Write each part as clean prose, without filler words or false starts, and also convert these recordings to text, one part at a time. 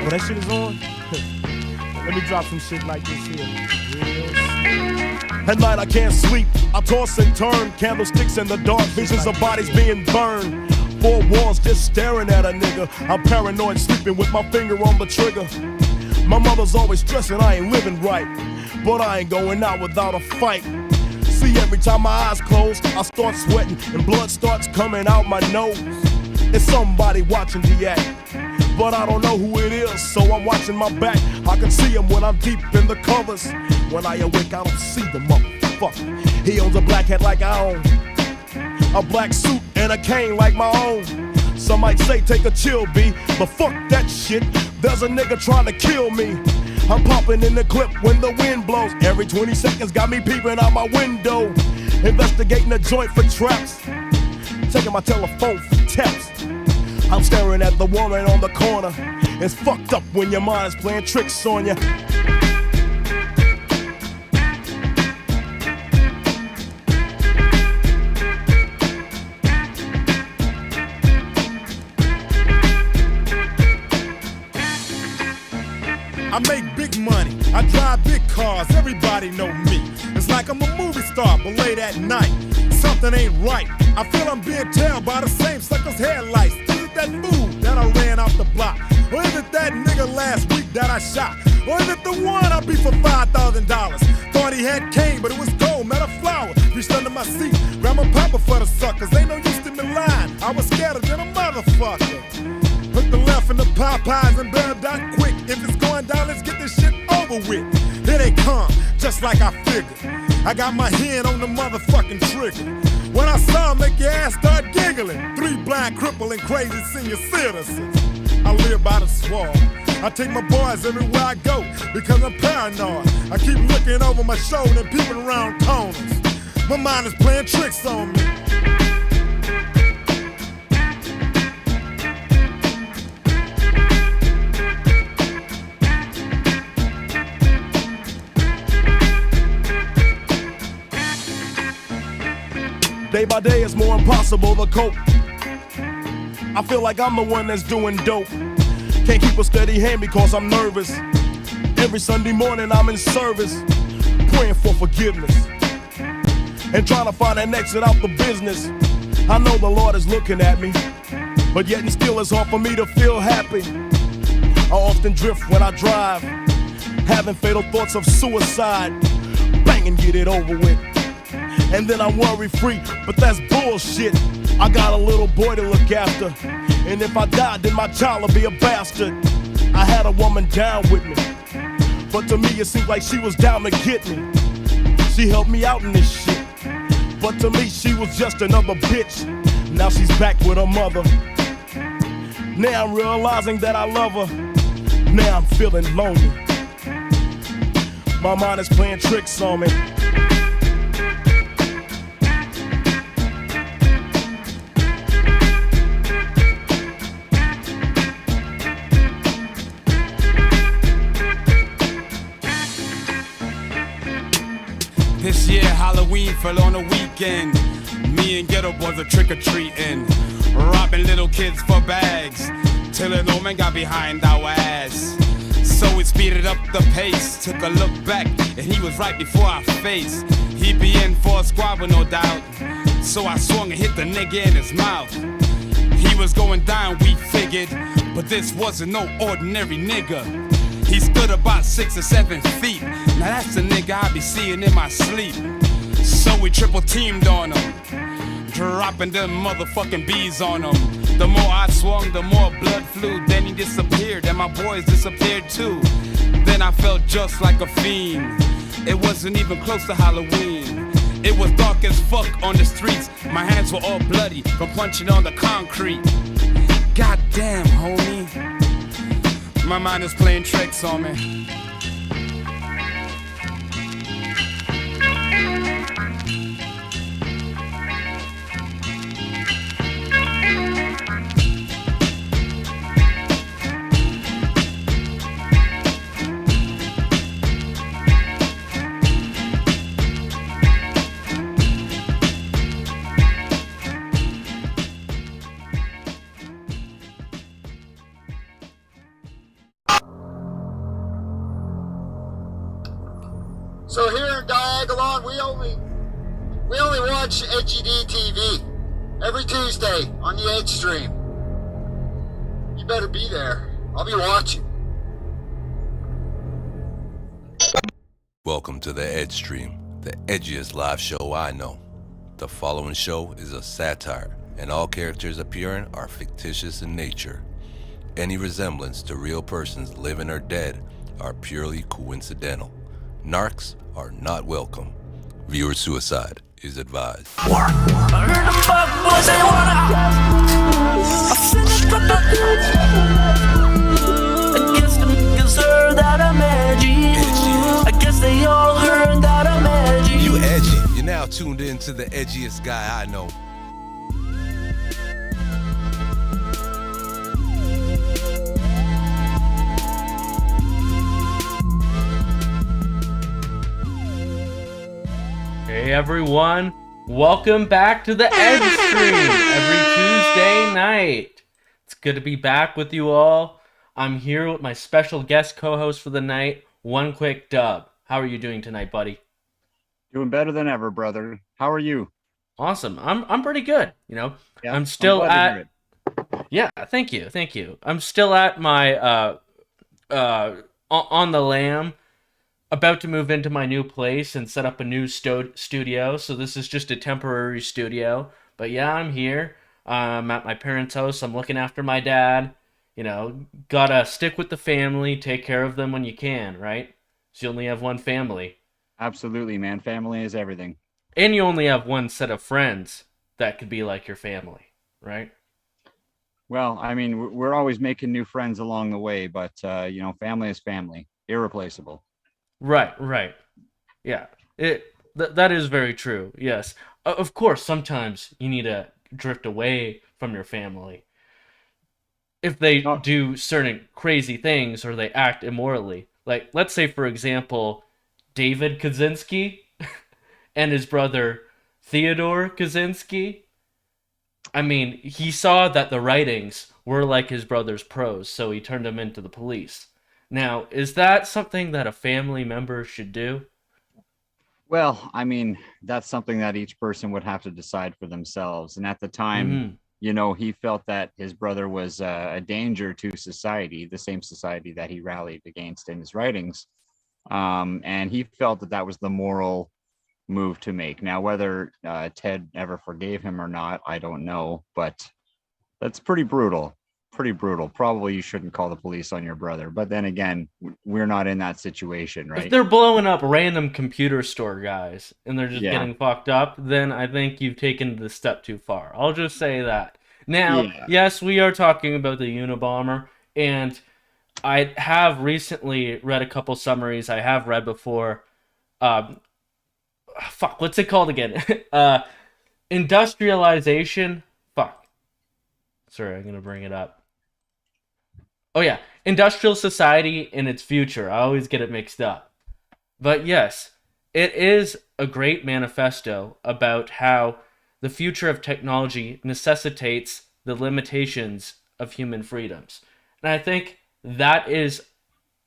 Oh, that shit is on? Let me drop some shit like this here. At night I can't sleep, I toss and turn. Candlesticks in the dark, visions of bodies being burned. Four walls just staring at a nigga. I'm paranoid, sleeping with my finger on the trigger. My mother's always stressing I ain't living right, but I ain't going out without a fight. See, every time my eyes close, I start sweating and blood starts coming out my nose. It's somebody watching the act, but I don't know who it is, so I'm watching my back. I can see him when I'm deep in the covers. When I awake, I don't see the motherfucker. He owns a black hat like I own, a black suit and a cane like my own. Some might say take a chill, B, but fuck that shit. There's a nigga trying to kill me. I'm popping in the clip when the wind blows. Every 20 seconds got me peeping out my window. Investigating the joint for traps, checking my telephone for taps. I'm staring at the woman on the corner. It's fucked up when your mind is playing tricks on you. I make big money, I drive big cars, everybody know me. It's like I'm a movie star, but late at night, something ain't right. I feel I'm being tailed by the same sucker's headlights. Is it that fool that I ran off the block? Or is it that nigga last week that I shot? Or is it the one I beat for $5,000? Thought he had cane, but it was gold, met a flower. Reached under my seat, grabbed my papa for the suckers. Ain't no use to me lying, I was scared than a motherfucker. Hook the left in the Popeyes and bail down quick. If it's going down, let's get this shit over with. Here they come, just like I figured. I got my hand on the motherfucking trigger. When I saw 'em, make your ass start giggling. 3 blind, crippling, crazy senior citizens. I live by the swamp. I take my boys everywhere I go because I'm paranoid. I keep looking over my shoulder and peeping around corners. My mind is playing tricks on me. Day by day it's more impossible to cope. I feel like I'm the one that's doing dope. Can't keep a steady hand because I'm nervous. Every Sunday morning I'm in service, praying for forgiveness and trying to find an exit out the business. I know the Lord is looking at me, but yet and still it's hard for me to feel happy. I often drift when I drive, having fatal thoughts of suicide. Bang and get it over with, and then I'm worry free, but that's bullshit. I got a little boy to look after, and if I die, then my child will be a bastard. I had a woman down with me, but to me it seemed like she was down to get me. She helped me out in this shit, but to me she was just another bitch. Now she's back with her mother. Now I'm realizing that I love her. Now I'm feeling lonely. My mind is playing tricks on me. This year Halloween fell on a weekend. Me and Ghetto Boys are trick-or-treating, robbing little kids for bags, till an old man got behind our ass. So we speeded up the pace, took a look back, and he was right before our face. He'd be in for a squabble, no doubt, so I swung and hit the nigga in his mouth. He was going down, we figured, but this wasn't no ordinary nigga. He stood about 6 or 7 feet. Now that's the nigga I be seeing in my sleep. So we triple teamed on him, dropping them motherfucking bees on him. The more I swung, the more blood flew. Then he disappeared, and my boys disappeared too. Then I felt just like a fiend. It wasn't even close to Halloween. It was dark as fuck on the streets. My hands were all bloody from punching on the concrete. Goddamn, homie, my mind is playing tricks on me. So here in Diagolon, we only watch Edgy D TV every Tuesday on the EdgeStream. You better be there. I'll be watching. Welcome to the EdgeStream, the edgiest live show I know. The following show is a satire, and all characters appearing are fictitious in nature. Any resemblance to real persons living or dead are purely coincidental. Narcs are not welcome. Viewer suicide is advised. I guess they all heard that I'm edgy. You edgy. You're now tuned in to the edgiest guy I know. Hey everyone, welcome back to the EdgeStream every Tuesday night. It's good to be back with you all. I'm here with my special guest co-host for the night, One Quick Dub. How are you doing tonight, buddy? Doing better than ever, brother. How are you? Awesome. I'm pretty good. You know, Yeah, I'm still glad to hear at. Yeah, thank you. I'm still at my on the lam, about to move into my new place and set up a new studio. So this is just a temporary studio. But yeah, I'm here. I'm at my parents' house. I'm looking after my dad. You know, gotta stick with the family, take care of them when you can, right? So you only have one family. Absolutely, man. Family is everything. And you only have one set of friends that could be like your family, right? Well, I mean, we're always making new friends along the way, but, you know, family is family. Irreplaceable. Right. Yeah, that is very true, yes. Of course, sometimes you need to drift away from your family if they do certain crazy things or they act immorally. Like, let's say, for example, David Kaczynski and his brother Theodore Kaczynski. I mean, he saw that the writings were like his brother's prose, so he turned him into the police. Now, is that something that a family member should do? Well, I mean, that's something that each person would have to decide for themselves. And at the time, you know, he felt that his brother was a danger to society, the same society that he rallied against in his writings. And he felt that that was the moral move to make. Now, whether Ted ever forgave him or not, I don't know, but that's pretty brutal. Probably you shouldn't call the police on your brother. But then again, we're not in that situation, right? If they're blowing up random computer store guys and they're just getting fucked up, then I think you've taken the step too far. I'll just say that. Now, yes, we are talking about the Unabomber, and I have recently read a couple summaries I have read before. What's it called again? Industrialization. Sorry, I'm going to bring it up. Oh yeah, industrial society in its future. I always get it mixed up. But yes, it is a great manifesto about how the future of technology necessitates the limitations of human freedoms. And I think that is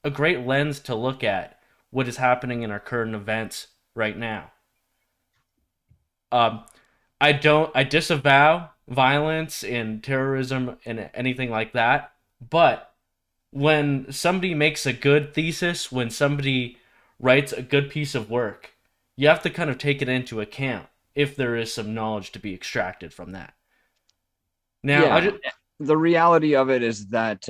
a great lens to look at what is happening in our current events right now. I disavow violence and terrorism and anything like that, but when somebody makes a good thesis, when somebody writes a good piece of work, you have to kind of take it into account if there is some knowledge to be extracted from that. Now, the reality of it is that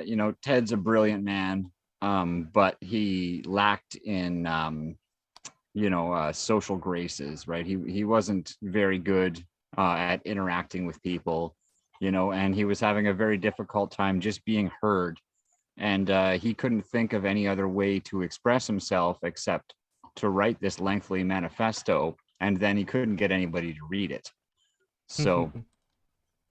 you know, Ted's a brilliant man, but he lacked in you know, social graces, right? He wasn't very good at interacting with people, you know, and he was having a very difficult time just being heard. And he couldn't think of any other way to express himself except to write this lengthy manifesto, and then he couldn't get anybody to read it. So,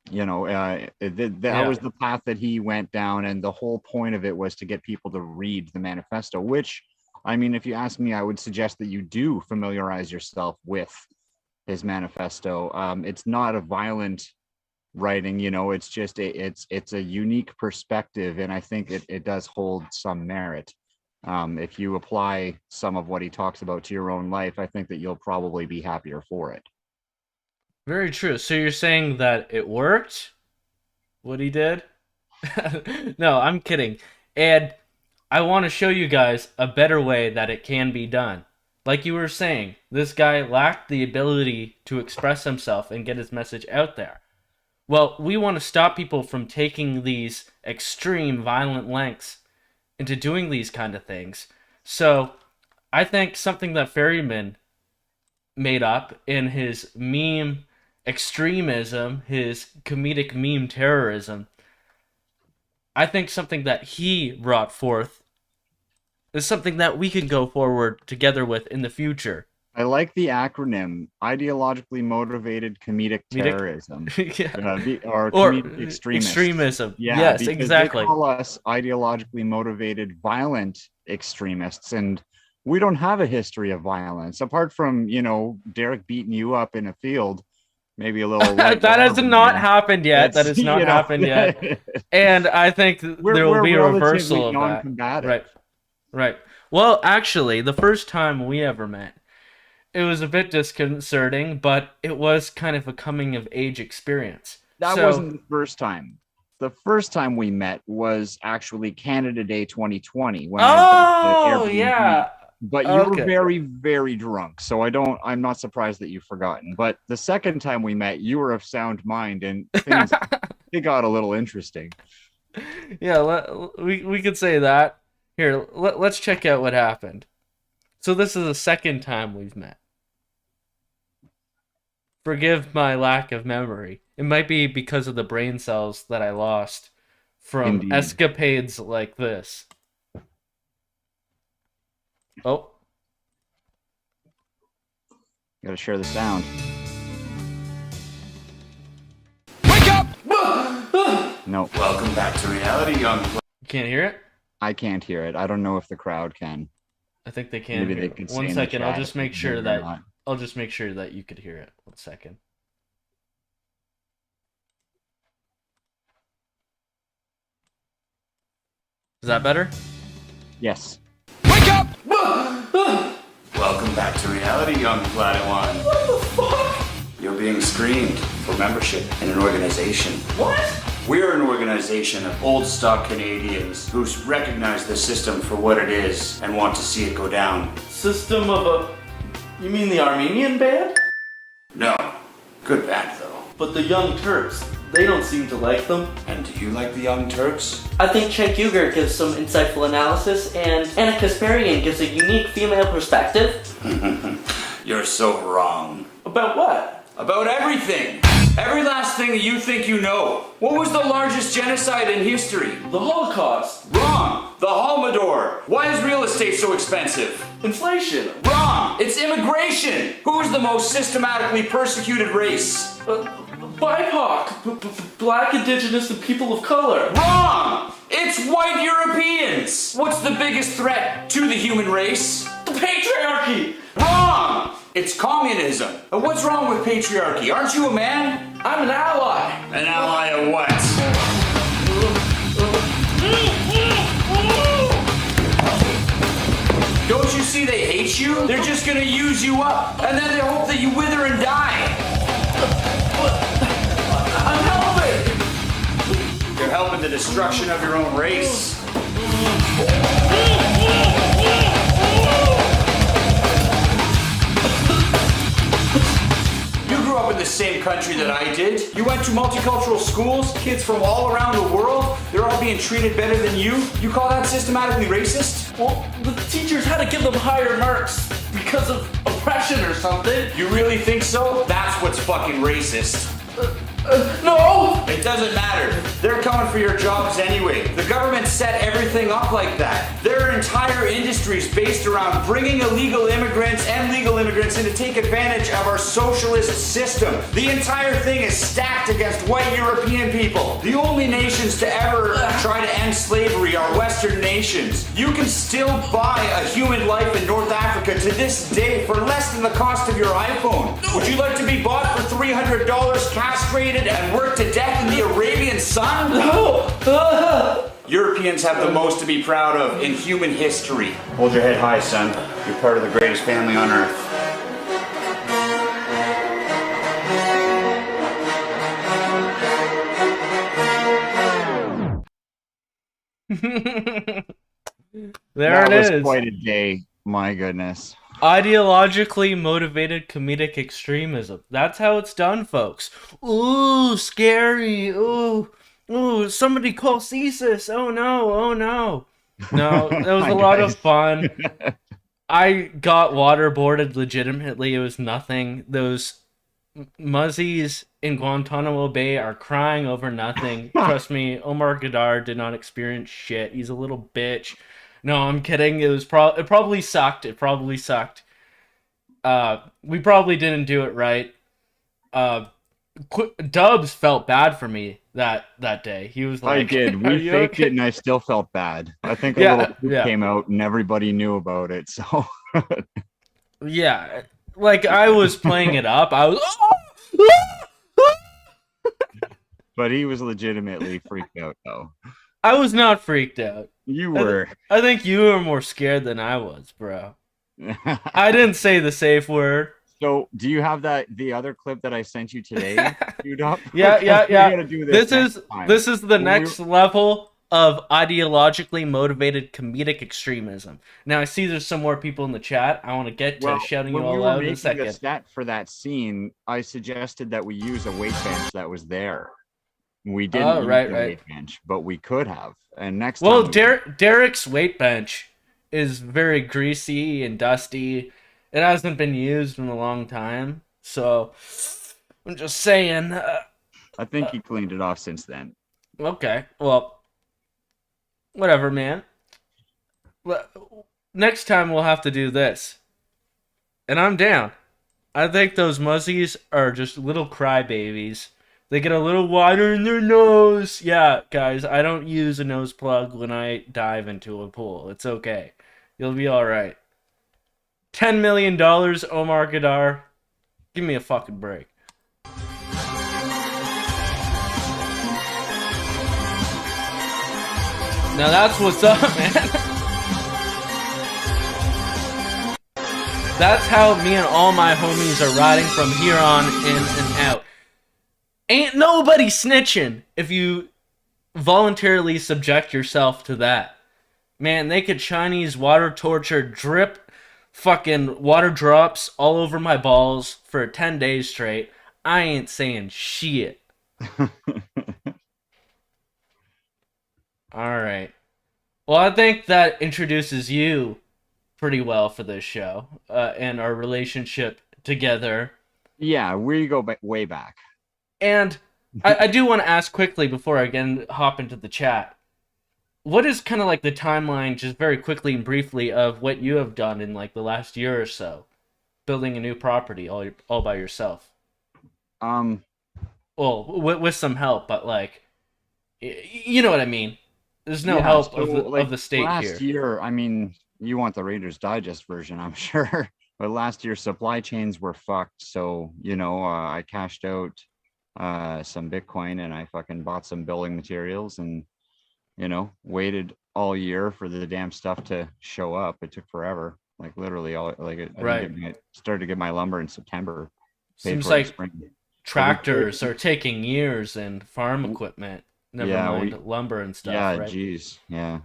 you know, that was the path that he went down, and the whole point of it was to get people to read the manifesto, which, I mean, if you ask me, I would suggest that you do familiarize yourself with his manifesto. It's not a violent writing, you know, it's just it's a unique perspective, and I think it does hold some merit. If you apply some of what he talks about to your own life, I think that you'll probably be happier for it. Very true. So you're saying that it worked? What he did? No, I'm kidding. And I want to show you guys a better way that it can be done. Like you were saying, this guy lacked the ability to express himself and get his message out there. Well, we want to stop people from taking these extreme violent lengths into doing these kind of things. So I think something that Ferryman made up in his meme extremism, his comedic meme terrorism, I think something that he brought forth is something that we can go forward together with in the future. I like the acronym ideologically motivated comedic terrorism. Yeah. Or Or comedic extremism. Yeah, Yes, because exactly. They call us ideologically motivated violent extremists, and we don't have a history of violence apart from, Derek beating you up in a field. Maybe a little. That has not happened yet. That has not happened yet. And I think there will be a reversal of that. Right. Well, actually, the first time we ever met, it was a bit disconcerting, but it was kind of a coming of age experience. That wasn't the first time. The first time we met was actually Canada Day 2020. When Yeah. But you were very, very drunk, so I'm not surprised that you've forgotten. But the second time we met, you were of sound mind, and things it got a little interesting. Yeah, we could say that. Here, let's check out what happened. So this is the second time we've met. Forgive my lack of memory. It might be because of the brain cells that I lost from escapades like this. Oh. You gotta share the sound. Wake up! No. Welcome back to reality, young. You can't hear it? I can't hear it. I don't know if the crowd can. I think they can. Maybe they can. One second, I'll just make sure that you could hear it. 1 second. Is that better? Yes. Wake up! Welcome back to reality, young Padawan. What the fuck? You're being screened for membership in an organization. What? We're an organization of old stock Canadians who recognize the system for what it is and want to see it go down. System of a... You mean the Armenian band? No. Good band, though. But the Young Turks, they don't seem to like them. And do you like the Young Turks? I think Cenk Uygur gives some insightful analysis, and Anna Kasparian gives a unique female perspective. You're so wrong. About what? About everything. Every last thing that you think you know. What was the largest genocide in history? The Holocaust. Wrong. The Holodomor. Why is real estate so expensive? Inflation. Wrong. It's immigration. Who is the most systematically persecuted race? BIPOC. Black, Indigenous, and people of color. Wrong. It's white Europeans. What's the biggest threat to the human race? The patriarchy. Wrong. It's communism. And what's wrong with patriarchy? Aren't you a man? I'm an ally. An ally of what? Don't you see they hate you? They're just gonna use you up, and then they hope that you wither and die. I'm helping. You're helping the destruction of your own race. You grew up in the same country that I did. You went to multicultural schools, kids from all around the world. They're all being treated better than you. You call that systematically racist? Well, the teachers had to give them higher marks because of oppression or something. You really think so? That's what's fucking racist. No! It doesn't matter. They're coming for your jobs anyway. The government set everything up like that. Their entire industry is based around bringing illegal immigrants and legal immigrants in to take advantage of our socialist system. The entire thing is stacked against white European people. The only nations to ever try to end slavery are Western nations. You can still buy a human life in North Africa to this day for less than the cost of your iPhone. Would you like to be bought for $300, castrated, and worked to death in the Arabian sun? No! Europeans have the most to be proud of in human history. Hold your head high, son. You're part of the greatest family on earth. There it is. That was quite a day. My goodness. Ideologically motivated comedic extremism. That's how it's done, folks. Ooh, scary. Ooh, somebody call CSIS. Oh no, oh no. No, it was a lot of fun. I got waterboarded legitimately. It was nothing. Those muzzies in Guantanamo Bay are crying over nothing. Trust me, Omar Gadar did not experience shit. He's a little bitch. No, I'm kidding. It probably sucked. It probably sucked. We probably didn't do it right. Dubs felt bad for me that day. He was like, I did. We faked it, and I still felt bad. I think a little poop came out, and everybody knew about it. So, yeah, like I was playing it up. I was, but he was legitimately freaked out, though. I was not freaked out. You were. I think you were more scared than I was, bro. I didn't say the safe word. So, do you have the other clip that I sent you today queued up? Yeah. Do This is the next level of ideologically motivated comedic extremism. Now, I see there's some more people in the chat. I want to get to shouting you all out in a second. When we were making the set for that scene, I suggested that we use a weight bench that was there. We didn't use the weight bench, but we could have. And next time... Well, Derek's weight bench is very greasy and dusty. It hasn't been used in a long time, so I'm just saying. I think he cleaned it off since then. Okay, well, whatever, man. Next time we'll have to do this, and I'm down. I think those muzzies are just little crybabies. They get a little water in their nose. Yeah, guys, I don't use a nose plug when I dive into a pool. It's okay. You'll be all right. $10 million, Omar Gadar. Give me a fucking break. Now that's what's up, man. That's how me and all my homies are riding from here on in and out. Ain't nobody snitching if you voluntarily subject yourself to that. Man, they could Chinese water torture, drip fucking water drops all over my balls for 10 days straight. I ain't saying shit. Alright. Well, I think that introduces you pretty well for this show and our relationship together. Yeah, we go way back. And I do want to ask quickly before I again hop into the chat. What is kind of like the timeline, just very quickly and briefly, of what you have done in like the last year or so, building a new property all by yourself? Well, with some help, but like, you know what I mean. There's no help of the state last year. I mean, you want the Reader's Digest version, I'm sure. But last year, supply chains were fucked. So I cashed out some Bitcoin and I fucking bought some building materials and waited all year for the damn stuff to show up. It took forever, like literally I started to get my lumber in September. Seems like tractors are taking years and farm equipment, never mind lumber and stuff. Yeah, right? Geez, yeah.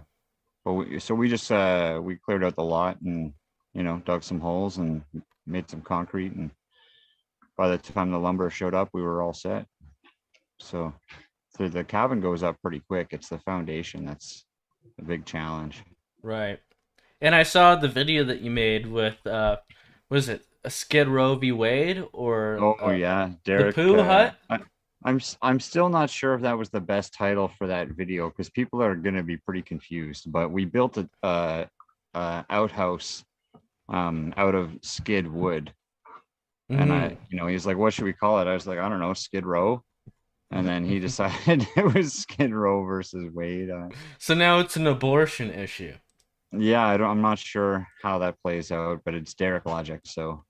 But we just we cleared out the lot and dug some holes and made some concrete, and by the time the lumber showed up, we were all set. So the cabin goes up pretty quick. It's the foundation that's a big challenge. Right. And I saw the video that you made with was it a Skid Row v. Wade or Derek, the Pooh Hut? I'm still not sure if that was the best title for that video because people are going to be pretty confused. But we built a outhouse out of skid wood, and he's like, "What should we call it?" I was like, "I don't know, Skid Row." And then he decided it was Skid Row versus Wade. So now it's an abortion issue. Yeah, I'm not sure how that plays out, but it's Derek logic. So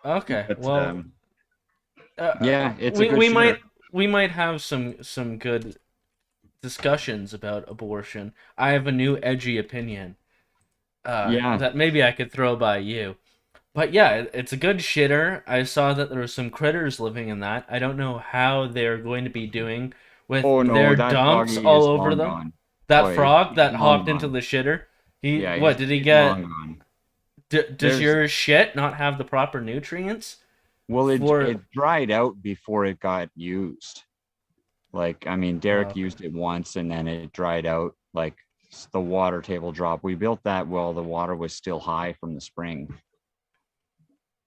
okay, but, well, it's we might have some good discussions about abortion, I have a new edgy opinion. Yeah. That maybe I could throw by you. But yeah, it's a good shitter. I saw that there were some critters living in that. I don't know how they're going to be doing with Oh no, their that dumps doggy all is over long them. gone. That Oh, frog that he's hopped long into gone. the shitter. Yeah, What did he he's get? long gone. Does There's- your shit not have the proper nutrients? Well, for- it dried out before it got used. Like, I mean, Derek Okay. used it once and then it dried out. Like, the water table dropped. We built that while the water was still high from the spring.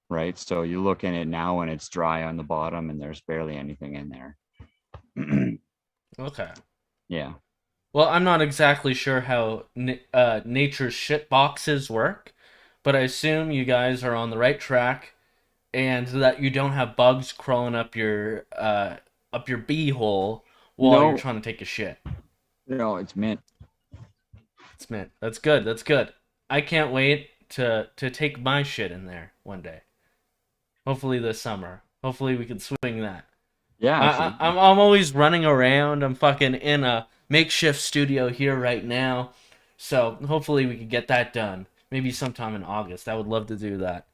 Right? So you look in it now and it's dry on the bottom and there's barely anything in there. Okay. Yeah. Well, I'm not exactly sure how nature's shit boxes work, but I assume you guys are on the right track, and that you don't have bugs crawling up your bee hole while No. you're trying to take a shit. No, it's mint. It's mint. That's good. That's good. I can't wait to take my shit in there one day. Hopefully this summer. Hopefully we can swing that. Yeah. I'm always running around. I'm fucking in a makeshift studio here right now. So hopefully we can get that done. Maybe sometime in August. I would love to do that.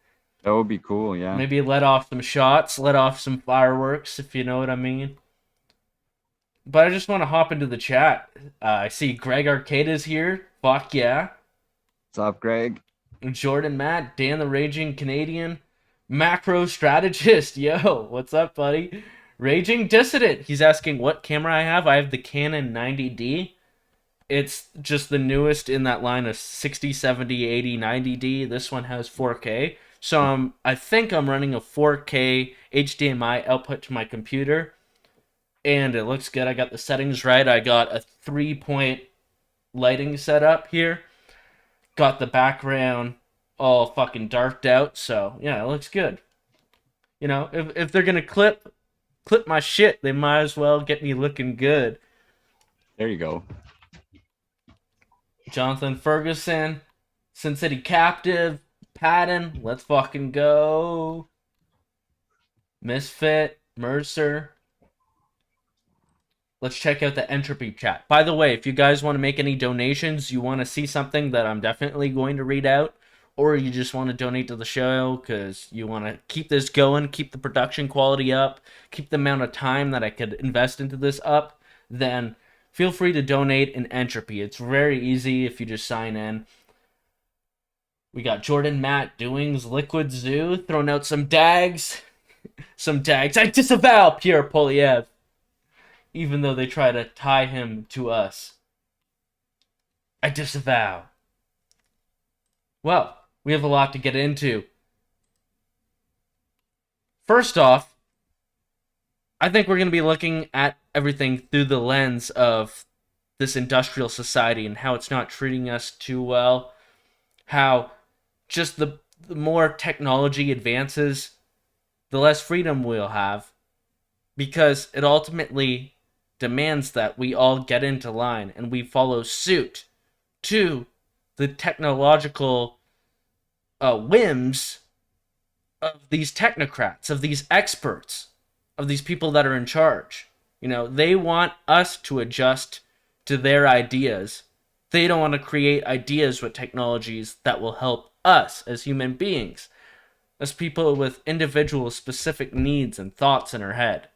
That would be cool, yeah. Maybe let off some shots, let off some fireworks, if you know what I mean. But I just want to hop into the chat. I see Greg Arcade is here. Fuck yeah. What's up, Greg? Jordan Matt, Dan the Raging Canadian, Macro Strategist. Yo, what's up, buddy? Raging Dissident. He's asking what camera I have. I have the Canon 90D. It's just the newest in that line of 60, 70, 80, 90D. This one has 4K. So I think I'm running a 4K HDMI output to my computer. And it looks good. I got the settings right. I got a 3-point lighting set up here. Got the background all fucking darked out. So, yeah, it looks good. You know, if they're going to clip my shit, they might as well get me looking good. There you go. Jonathan Ferguson, Sin City Captive, Patton, let's fucking go. Misfit, Mercer. Let's check out the entropy chat. By the way, if you guys want to make any donations, you want to see something that I'm definitely going to read out, or you just want to donate to the show because you want to keep this going, keep the production quality up, keep the amount of time that I could invest into this up, then feel free to donate in entropy. It's very easy if you just sign in. We got Jordan Matt, Doings, Liquid Zoo, throwing out some dags. Some dags. I disavow Pierre Polyev, even though they try to tie him to us. I disavow. Well, we have a lot to get into. First off, I think we're going to be looking at everything through the lens of this industrial society and how it's not treating us too well. How just the more technology advances, the less freedom we'll have. Because it ultimately demands that we all get into line and we follow suit to the technological whims of these technocrats, of these experts, of these people that are in charge. You know, they want us to adjust to their ideas. They don't want to create ideas with technologies that will help us as human beings, as people with individual specific needs and thoughts in our head.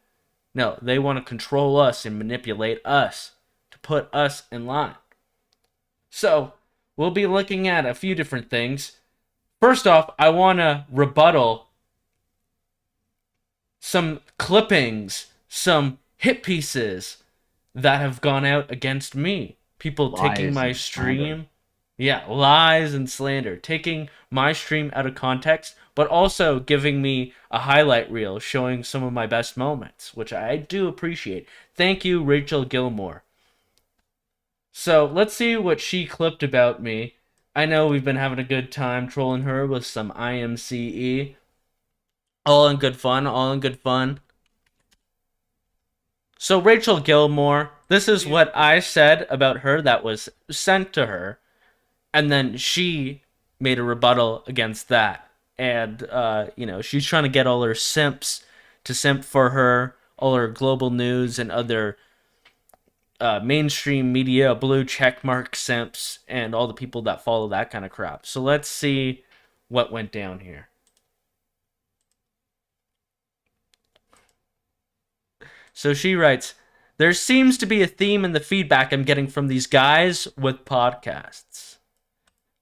No, they want to control us and manipulate us to put us in line. So, we'll be looking at a few different things. First off, I want to rebuttal some clippings, some hit pieces that have gone out against me. People taking my stream. Yeah, lies and slander. Taking my stream out of context, but also giving me a highlight reel showing some of my best moments, which I do appreciate. Thank you, Rachel Gilmore. So, let's see what she clipped about me. I know we've been having a good time trolling her with some IMCE. All in good fun, all in good fun. So, Rachel Gilmore, this is what I said about her that was sent to her. And then she made a rebuttal against that. And, she's trying to get all her simps to simp for her, all her global news and other mainstream media, blue checkmark simps, and all the people that follow that kind of crap. So let's see what went down here. So she writes, there seems to be a theme in the feedback I'm getting from these guys with podcasts.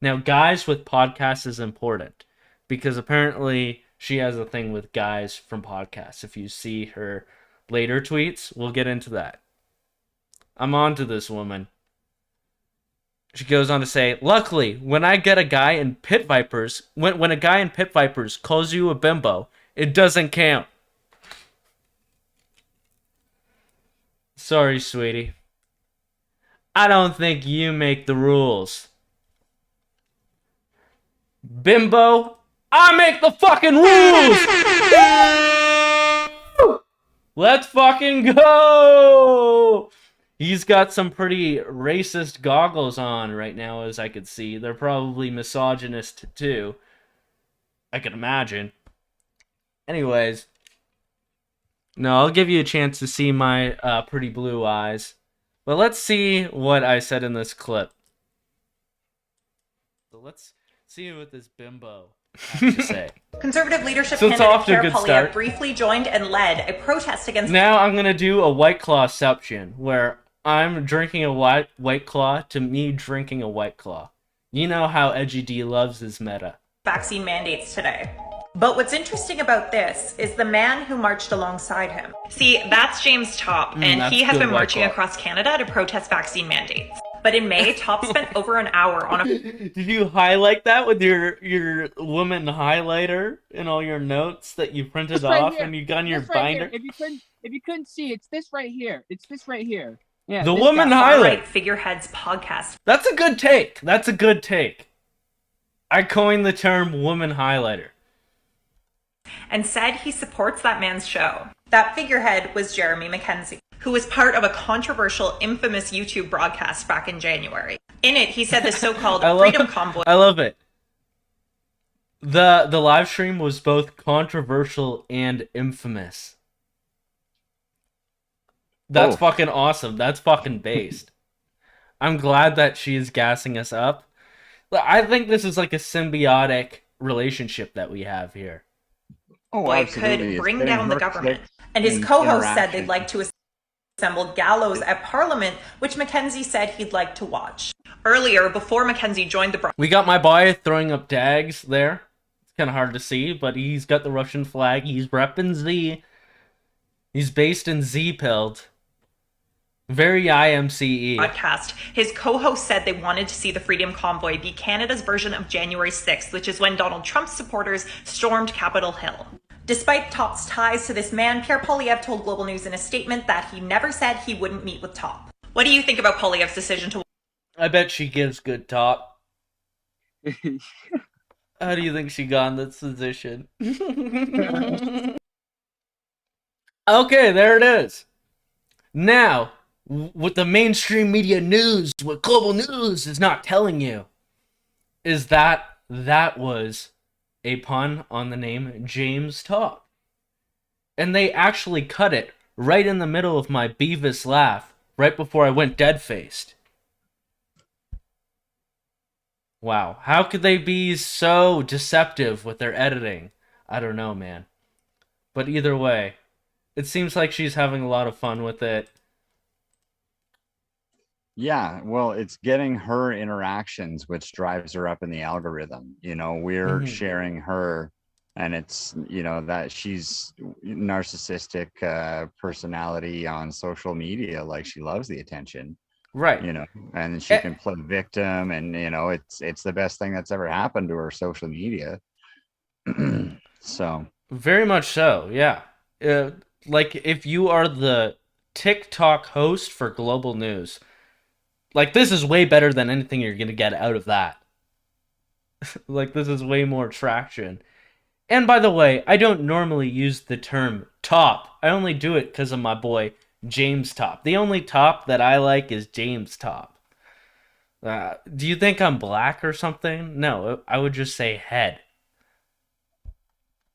Now, guys with podcasts is important because apparently she has a thing with guys from podcasts. If you see her later tweets, we'll get into that. I'm on to this woman. She goes on to say, luckily, when I get a guy in Pit Vipers, when a guy in Pit Vipers calls you a bimbo, it doesn't count. Sorry, sweetie. I don't think you make the rules. Bimbo, I make the fucking rules! Let's fucking go! He's got some pretty racist goggles on right now, as I could see. They're probably misogynist, too. I could imagine. Anyways. No, I'll give you a chance to see my pretty blue eyes. But let's see what I said in this clip. So let's see what this bimbo has to say. Conservative leadership So it's candidate off to a good Pierre start. Poilievre briefly joined and led a protest against... Now I'm going to do a White Clawception, where I'm drinking a White Claw to me drinking a White Claw. You know how Edgy D loves his meta. vaccine mandates today. But what's interesting about this is the man who marched alongside him. See, that's James Top, and he has been marching across Canada to protest vaccine mandates. But in May, Top spent over an hour on a... Did you highlight that with your woman highlighter in all your notes that you printed off and you got in your binder? If you couldn't see, it's this right here. It's this right here. Yeah. The woman highlight. Figureheads podcast. That's a good take. That's a good take. I coined the term woman highlighter. And said he supports that man's show. That figurehead was Jeremy Mackenzie, who was part of a controversial, infamous YouTube broadcast back in January. In it, he said the so-called Freedom Convoy... I love it. The live stream was both controversial and infamous. That's fucking awesome. That's fucking based. I'm glad that she's gassing us up. I think this is like a symbiotic relationship that we have here. It could bring down the government. And his co-host said they'd like to assemble gallows at Parliament, which Mackenzie said he'd like to watch. Earlier, before Mackenzie joined the... We got my boy throwing up dags there. It's kind of hard to see, but he's got the Russian flag. He's repping Z. He's based in Z-Pilled. Very IMCE. Podcast. His co-host said they wanted to see the Freedom Convoy be Canada's version of January 6th, which is when Donald Trump's supporters stormed Capitol Hill. Despite Top's ties to this man, Pierre Poilievre told Global News in a statement that he never said he wouldn't meet with Top. What do you think about Poilievre's decision to... I bet she gives good Top. How do you think she got in this position? Okay, there it is. Now, what the mainstream media news, what Global News is not telling you, is that was a pun on the name James Top. And they actually cut it right in the middle of my Beavis laugh, right before I went dead-faced. Wow, how could they be so deceptive with their editing? I don't know, man. But either way, it seems like she's having a lot of fun with it. Yeah, well, it's getting her interactions, which drives her up in the algorithm. You know, we're sharing her, and it's, you know, that she's narcissistic personality on social media. Like, she loves the attention. Right. You know, and she can play victim, and, you know, it's the best thing that's ever happened to her social media. So. Very much so, yeah. Like, if you are the TikTok host for Global News, like, this is way better than anything you're going to get out of that. Like, this is way more traction. And by the way, I don't normally use the term top. I only do it because of my boy, James Top. The only top that I like is James Top. Do you think I'm black or something? No, I would just say head.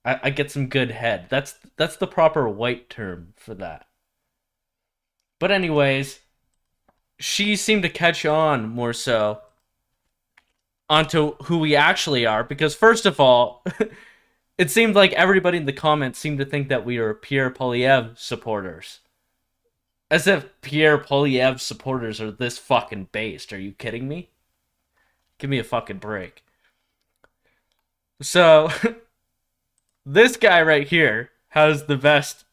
I get some good head. That's the proper white term for that. But anyways, she seemed to catch on more so onto who we actually are, because first of all, it seemed like everybody in the comments seemed to think that we were Pierre Polyev supporters. As if Pierre Polyev supporters are this fucking based. Are you kidding me? Give me a fucking break. So, this guy right here has the best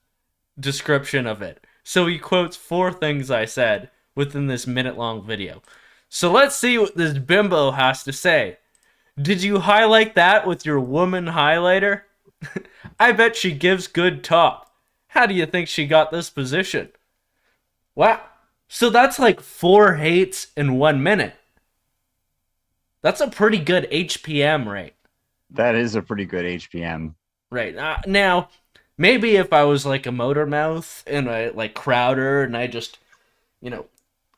description of it. So he quotes 4 things I said within this minute-long video. So let's see what this bimbo has to say. Did you highlight that with your woman highlighter? I bet she gives good top. How do you think she got this position? Wow. So that's like 4 hates in 1 minute. That's a pretty good HPM rate. That is a pretty good HPM. Right. Now, maybe if I was like a motor mouth and I like Crowder and I just,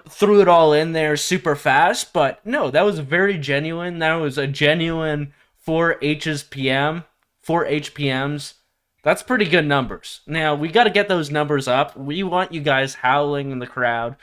threw it all in there super fast, but no, that was very genuine. That was a genuine 4 HPMs. That's pretty good numbers. Now, we got to get those numbers up. We want you guys howling in the crowd.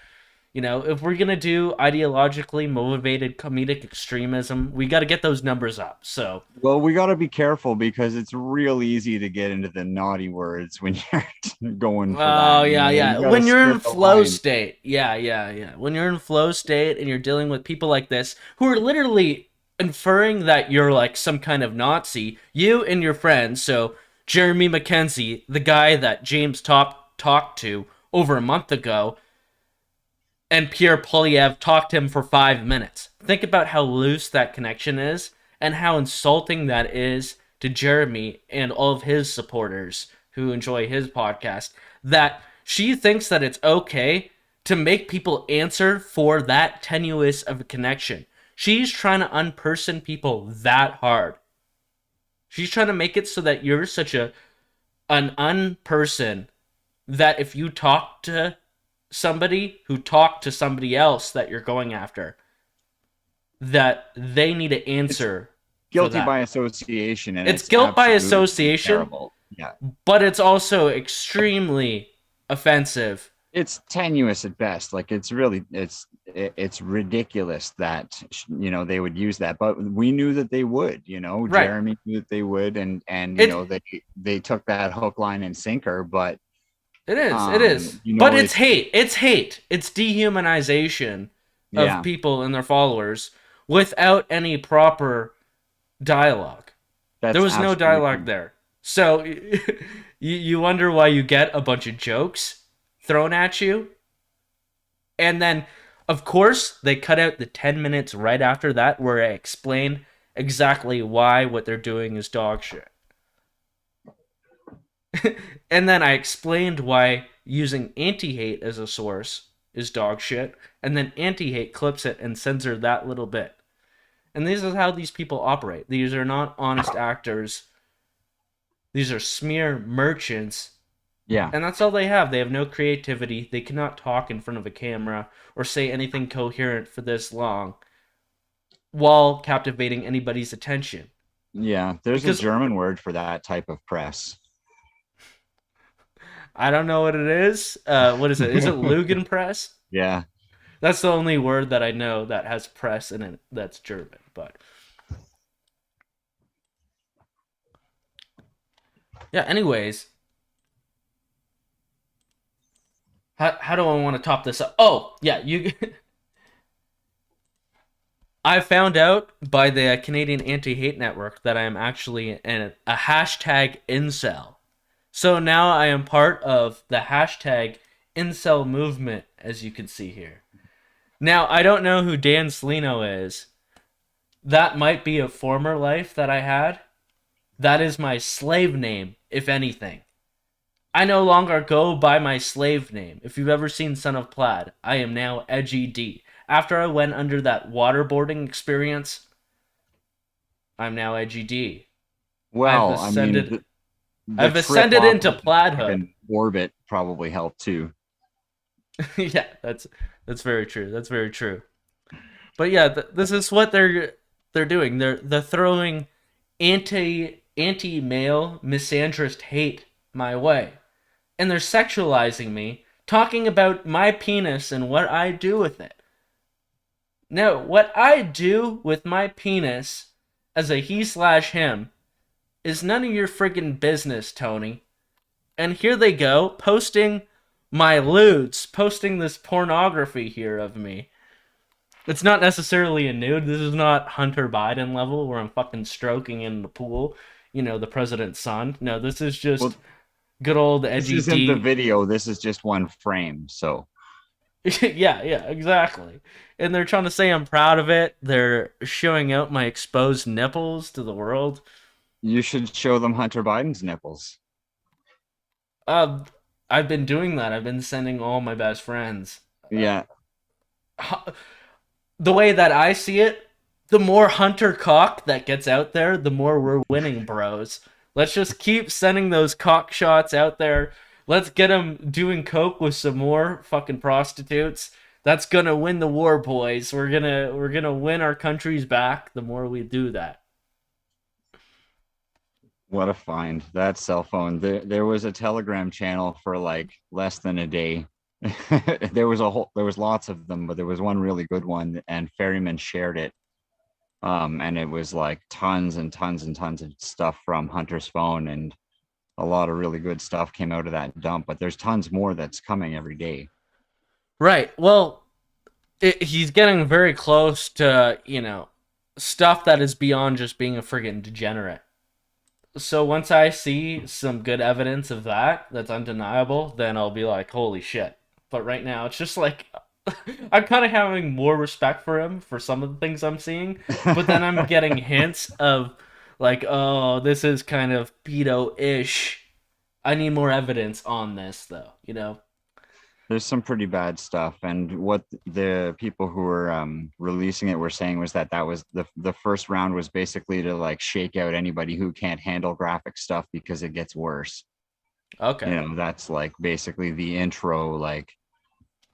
If we're going to do ideologically motivated comedic extremism, we got to get those numbers up. So, well, we got to be careful because it's real easy to get into the naughty words when you're going for that. Oh, yeah. When you're in flow state. Yeah. When you're in flow state and you're dealing with people like this who are literally inferring that you're like some kind of Nazi, you and your friends. So, Jeremy McKenzie, the guy that James talked to over a month ago, and Pierre Polyev talked to him for 5 minutes. Think about how loose that connection is and how insulting that is to Jeremy and all of his supporters who enjoy his podcast, that she thinks that it's okay to make people answer for that tenuous of a connection. She's trying to unperson people that hard. She's trying to make it so that you're such an unperson that if you talk to somebody who talked to somebody else that you're going after, that they need to answer. It's guilty by association, and it's guilt by association. Terrible. Yeah, but it's also extremely offensive. It's tenuous at best. Like it's ridiculous that they would use that, but we knew that they would. Right. Jeremy knew that they would, and they took that hook, line, and sinker, but. It is. But it's hate. It's hate. It's dehumanization of people and their followers without any proper dialogue. There was no dialogue there. So you wonder why you get a bunch of jokes thrown at you. And then, of course, they cut out the 10 minutes right after that where I explain exactly why what they're doing is dog shit. And then I explained why using anti-hate as a source is dog shit, and then anti-hate clips it and censors that little bit. And this is how these people operate. These are not honest actors. These are smear merchants. Yeah. And that's all they have. They have no creativity. They cannot talk in front of a camera or say anything coherent for this long while captivating anybody's attention. Yeah, there's a German word for that type of press. I don't know what it is. What is it? Is it Lugenpress? Yeah. That's the only word that I know that has press in it that's German. But yeah, anyways. How do I want to top this up? Oh, yeah, I found out by the Canadian Anti-Hate Network that I am actually a hashtag incel. So now I am part of the hashtag incel movement, as you can see here. Now, I don't know who Dan Slino is. That might be a former life that I had. That is my slave name, if anything. I no longer go by my slave name. If you've ever seen Son of Plaid, I am now Edgy D. After I went under that waterboarding experience, I'm now Edgy D. Well, I've ascended into plaidhood. Orbit probably helped too. Yeah, that's very true. That's very true. But yeah, this is what they're doing. They're throwing anti-male misandrist hate my way, and they're sexualizing me, talking about my penis and what I do with it. No, what I do with my penis as a he/him is none of your friggin' business, Tony. And here they go, posting my lewds, posting this pornography here of me. It's not necessarily a nude. This is not Hunter Biden level where I'm fucking stroking in the pool, the president's son. No, this is just good old Edgy D. This isn't the video. This is just one frame, so. yeah, exactly. And they're trying to say I'm proud of it. They're showing out my exposed nipples to the world. You should show them Hunter Biden's nipples. I've been doing that. I've been sending all my best friends. Yeah. The way that I see it, the more Hunter cock that gets out there, the more we're winning, bros. Let's just keep sending those cock shots out there. Let's get them doing coke with some more fucking prostitutes. That's gonna win the war, boys. We're gonna win our countries back the more we do that. What a find. That cell phone. There was a Telegram channel for like less than a day. there was lots of them, but there was one really good one, and Ferryman shared it. And it was like tons and tons and tons of stuff from Hunter's phone, and a lot of really good stuff came out of that dump, but there's tons more that's coming every day. Right. Well, he's getting very close to, stuff that is beyond just being a friggin' degenerate. So once I see some good evidence of that's undeniable, then I'll be like, holy shit. But right now, it's just like, I'm kind of having more respect for him for some of the things I'm seeing, but then I'm getting hints of, like, oh, this is kind of pedo-ish. I need more evidence on this, though, There's some pretty bad stuff, and what the people who were releasing it were saying was that was the first round was basically to like shake out anybody who can't handle graphic stuff because it gets worse. Okay. That's like basically the intro, like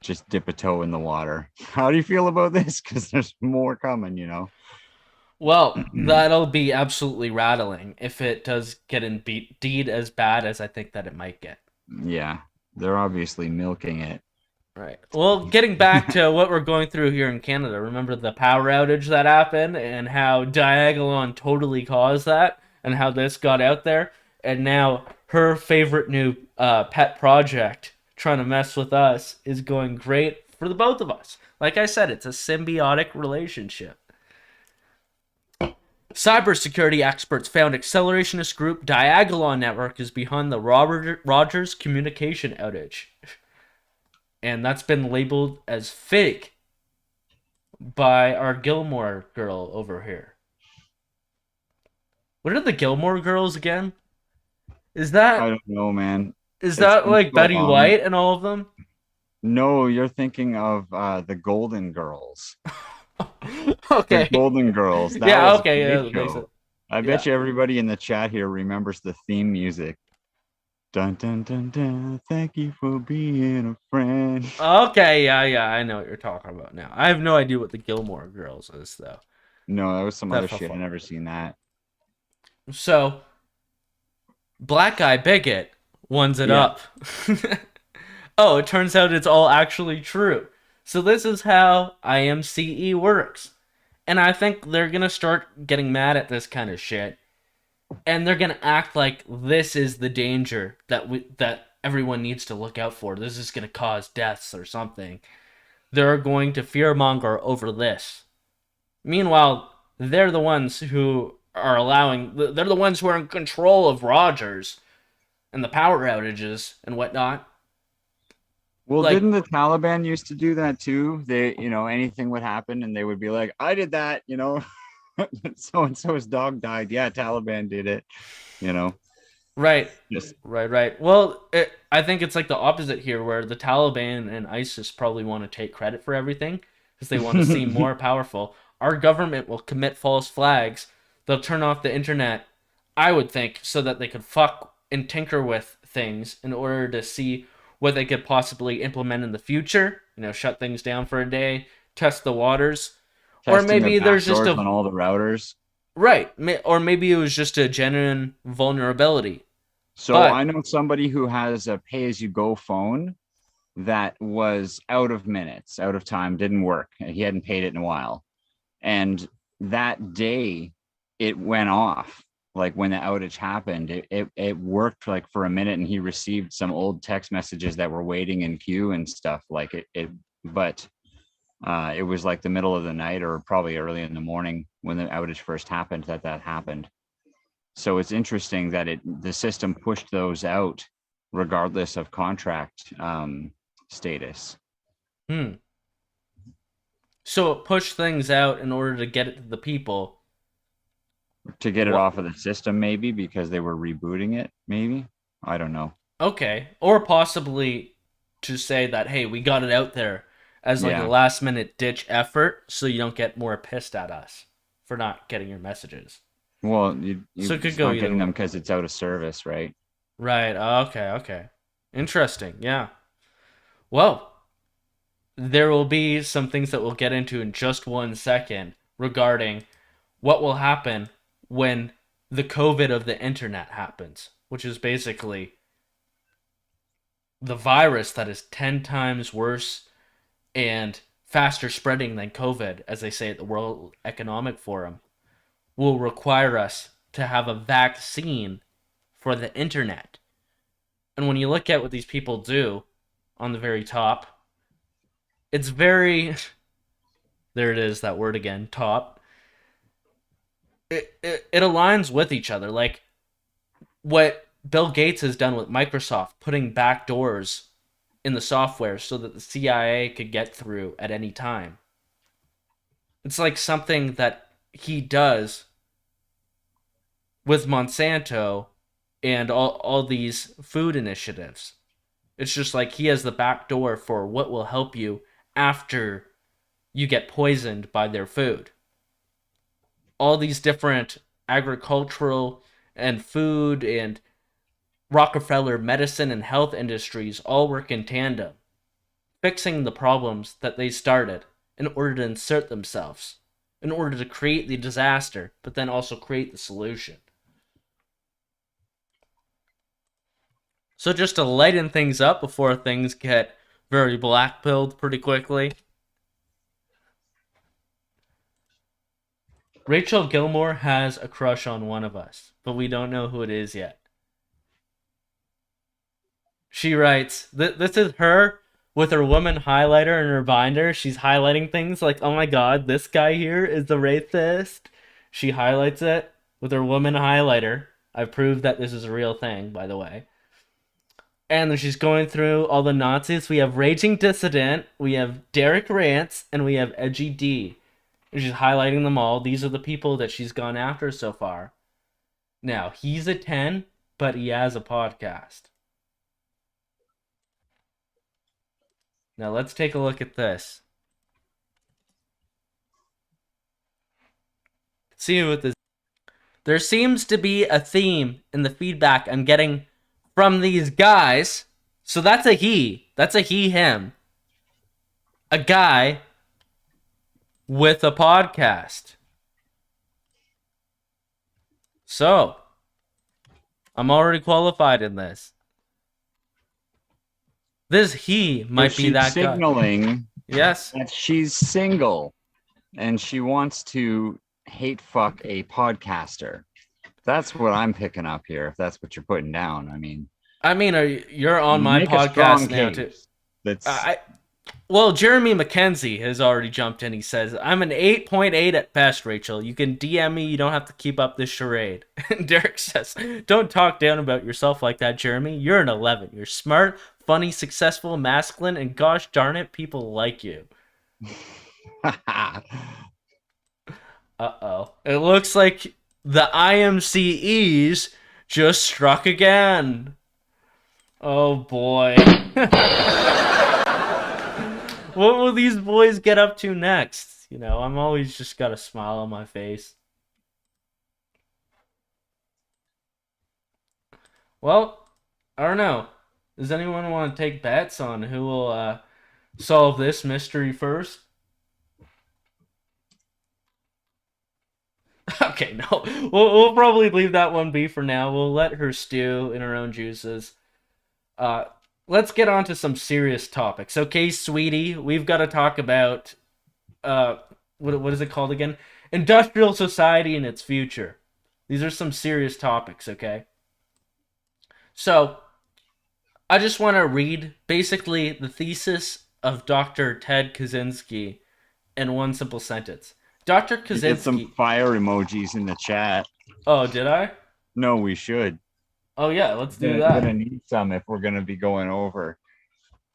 just dip a toe in the water. How do you feel about this? Because there's more coming, Well, that'll be absolutely rattling if it does get indeed as bad as I think that it might get. Yeah. They're obviously milking it. Right. Well, getting back to what we're going through here in Canada, remember the power outage that happened and how Diagolon totally caused that and how this got out there? And now her favorite new pet project, trying to mess with us, is going great for the both of us. Like I said, it's a symbiotic relationship. Cybersecurity experts found accelerationist group Diagolon Network is behind the Rogers communication outage. And that's been labeled as fake by our Gilmore girl over here. What are the Gilmore girls again? Is that... I don't know, man. Is that like Betty White and all of them? No, you're thinking of the Golden Girls. Okay. The Golden Girls. That yeah, was okay. a Yeah, great makes show. it. I bet you everybody in the chat here remembers the theme music. Dun dun dun dun. Thank you for being a friend. Okay, yeah. I know what you're talking about now. I have no idea what the Gilmore Girls is, though. No, that was some That's other shit. fun. I've never seen that. So, Black Guy Bigot ones it up. Oh, it turns out it's all actually true. So this is how IMCE works. And I think they're going to start getting mad at this kind of shit. And they're going to act like this is the danger that everyone needs to look out for. This is going to cause deaths or something. They're going to fearmonger over this. Meanwhile, they're the ones who are they're the ones who are in control of Rogers and the power outages and whatnot. Well, didn't the Taliban used to do that too? They, anything would happen and they would be like, I did that, so-and-so's dog died. Yeah, Taliban did it, Right. Yes. Right. Well, I think it's like the opposite here, where the Taliban and ISIS probably want to take credit for everything because they want to seem more powerful. Our government will commit false flags. They'll turn off the internet, I would think, so that they could fuck and tinker with things in order to see what they could possibly implement in the future. Shut things down for a day, test the waters. Testing or maybe the there's just on all the routers. Right. Or maybe it was just a genuine vulnerability. So I know somebody who has a pay-as-you-go phone, that was out of minutes, out of time, didn't work. He hadn't paid it in a while. And that day it went off. Like when the outage happened, it worked like for a minute, and he received some old text messages that were waiting in queue and stuff. Like but it was like the middle of the night or probably early in the morning when the outage first happened that happened. So it's interesting that the system pushed those out regardless of contract status. So it pushed things out in order to get it to the people. To get it off of the system, maybe, because they were rebooting it, maybe? I don't know. Okay. Or possibly to say that, hey, we got it out there as like a last-minute ditch effort so you don't get more pissed at us for not getting your messages. Well, you so it could go getting them because it's out of service, right? Right. Okay. Interesting. Yeah. Well, there will be some things that we'll get into in just 1 second regarding what will happen when the COVID of the internet happens, which is basically the virus that is 10 times worse and faster spreading than COVID, as they say at the World Economic Forum, will require us to have a vaccine for the internet. And when you look at what these people do on the very top, it's very... there it is, that word again, top. It aligns with each other. Like what Bill Gates has done with Microsoft, putting back doors in the software so that the CIA could get through at any time. It's like something that he does with Monsanto and all these food initiatives. It's just like he has the back door for what will help you after you get poisoned by their food. All these different agricultural and food and Rockefeller medicine and health industries all work in tandem, fixing the problems that they started in order to insert themselves, in order to create the disaster, but then also create the solution. So just to lighten things up before things get very black-pilled pretty quickly, Rachel Gilmore has a crush on one of us, but we don't know who it is yet. She writes, this is her with her woman highlighter and her binder. She's highlighting things like, oh my god, this guy here is the racist. She highlights it with her woman highlighter. I've proved that this is a real thing, by the way. And then she's going through all the Nazis. We have Raging Dissident, we have Derek Rants, and we have Edgy D. And she's highlighting them all. These are the people that she's gone after so far. Now, he's a 10, but he has a podcast. Now, let's take a look at this. See what this... There seems to be a theme in the feedback I'm getting from these guys. So that's a he. That's a he, him. A guy with a podcast. So, I'm already qualified in this. This he might be that guy. Signaling yes, that she's single and she wants to hate fuck a podcaster. That's what I'm picking up here, if that's what you're putting down. I mean, you're on my podcast now too. Well, Jeremy McKenzie has already jumped in. He says, I'm an 8.8 at best, Rachel. You can DM me. You don't have to keep up this charade. And Derek says, don't talk down about yourself like that, Jeremy. You're an 11. You're smart, funny, successful, masculine, and gosh darn it, people like you. Uh-oh. It looks like the IMCEs just struck again. Oh, boy. What will these boys get up to next? You know, I'm always just got a smile on my face. Well, I don't know. Does anyone want to take bets on who will solve this mystery first? Okay, no. We'll probably leave that one be for now. We'll let her stew in her own juices. let's get on to some serious topics. Okay, sweetie, we've got to talk about what is it called again? Industrial society and its future. These are some serious topics, okay? So, I just want to read basically the thesis of Dr. Ted Kaczynski in one simple sentence. Dr. Kaczynski... Get some fire emojis in the chat. Oh, did I? No, we should. Oh, yeah, let's do that. We're going to need some if we're going to be going over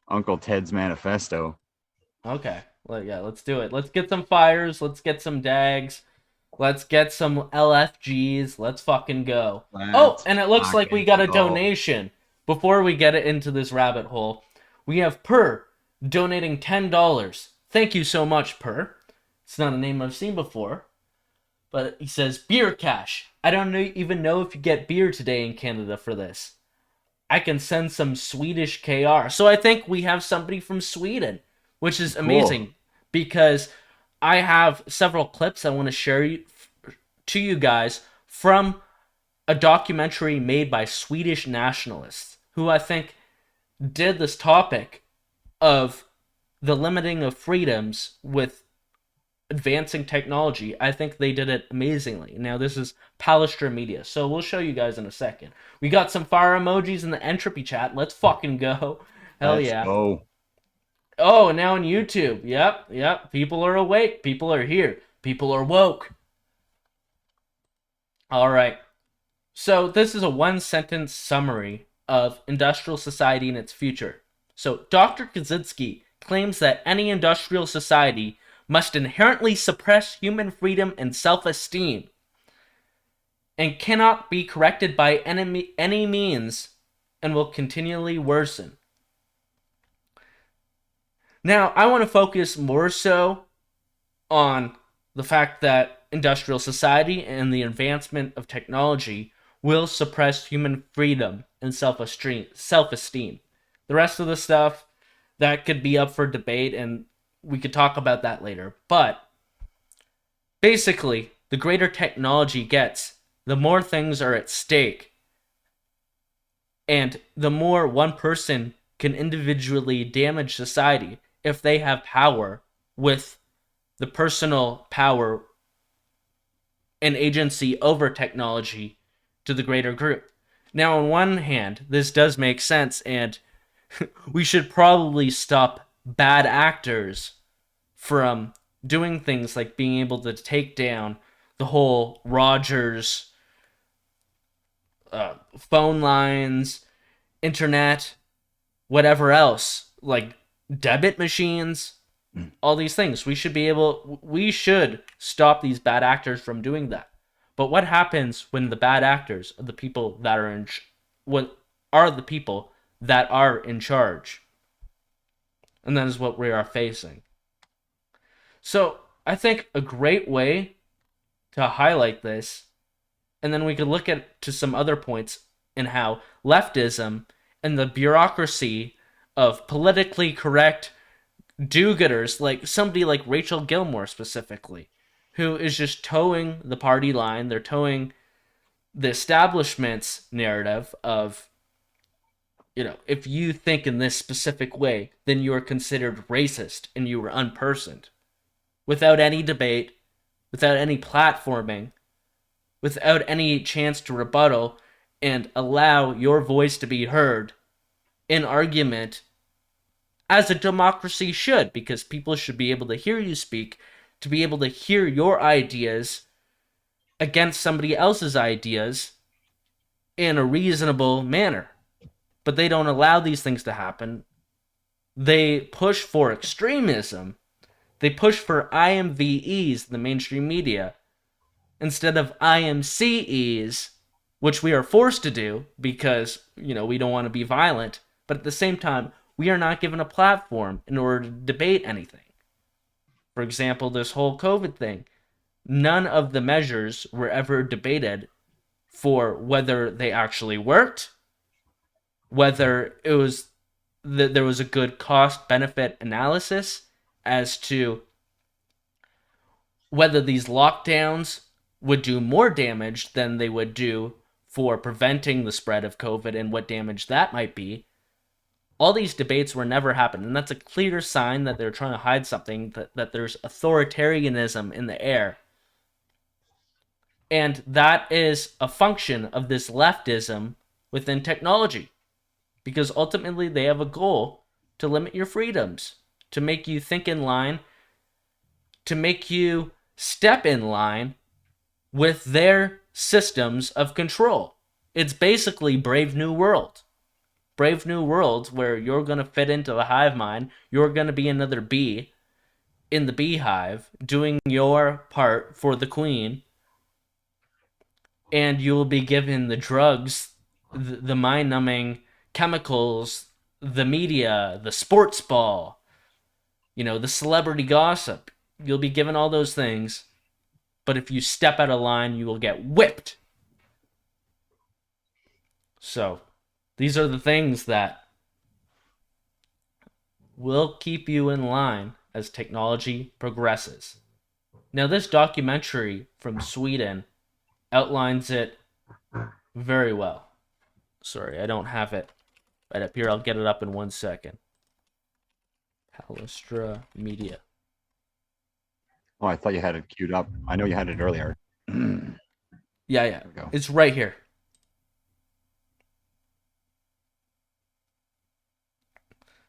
Uncle Ted's Manifesto. Okay. Well, yeah, let's do it. Let's get some fires. Let's get some dags. Let's get some LFGs. Let's fucking go. And it looks like we got a donation. Before we get it into this rabbit hole, we have Per donating $10. Thank you so much, Per. It's not a name I've seen before. But he says, beer cash. I don't even know if you get beer today in Canada for this. I can send some Swedish KR. So I think we have somebody from Sweden, which is amazing. Because I have several clips I want to share to you guys from a documentary made by Swedish nationalists who I think did this topic of the limiting of freedoms with advancing technology. I think they did it amazingly. Now, this is Palestra Media, so we'll show you guys in a second. We got some fire emojis in the entropy chat. Let's fucking go. Hell yeah. Go. Oh, now on YouTube. Yep. People are awake. People are here. People are woke. All right. So this is a one-sentence summary of industrial society and its future. So Dr. Kaczynski claims that any industrial society must inherently suppress human freedom and self-esteem and cannot be corrected by any means and will continually worsen. Now, I want to focus more so on the fact that industrial society and the advancement of technology will suppress human freedom and self-esteem. The rest of the stuff, that could be up for debate, and we could talk about that later. But basically, the greater technology gets, the more things are at stake. And the more one person can individually damage society if they have power with the personal power and agency over technology to the greater group. Now, on one hand, this does make sense, and we should probably stop bad actors from doing things like being able to take down the whole Rogers phone lines, internet, whatever else, like debit machines, all these things. We should stop these bad actors from doing that. But what happens when the bad actors are the people that are in charge? And that is what we are facing. So I think a great way to highlight this, and then we could look to some other points in how leftism and the bureaucracy of politically correct do-gooders, like somebody like Rachel Gilmore specifically, who is just towing the party line. They're towing the establishment's narrative of, if you think in this specific way, then you are considered racist and you are unpersoned. Without any debate, without any platforming, without any chance to rebuttal and allow your voice to be heard in argument, as a democracy should, because people should be able to hear you speak, to be able to hear your ideas against somebody else's ideas in a reasonable manner. But they don't allow these things to happen. They push for extremism. They push for IMVEs, the mainstream media, instead of IMCEs, which we are forced to do because, we don't want to be violent. But at the same time, we are not given a platform in order to debate anything. For example, this whole COVID thing. None of the measures were ever debated for whether they actually worked, whether it was there was a good cost-benefit analysis as to whether these lockdowns would do more damage than they would do for preventing the spread of COVID and what damage that might be. All these debates were never happened, and that's a clear sign that they're trying to hide something, that there's authoritarianism in the air. And that is a function of this leftism within technology. Because ultimately they have a goal to limit your freedoms, to make you think in line, to make you step in line with their systems of control. It's basically Brave New World. Brave New World, where you're going to fit into the hive mind. You're going to be another bee in the beehive, doing your part for the queen. And you will be given the drugs, the mind-numbing chemicals, the media, the sports ball, the celebrity gossip. You'll be given all those things. But if you step out of line, you will get whipped. So, these are the things that will keep you in line as technology progresses. Now, this documentary from Sweden outlines it very well. Sorry, I don't have it right up here. I'll get it up in 1 second. Palestra Media. Oh, I thought you had it queued up. I know you had it earlier. Yeah. It's right here.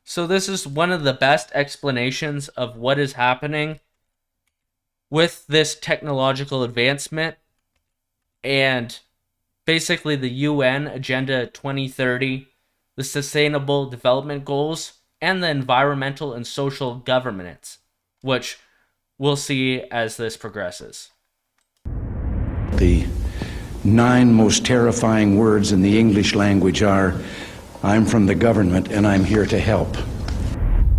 So this is one of the best explanations of what is happening with this technological advancement and basically the UN Agenda 2030, the Sustainable Development Goals, and the environmental and social governance, which we'll see as this progresses. The 9 most terrifying words in the English language are, I'm from the government and I'm here to help.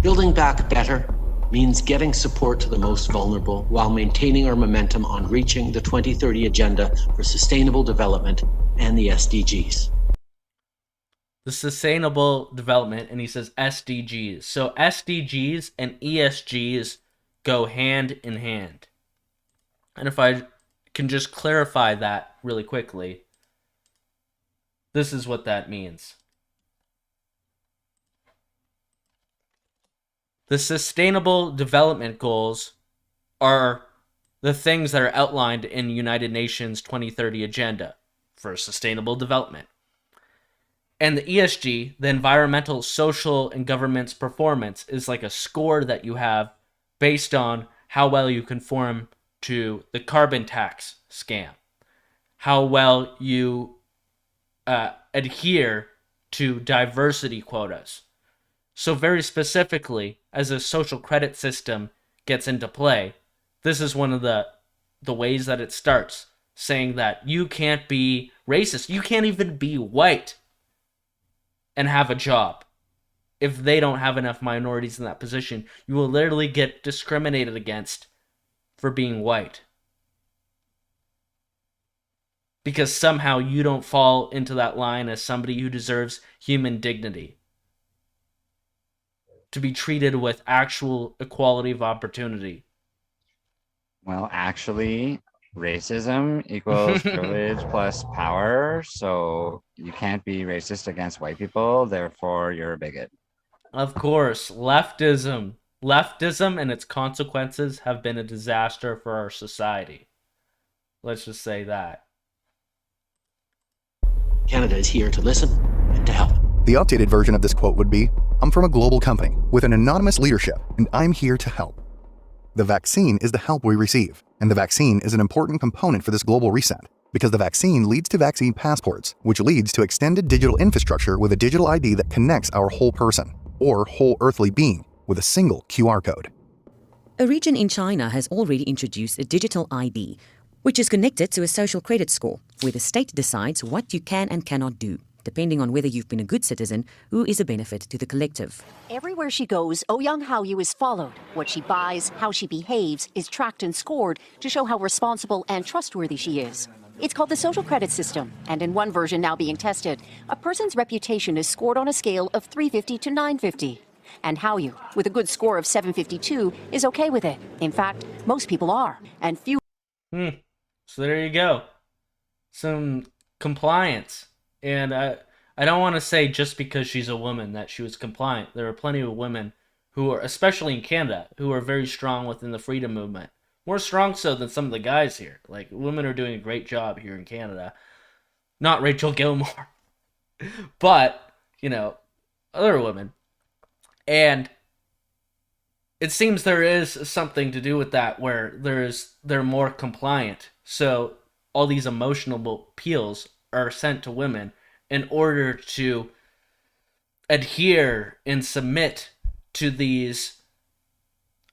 Building back better means getting support to the most vulnerable while maintaining our momentum on reaching the 2030 Agenda for Sustainable Development and the SDGs. The Sustainable Development, and he says SDGs. So SDGs and ESGs go hand in hand. And if I can just clarify that really quickly, this is what that means. The Sustainable Development Goals are the things that are outlined in United Nations 2030 Agenda for Sustainable Development. And the ESG, the environmental, social, and governance performance, is like a score that you have based on how well you conform to the carbon tax scam, how well you adhere to diversity quotas. So very specifically, as a social credit system gets into play, this is one of the ways that it starts, saying that you can't be racist, you can't even be white and have a job. If they don't have enough minorities in that position, you will literally get discriminated against for being white. Because somehow you don't fall into that line as somebody who deserves human dignity. To be treated with actual equality of opportunity. Well, actually, racism equals privilege plus power, so you can't be racist against white people, therefore you're a bigot. Of course, leftism and its consequences have been a disaster for our society. Let's just say that. Canada is here to listen and to help. The updated version of this quote would be, I'm from a global company with an anonymous leadership, and I'm here to help. The vaccine is the help we receive, and the vaccine is an important component for this global reset, because the vaccine leads to vaccine passports, which leads to extended digital infrastructure with a digital ID that connects our whole person, or whole earthly being, with a single QR code. A region in China has already introduced a digital ID, which is connected to a social credit score, where the state decides what you can and cannot do, depending on whether you've been a good citizen who is a benefit to the collective. Everywhere she goes, Ouyang Haoyu is followed. What she buys, how she behaves, is tracked and scored to show how responsible and trustworthy she is. It's called the social credit system, and in one version now being tested, a person's reputation is scored on a scale of 350 to 950. And Haoyu, with a good score of 752, is okay with it. In fact, most people are, and few... So there you go. Some compliance. And I I don't want to say just because she's a woman that she was compliant. There are plenty of women who are, especially in Canada, who are very strong within the freedom movement. More strong so than some of the guys here. Like, women are doing a great job here in Canada. Not Rachel Gilmore. But, other women. And it seems there is something to do with that where they're more compliant. So all these emotional appeals are sent to women in order to adhere and submit to these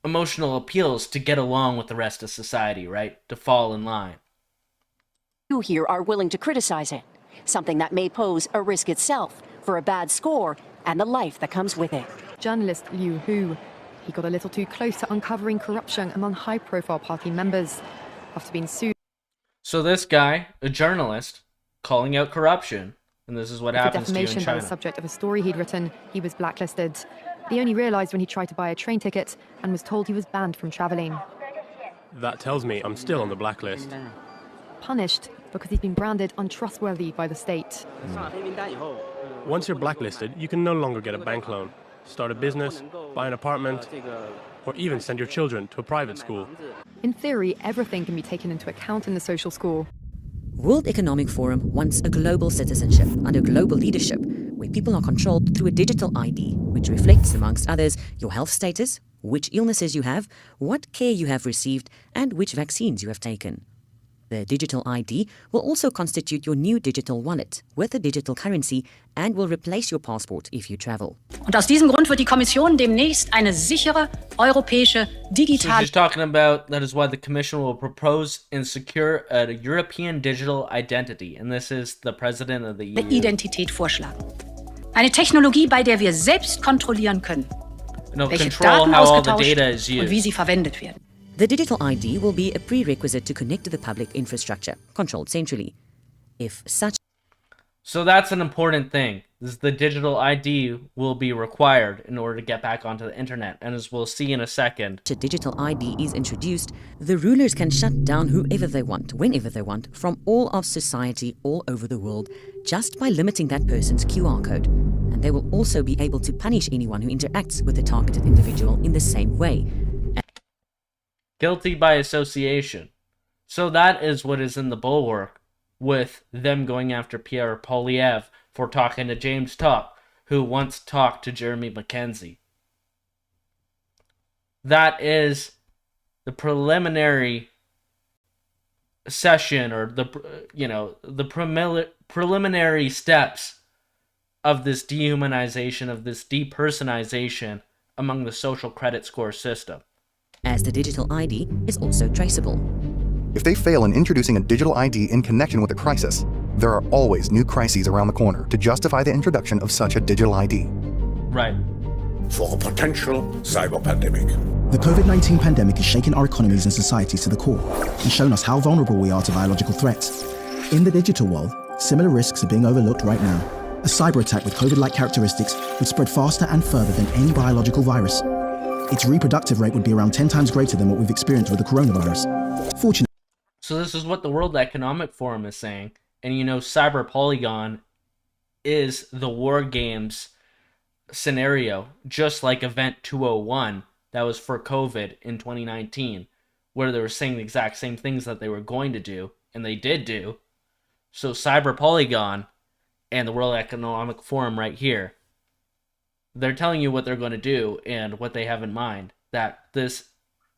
emotional appeals to get along with the rest of society, right? To fall in line. You here are willing to criticize it, something that may pose a risk itself for a bad score and the life that comes with it. Journalist Liu Hu, he got a little too close to uncovering corruption among high-profile party members after being sued. So this guy, a journalist, calling out corruption, and this is what happens to you in defamation China. by the subject of a story he'd written, he was blacklisted. He only realized when he tried to buy a train ticket and was told he was banned from traveling. That tells me I'm still on the blacklist. Punished because he's been branded untrustworthy by the state. Once you're blacklisted, you can no longer get a bank loan, start a business, buy an apartment, or even send your children to a private school. In theory, everything can be taken into account in the social score. World Economic Forum wants a global citizenship under global leadership, where people are controlled through a digital ID, which reflects, amongst others, your health status, which illnesses you have, what care you have received, and which vaccines you have taken. The digital ID will also constitute your new digital wallet with a digital currency and will replace your passport if you travel. Und aus diesem Grund wird die Kommission demnächst eine sichere europäische So digitale... she's talking about that is why the Commission will propose and secure a European digital identity. And this is the president of the EU. Identität vorschlagen. Eine Technologie, bei der wir selbst kontrollieren können, welche control Daten how all the ausgetauscht data is und wie used. sie verwendet werden. The digital ID will be a prerequisite to connect to the public infrastructure, controlled centrally. If such... So that's an important thing. Is the digital ID will be required in order to get back onto the internet. And as we'll see in a second, a digital ID is introduced, the rulers can shut down whoever they want, whenever they want, from all of society all over the world, just by limiting that person's QR code. And they will also be able to punish anyone who interacts with the targeted individual in the same way. guilty by association. So that is what is in the bulwark with them going after Pierre Poilievre for talking to James Tuck, who once talked to Jeremy Mackenzie. That is the preliminary session, or the preliminary steps of this dehumanization, of this depersonization among the social credit score system. As the digital ID is also traceable. If they fail in introducing a digital ID in connection with a crisis, there are always new crises around the corner to justify the introduction of such a digital ID. Right. For a potential cyber pandemic. The COVID-19 pandemic has shaken our economies and societies to the core and shown us how vulnerable we are to biological threats. In the digital world, similar risks are being overlooked right now. A cyber attack with COVID-like characteristics would spread faster and further than any biological virus. Its reproductive rate would be around 10 times greater than what we've experienced with the coronavirus. Fortunately, so this is what the World Economic Forum is saying. And Cyber Polygon is the War Games scenario, just like Event 201 that was for COVID in 2019, where they were saying the exact same things that they were going to do, and they did do. So Cyber Polygon and the World Economic Forum right here, they're telling you what they're going to do and what they have in mind, that this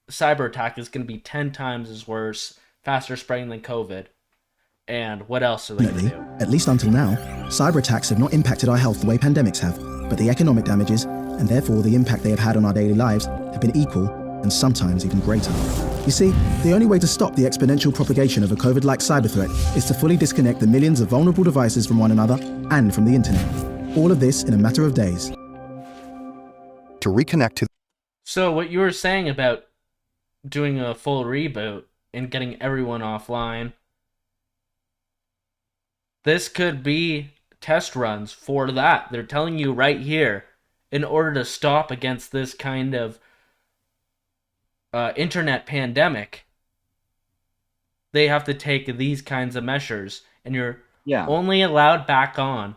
cyber attack is going to be 10 times as worse, faster spreading than COVID. And what else are they going to do? at least until now, cyber attacks have not impacted our health the way pandemics have, but the economic damages, and therefore the impact they have had on our daily lives, have been equal and sometimes even greater. You see, the only way to stop the exponential propagation of a COVID-like cyber threat is to fully disconnect the millions of vulnerable devices from one another and from the internet. All of this in a matter of days. To reconnect to... So what you were saying about doing a full reboot and getting everyone offline, this could be test runs for that. They're telling you right here, in order to stop against this kind of internet pandemic, they have to take these kinds of measures, and you're only allowed back on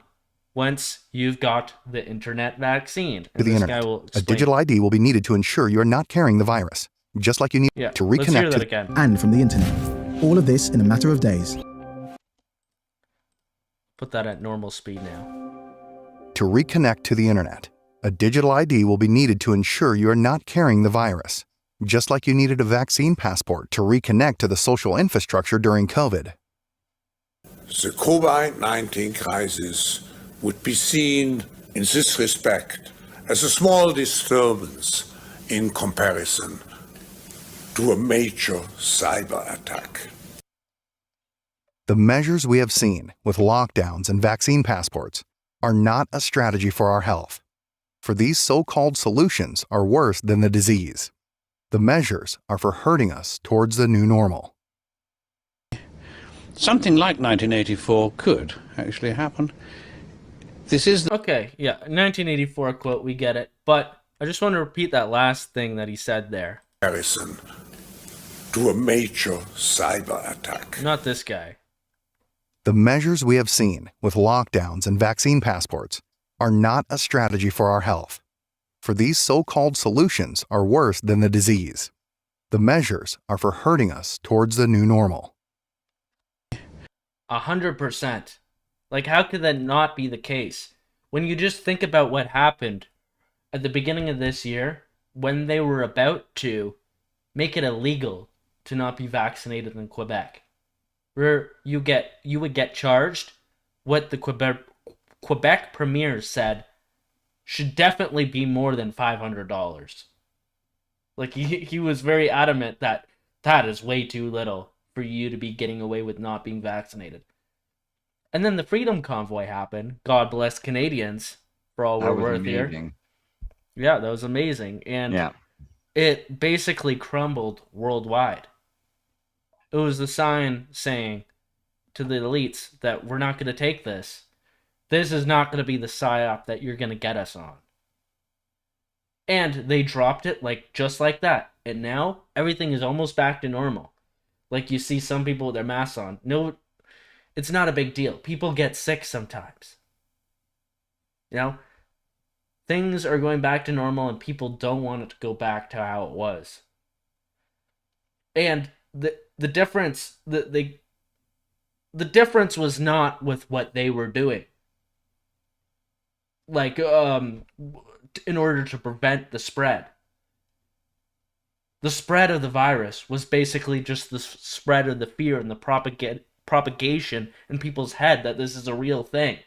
once you've got the internet vaccine. To And the this internet. guy will A explain. digital ID will be needed to ensure you are not carrying the virus, just like you need Yeah, to let's hear reconnect that to again. And from the internet. All of this in a matter of days. Put that at normal speed now. To reconnect to the internet, a digital ID will be needed to ensure you are not carrying the virus, just like you needed a vaccine passport to reconnect to the social infrastructure during COVID. The COVID-19 crisis would be seen in this respect as a small disturbance in comparison to a major cyber attack. The measures we have seen with lockdowns and vaccine passports are not a strategy for our health, for these so-called solutions are worse than the disease. The measures are for hurting us towards the new normal. Something like 1984 could actually happen. This is Okay, yeah, 1984 quote, we get it. But I just want to repeat that last thing that he said there. Comparison to a major cyber attack. Not this guy. The measures we have seen with lockdowns and vaccine passports are not a strategy for our health, for these so-called solutions are worse than the disease. The measures are for hurting us towards the new normal. 100%. Like, how could that not be the case? When you just think about what happened at the beginning of this year, when they were about to make it illegal to not be vaccinated in Quebec, where you would get charged what the Quebec premier said should definitely be more than $500. Like, he was very adamant that that is way too little for you to be getting away with not being vaccinated. And then the Freedom Convoy happened. God bless Canadians for all we're worth here. Yeah, that was amazing. And it basically crumbled worldwide. It was the sign saying to the elites that we're not going to take this. This is not going to be the psyop that you're going to get us on. And they dropped it just like that. And now everything is almost back to normal. Like, you see some people with their masks on. No, it's not a big deal. People get sick sometimes. You know? Things are going back to normal and people don't want it to go back to how it was. And the difference, the difference was not with what they were doing. Like, in order to prevent the spread. The spread of the virus was basically just the spread of the fear and the propagation in people's head that this is a real thing.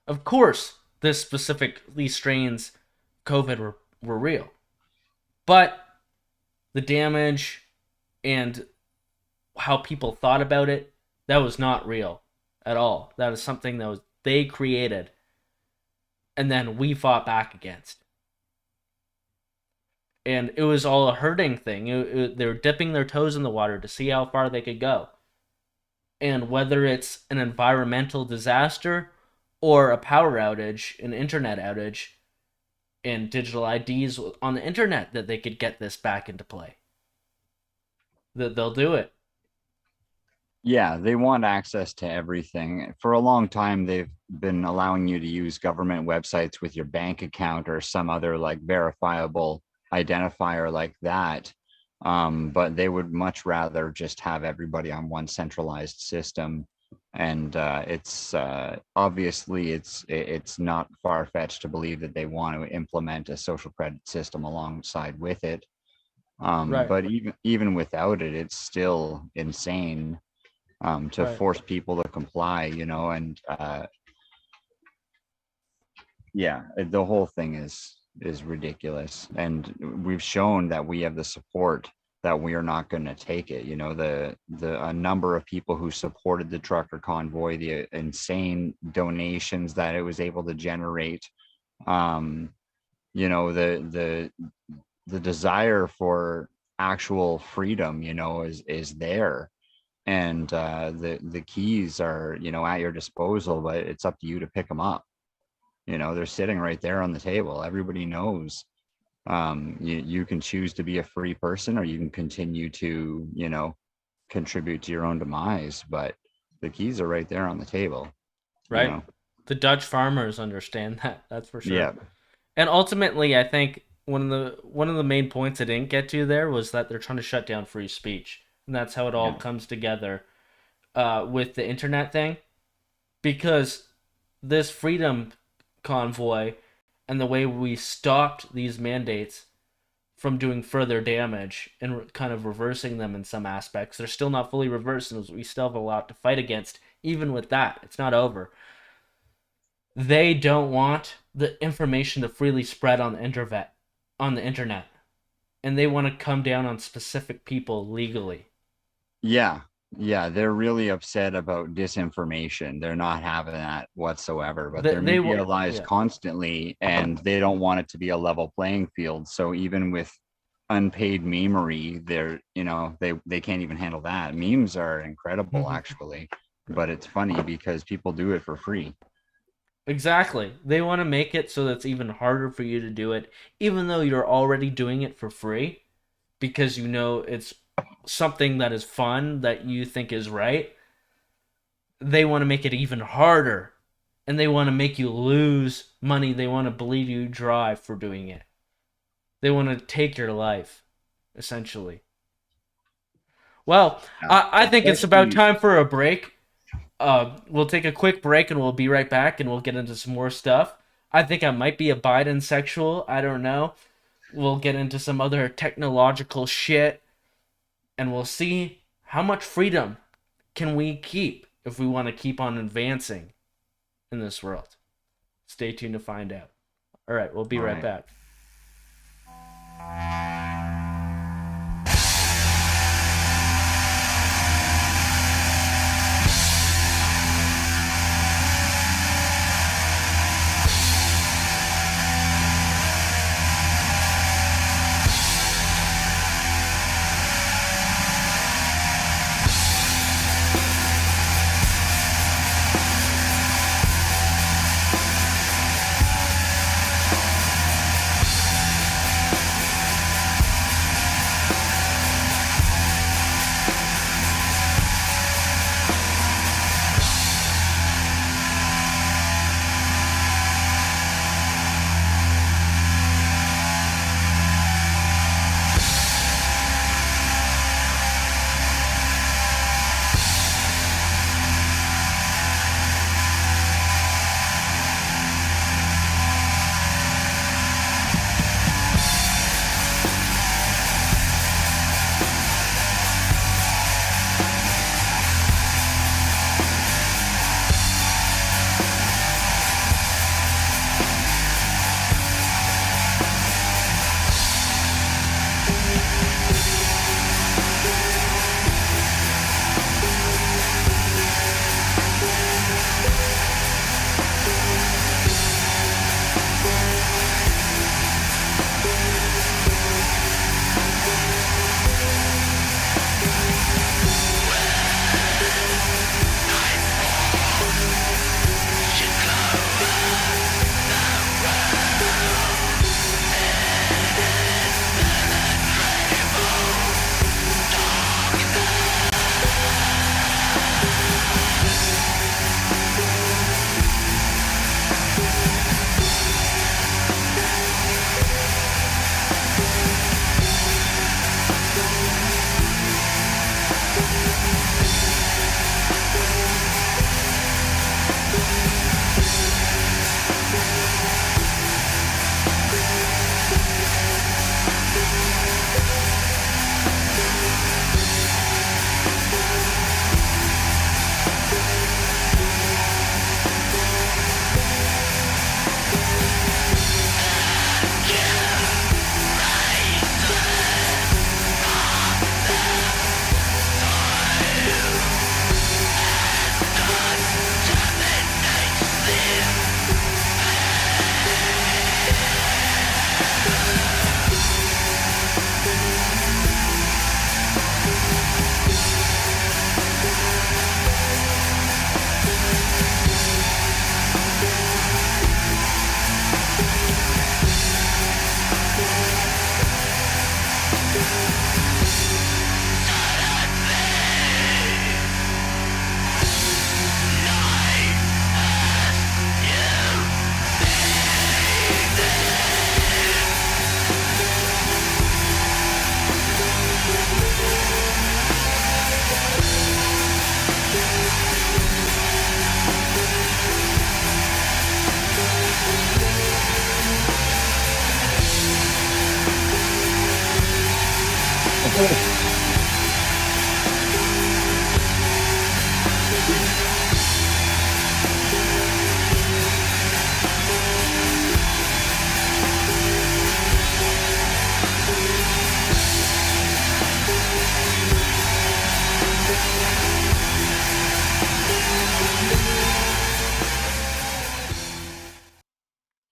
Of course, these strains COVID were real. But the damage and how people thought about it, that was not real at all. That is something that they created and then we fought back against. And it was all a herding thing. They were dipping their toes in the water to see how far they could go. And whether it's an environmental disaster or a power outage, an internet outage, and digital IDs on the internet, that they could get this back into play. That they'll do it. Yeah, they want access to everything. For a long time, they've been allowing you to use government websites with your bank account or some other verifiable identifier like that. But they would much rather just have everybody on one centralized system. And it's obviously it's not far-fetched to believe that they want to implement a social credit system alongside with it. Right. But even without it, it's still insane to force people to comply, and the whole thing is ridiculous. And we've shown that we have the support, that we are not going to take it. A number of people who supported the trucker convoy, the insane donations that it was able to generate, the desire for actual freedom, is there. And the keys are, at your disposal, but it's up to you to pick them up. They're sitting right there on the table. Everybody knows. You can choose to be a free person, or you can continue to, contribute to your own demise. But the keys are right there on the table. Right. You know? The Dutch farmers understand that. That's for sure. Yeah. And ultimately, I think one of the main points I didn't get to there was that they're trying to shut down free speech, and that's how it all comes together with the internet thing, because this freedom convoy and the way we stopped these mandates from doing further damage and kind of reversing them in some aspects. They're still not fully reversed, and we still have a lot to fight against. Even with that, it's not over. They don't want the information to freely spread on the internet, and they want to come down on specific people legally. Yeah, they're really upset about disinformation. They're not having that whatsoever, but they're media lies constantly, and they don't want it to be a level playing field. So even with unpaid memery, they can't even handle that. Memes are incredible, actually, but it's funny because people do it for free. Exactly. They want to make it so that it's even harder for you to do it, even though you're already doing it for free, because you know it's something that is fun, that you think is right. They want to make it even harder, and they want to make you lose money. They want to bleed you dry for doing it. They want to take your life, essentially. Well, I think it's about time for a break. We'll take a quick break and we'll be right back, and we'll get into some more stuff. I think I might be a Biden sexual. I don't know. We'll get into some other technological shit, and we'll see how much freedom can we keep if we want to keep on advancing in this world. Stay tuned to find out. All right, we'll be right back.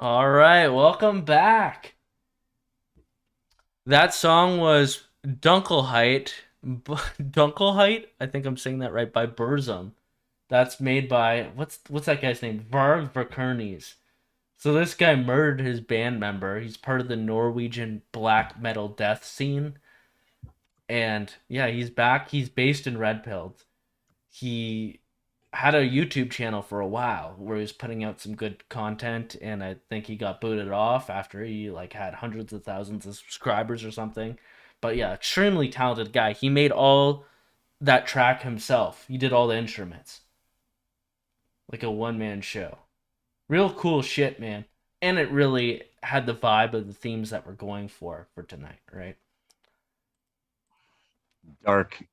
All right, welcome back. That song was Dunkelheit. Dunkelheit? I think I'm saying that right, by Burzum. That's made by, what's that guy's name? Varg Vikernes. So this guy murdered his band member. He's part of the Norwegian black metal death scene. And yeah, he's back. He's based in Red Pilled. He had a YouTube channel for a while where he was putting out some good content, and I think he got booted off after he like had hundreds of thousands of subscribers or something. But yeah, extremely talented guy. He made all that track himself. He did all the instruments. Like a one-man show. Real cool shit, man. And it really had the vibe of the themes that we're going for tonight, right? Dark,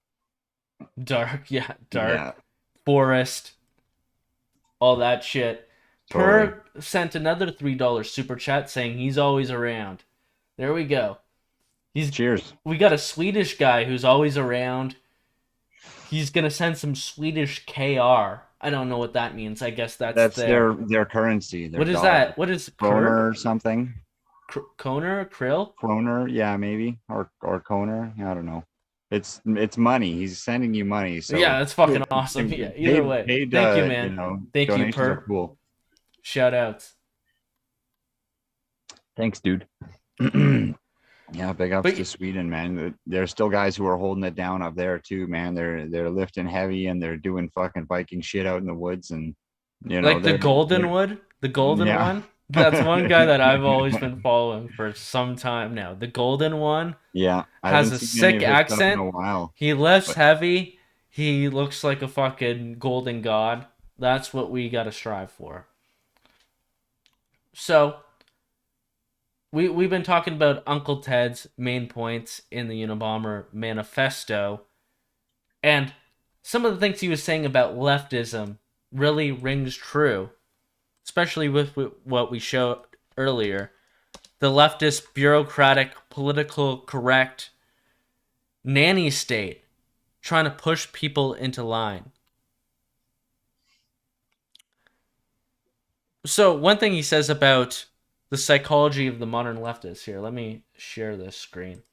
yeah. Yeah. Forest, all that shit. Totally. Per sent another $3 super chat saying he's always around. There we go. Cheers. We got a Swedish guy who's always around. He's gonna send some Swedish KR. I don't know what that means. I guess that's their currency. Their what is dollar. that? What is kroner or something? Kroner? Krill? Kroner, yeah, maybe, or kroner. I don't know. It's money. He's sending you money. So yeah, that's fucking awesome. Yeah, either way. Thank you, man. Thank you, Per. Cool. Shout outs. Thanks, dude. Yeah, big ups to Sweden, man. There's still guys who are holding it down up there too, man. They're lifting heavy and they're doing fucking Viking shit out in the woods, and you know, like the Golden Wood, the Golden one. That's one guy that I've always been following for some time now. The Golden One. Yeah, has a sick accent. In a while, he lifts heavy. He looks like a fucking golden god. That's what we gotta strive for. So, we've been talking about Uncle Ted's main points in the Unabomber Manifesto, and some of the things he was saying about leftism really rings true. Especially with what we showed earlier. The leftist, bureaucratic, political correct nanny state trying to push people into line. So one thing he says about the psychology of the modern leftist here. Let me share this screen.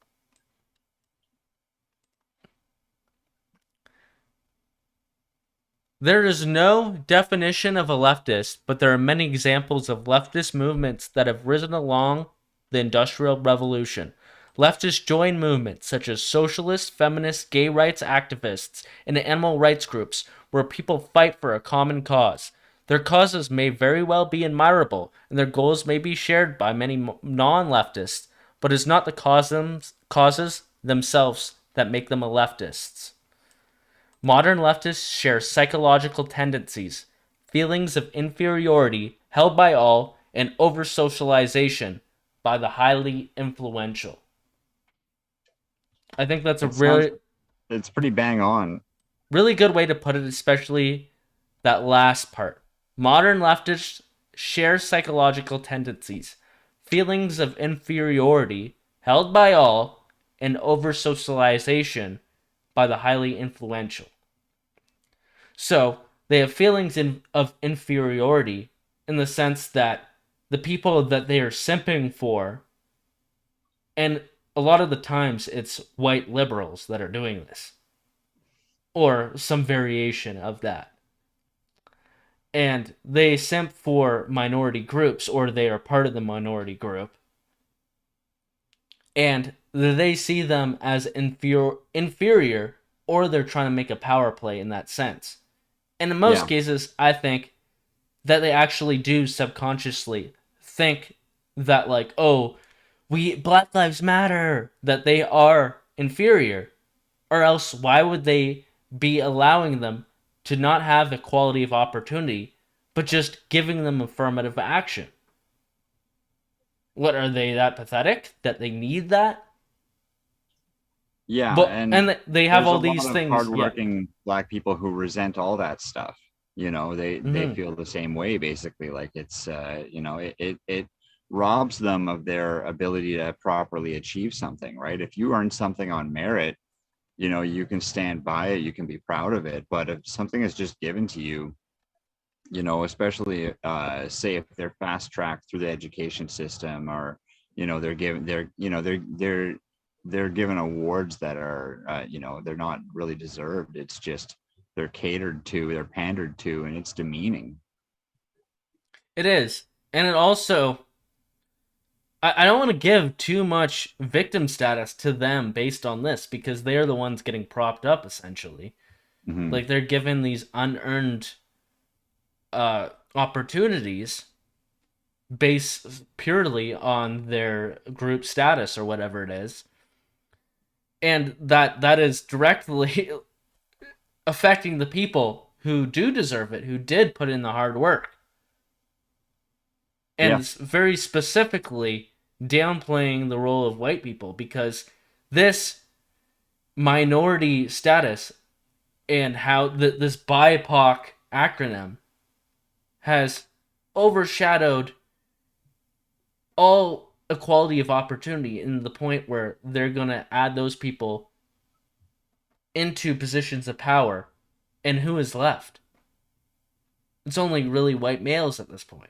There is no definition of a leftist, but there are many examples of leftist movements that have risen along the Industrial Revolution. Leftists join movements such as socialist, feminist, gay rights activists, and animal rights groups where people fight for a common cause. Their causes may very well be admirable, and their goals may be shared by many non-leftists, but it's not the causes themselves that make them a leftists. Modern leftists share psychological tendencies, feelings of inferiority held by all, and over-socialization by the highly influential. I think that's it's pretty bang on. Really good way to put it, especially that last part. Modern leftists share psychological tendencies, feelings of inferiority held by all, and over-socialization by the highly influential. So, they have feelings of inferiority in the sense that the people that they are simping for, and a lot of the times it's white liberals that are doing this, or some variation of that. And they simp for minority groups, or they are part of the minority group, and they see them as inferior, or they're trying to make a power play in that sense. And in most cases, I think that they actually do subconsciously think that, like, oh, Black Lives Matter, that they are inferior, or else why would they be allowing them to not have equality of opportunity, but just giving them affirmative action? What, are they that pathetic that they need that? Yeah, but, and they have all these things. Hardworking Black people who resent all that stuff. You know, they feel the same way. Basically, like it's it robs them of their ability to properly achieve something. Right? If you earn something on merit, you know, you can stand by it, you can be proud of it. But if something is just given to you, you know, especially say if they're fast tracked through the education system, or, you know, they're given awards that are, you know, they're not really deserved. It's just they're catered to, they're pandered to, and it's demeaning. It is. And it also, I don't want to give too much victim status to them based on this, because they're the ones getting propped up, essentially. Mm-hmm. Like, they're given these unearned opportunities based purely on their group status or whatever it is. And that is directly affecting the people who do deserve it, who did put in the hard work. And very specifically downplaying the role of white people, because this minority status and how this BIPOC acronym has overshadowed all equality of opportunity, in the point where they're going to add those people into positions of power, and who is left? It's only really white males at this point.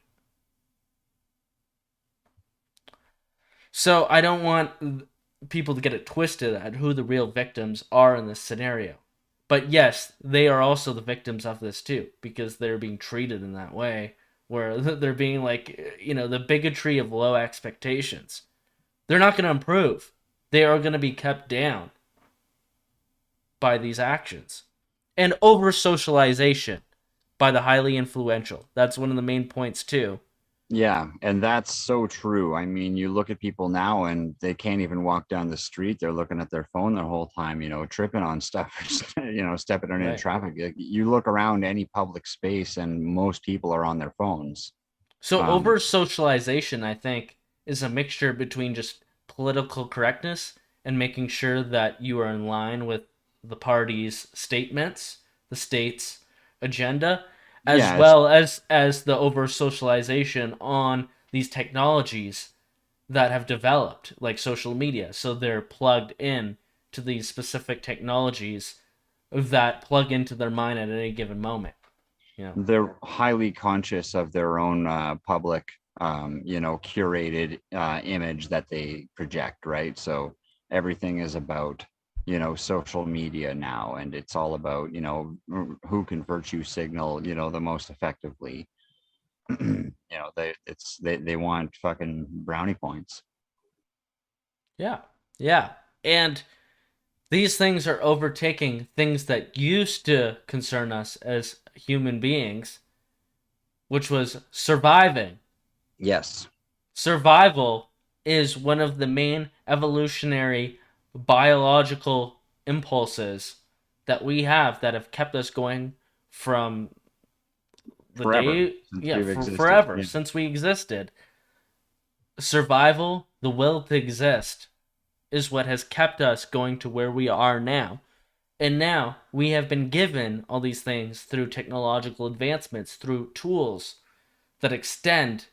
So I don't want people to get it twisted at who the real victims are in this scenario. But yes, they are also the victims of this too, because they're being treated in that way, where they're being like, you know, the bigotry of low expectations. They're not going to improve. They are going to be kept down by these actions. And over-socialization by the highly influential. That's one of the main points too. Yeah, and that's so true. I mean, you look at people now and they can't even walk down the street. They're looking at their phone the whole time, you know, tripping on stuff, you know, stepping into Right. traffic. Like, you look around any public space and most people are on their phones. So over-socialization, I think, is a mixture between just political correctness and making sure that you are in line with the party's statements, the state's agenda, as well as the over-socialization on these technologies that have developed, like social media. So they're plugged in to these specific technologies that plug into their mind at any given moment. You know? They're highly conscious of their own public, you know, curated image that they project, right? So everything is about, you know, social media now, and it's all about, you know, who can virtue signal, you know, the most effectively. You know, they want fucking brownie points. Yeah. And these things are overtaking things that used to concern us as human beings, which was surviving. Yes. Survival is one of the main evolutionary biological impulses that we have that have kept us going from the forever, since we existed. Survival, the will to exist, is what has kept us going to where we are now. And now we have been given all these things through technological advancements, through tools that extend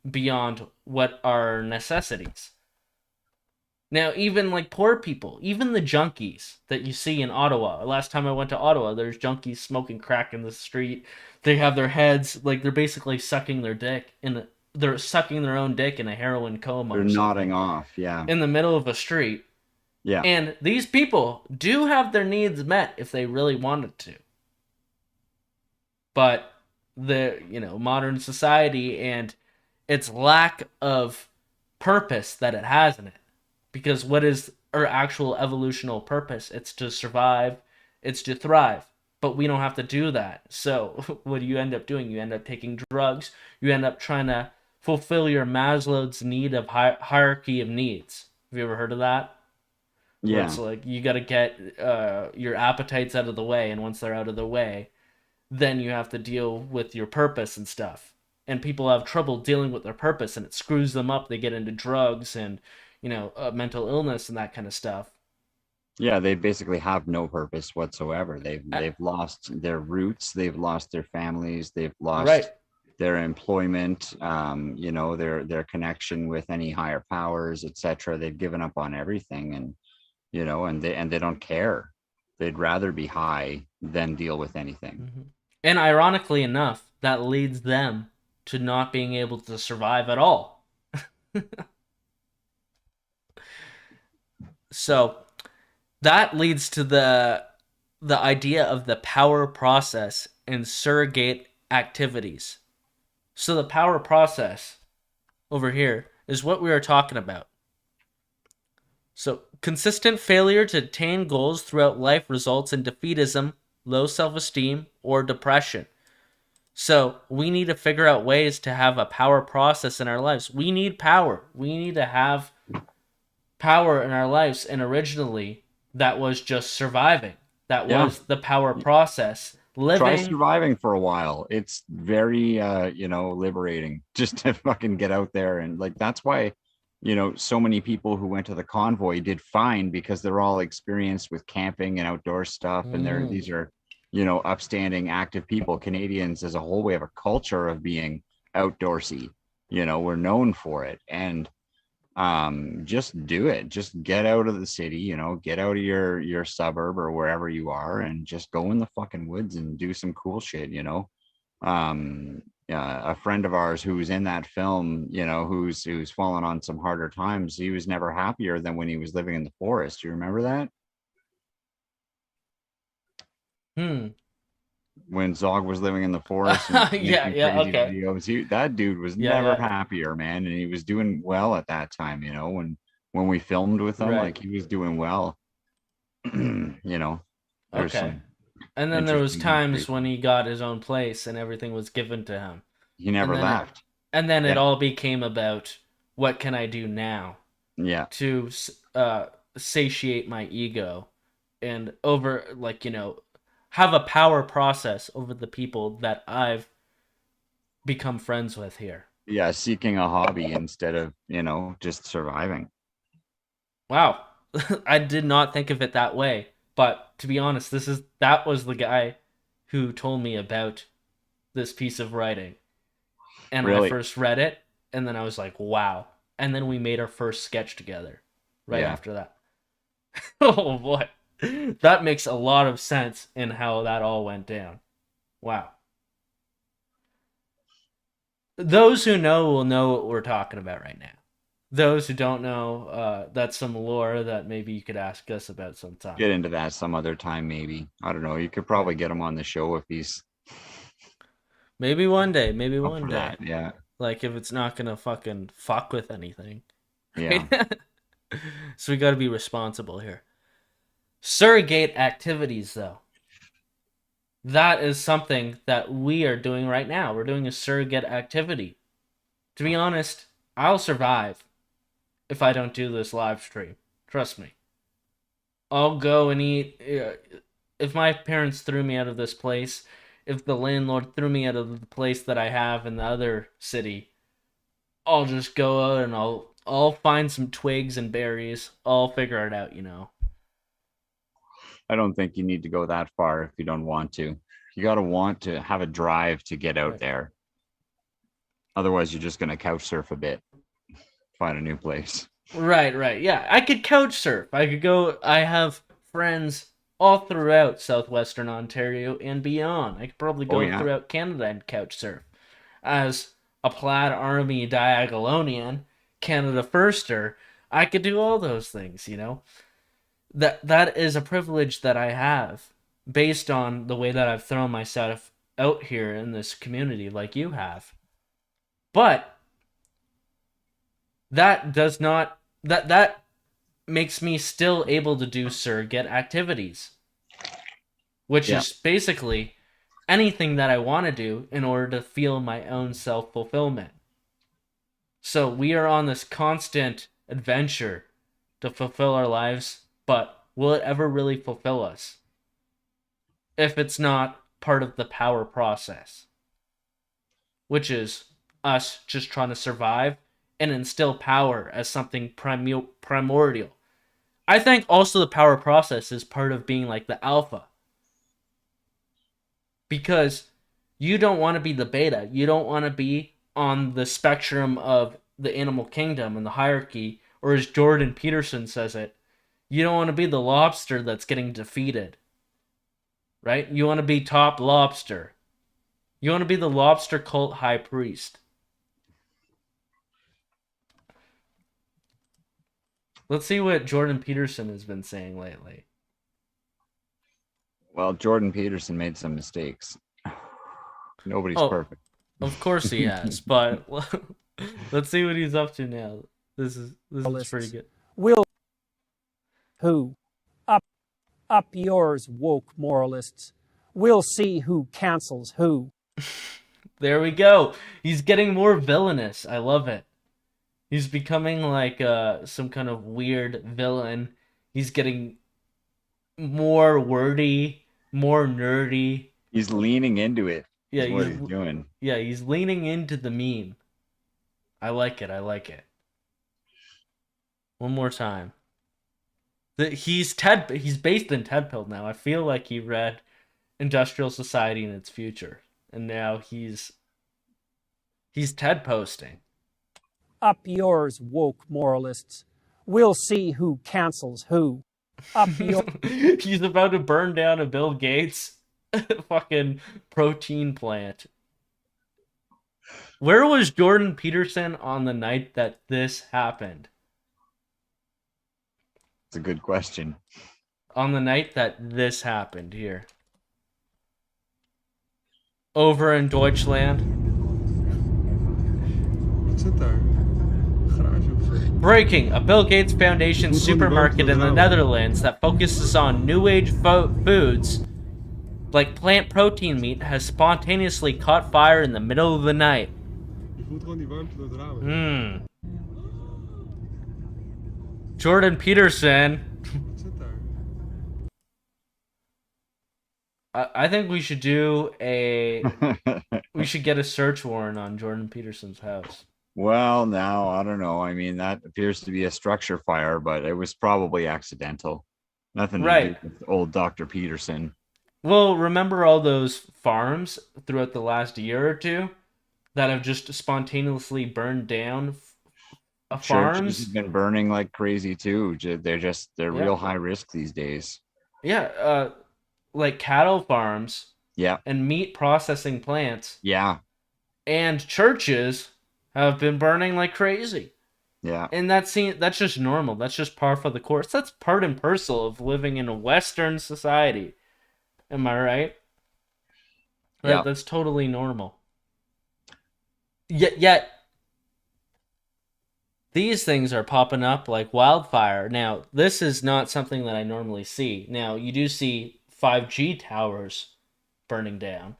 beyond what are necessities. Now, even like poor people, even the junkies that you see in Ottawa. Last time I went to Ottawa, there's junkies smoking crack in the street. They have their heads, like they're basically sucking their dick, they're sucking their own dick in a heroin coma. They're nodding off, yeah. In the middle of a street. Yeah. And these people do have their needs met if they really wanted to. But the, you know, modern society and its lack of purpose that it has in it. Because what is our actual evolutional purpose? It's to survive, it's to thrive. But we don't have to do that. So what do you end up doing? You end up taking drugs. You end up trying to fulfill your Maslow's need of hierarchy of needs. Have you ever heard of that? Yeah. Where it's like you got to get your appetites out of the way, and once they're out of the way, then you have to deal with your purpose and stuff. And people have trouble dealing with their purpose, and it screws them up. They get into drugs and, you know, mental illness and that kind of stuff. Yeah, they basically have no purpose whatsoever. They've lost their roots, they've lost their families, they've lost their employment, you know, their connection with any higher powers, etc. They've given up on everything, and you know, and they don't care. They'd rather be high than deal with anything. Mm-hmm. And ironically enough, that leads them to not being able to survive at all. So that leads to the idea of the power process and surrogate activities. So the power process over here is what we are talking about. So consistent failure to attain goals throughout life results in defeatism, low self-esteem, or depression. So we need to figure out ways to have a power process in our lives. We need power. We need to have power in our lives. And originally, that was just surviving. That was the power process. Try surviving for a while. It's very, liberating just to fucking get out there. And like, that's why, so many people who went to the convoy did fine, because they're all experienced with camping and outdoor stuff. And these are, upstanding, active people. Canadians as a whole, we have a culture of being outdoorsy. We're known for it. And just do it. Just get out of the city, get out of your suburb or wherever you are, and just go in the fucking woods and do some cool shit. A friend of ours who was in that film, who's fallen on some harder times, he was never happier than when he was living in the forest. Do you remember that? When Zog was living in the forest and videos, that dude was never happier, man. And he was doing well at that time, when we filmed with him, like he was doing well. Okay. And then there was times when he got his own place and everything was given to him. He never left. And then it all became about, what can I do now? Yeah. To satiate my ego and have a power process over the people that I've become friends with here. Yeah, seeking a hobby instead of, just surviving. Wow. I did not think of it that way. But to be honest, that was the guy who told me about this piece of writing. And really? I first read it, and then I was like, wow. And then we made our first sketch together after that. Oh boy. That makes a lot of sense in how that all went down. Wow. Those who know will know what we're talking about right now. Those who don't know, that's some lore that maybe you could ask us about sometime. Get into that some other time, maybe. I don't know. You could probably get him on the show if he's... Maybe one day. Maybe one day. That, yeah. Like, if it's not going to fucking fuck with anything. Yeah. So we got to be responsible here. Surrogate activities, though. That is something that we are doing right now. We're doing a surrogate activity. To be honest, I'll survive if I don't do this live stream. Trust me. I'll go and eat. If my parents threw me out of this place, if the landlord threw me out of the place that I have in the other city, I'll just go out and I'll find some twigs and berries. I'll figure it out, I don't think you need to go that far if you don't want to. You got to want to have a drive to get out there. Otherwise, you're just going to couch surf a bit. Find a new place. Right. Yeah, I could couch surf. I could go. I have friends all throughout southwestern Ontario and beyond. I could probably go throughout Canada and couch surf. As a plaid army Diagolonian, Canada firster, I could do all those things, That is a privilege that I have based on the way that I've thrown myself out here in this community like you have. But that does not that makes me still able to do surrogate activities, which is basically anything that I want to do in order to feel my own self-fulfillment. So we are on this constant adventure to fulfill our lives, but will it ever really fulfill us if it's not part of the power process, which is us just trying to survive and instill power as something primordial. I think also the power process is part of being like the alpha, because you don't want to be the beta. You don't want to be on the spectrum of the animal kingdom and the hierarchy, or as Jordan Peterson says it, you don't want to be the lobster that's getting defeated right? You want to be top lobster. You want to be the lobster cult high priest. Let's see what Jordan Peterson has been saying lately. Well, Jordan Peterson made some mistakes. Nobody's perfect. Of course he has, but let's see what he's up to now. This is pretty good. Will who up yours, woke moralists. We'll see who cancels who. There we go. He's getting more villainous. I love it. He's becoming like some kind of weird villain. He's getting more wordy, more nerdy. He's leaning into it. Yeah, what he's doing. Yeah, he's leaning into the meme. I like it. I like it. One more time. He's based in Ted Pill now. I feel like he read Industrial Society and Its Future, and now he's Ted posting. Up yours, woke moralists. We'll see who cancels who. Up yours. He's about to burn down a Bill Gates fucking protein plant. Where was Jordan Peterson on the night that this happened? It's a good question. On the night that this happened here. Over in Deutschland. Breaking, a Bill Gates Foundation supermarket in the Netherlands that focuses on new age foods like plant protein meat has spontaneously caught fire in the middle of the night. Jordan Peterson. I think we should do we should get a search warrant on Jordan Peterson's house. Well, now, I don't know. I mean, that appears to be a structure fire, but it was probably accidental. Nothing to do with old Dr. Peterson. Well, remember all those farms throughout the last year or two that have just spontaneously burned down? Farms Churches have been burning like crazy too. They're real high risk these days. Yeah, like cattle farms. Yeah. And meat processing plants. Yeah. And churches have been burning like crazy. Yeah. And that's just normal. That's just par for the course. That's part and parcel of living in a Western society. Am I right? Yeah. That's totally normal. Yet these things are popping up like wildfire. Now, this is not something that I normally see. Now, you do see 5G towers burning down.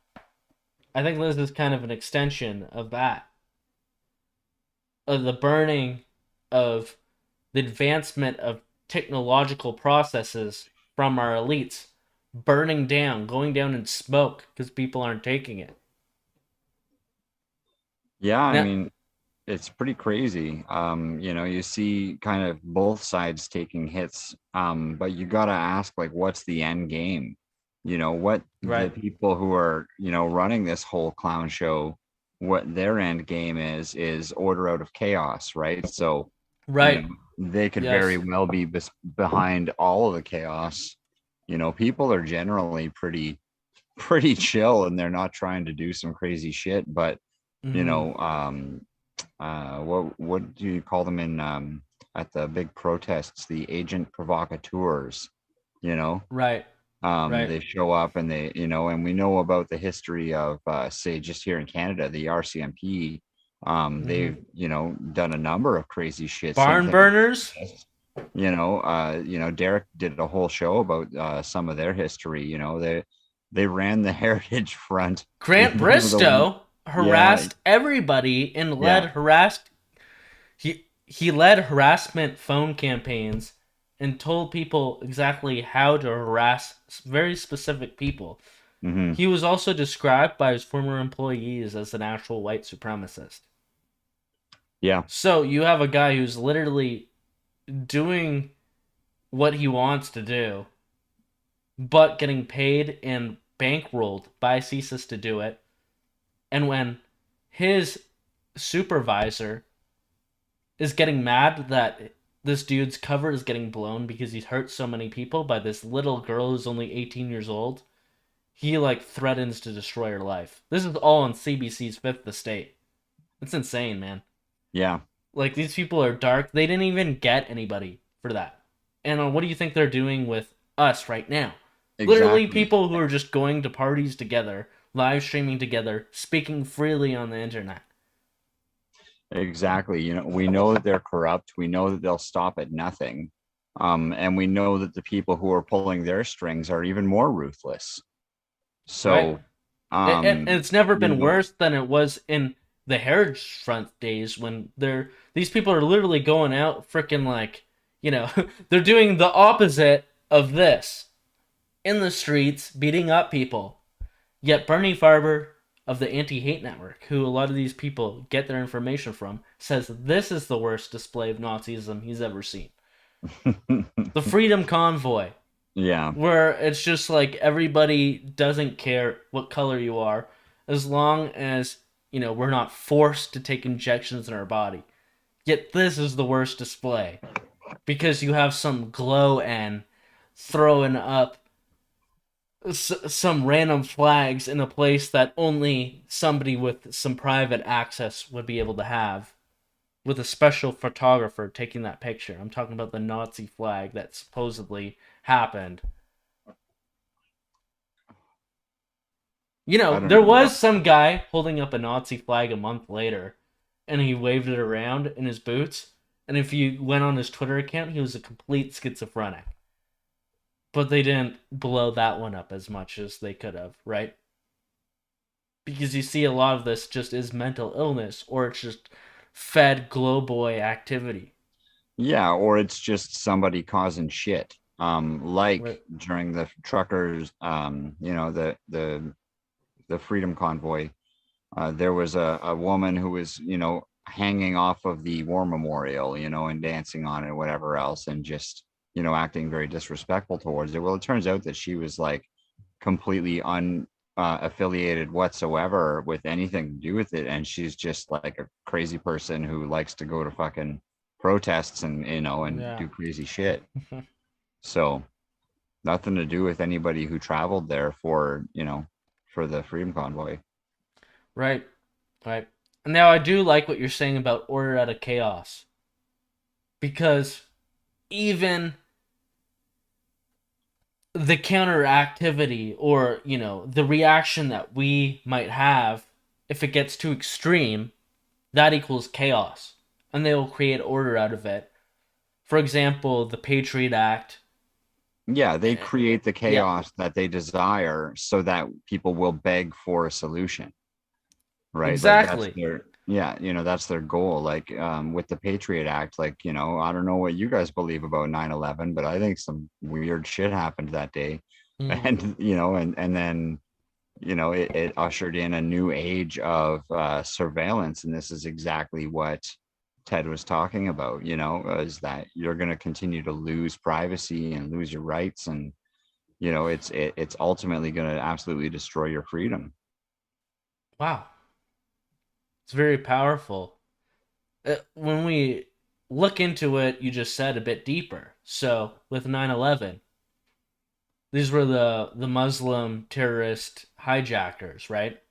I think this is kind of an extension of that. Of the burning of the advancement of technological processes from our elites. Burning down, going down in smoke because people aren't taking it. Yeah, I mean, it's pretty crazy. You see kind of both sides taking hits, but you got to ask, like, what's the end game? What the people who are, running this whole clown show, what their end game is order out of chaos, right? So, they could very well be behind all of the chaos. People are generally pretty chill and they're not trying to do some crazy shit, but what do you call them in at the big protests? The agent provocateurs, Right. They show up and they, and we know about the history of say just here in Canada, the RCMP. They've, done a number of crazy shit. Barn burners. Derek did a whole show about some of their history. They ran the Heritage Front. Grant Bristow harassed everybody and led he led harassment phone campaigns and told people exactly how to harass very specific people. Mm-hmm. He was also described by his former employees as an actual white supremacist. Yeah. So you have a guy who's literally doing what he wants to do, but getting paid and bankrolled by CSIS to do it. And when his supervisor is getting mad that this dude's cover is getting blown because he's hurt so many people by this little girl who's only 18 years old, he like threatens to destroy her life. This is all on CBC's Fifth Estate. It's insane, man. Yeah. Like, these people are dark. They didn't even get anybody for that. And what do you think they're doing with us right now? Literally people who are just going to parties together, live streaming together, speaking freely on the internet. Exactly. You know, we know that they're corrupt. We know that they'll stop at nothing. And we know that the people who are pulling their strings are even more ruthless. So, right. And it's never been worse than it was in the Heritage Front days, when these people are literally going out freaking like, you know, they're doing the opposite of this in the streets, beating up people. Yet Bernie Farber of the Anti-Hate Network, who a lot of these people get their information from, says this is the worst display of Nazism he's ever seen. The Freedom Convoy. Yeah. Where it's just like everybody doesn't care what color you are, as long as, you know, we're not forced to take injections in our body. Yet this is the worst display. Because you have some glow-en throwing up some random flags in a place that only somebody with some private access would be able to have, with a special photographer taking that picture. I'm talking about the Nazi flag that supposedly happened. You know, there was some guy holding up a Nazi flag a month later, and he waved it around in his boots, and if you went on his Twitter account, he was a complete schizophrenic. But they didn't blow that one up as much as they could have, right? Because you see a lot of this just is mental illness, or it's just fed glow boy activity. Yeah, or it's just somebody causing shit. During the truckers, you know, the Freedom Convoy, there was a woman who was, you know, hanging off of the war memorial, you know, and dancing on it and whatever else, and just, you know, acting very disrespectful towards it. Well, it turns out that she was like completely unaffiliated whatsoever with anything to do with it, and she's just like a crazy person who likes to go to fucking protests and, you know, and do crazy shit. So nothing to do with anybody who traveled there for, you know, for the Freedom Convoy. Right. Now, I do like what you're saying about order out of chaos, because even the counter activity, or, you know, the reaction that we might have if it gets too extreme, that equals chaos, and they will create order out of it. For example, the Patriot Act. Yeah, they create the chaos that they desire so that people will beg for a solution. Right. Exactly. Like you know, that's their goal. Like, with the Patriot Act, like, you know, I don't know what you guys believe about 9/11, but I think some weird shit happened that day. And, you know, and then, you know, it ushered in a new age of surveillance. And this is exactly what Ted was talking about, you know, is that you're going to continue to lose privacy and lose your rights. And, you know, it's ultimately going to absolutely destroy your freedom. Wow. It's very powerful. When we look into it, you just said, a bit deeper. So with 9/11, these were the Muslim terrorist hijackers, right?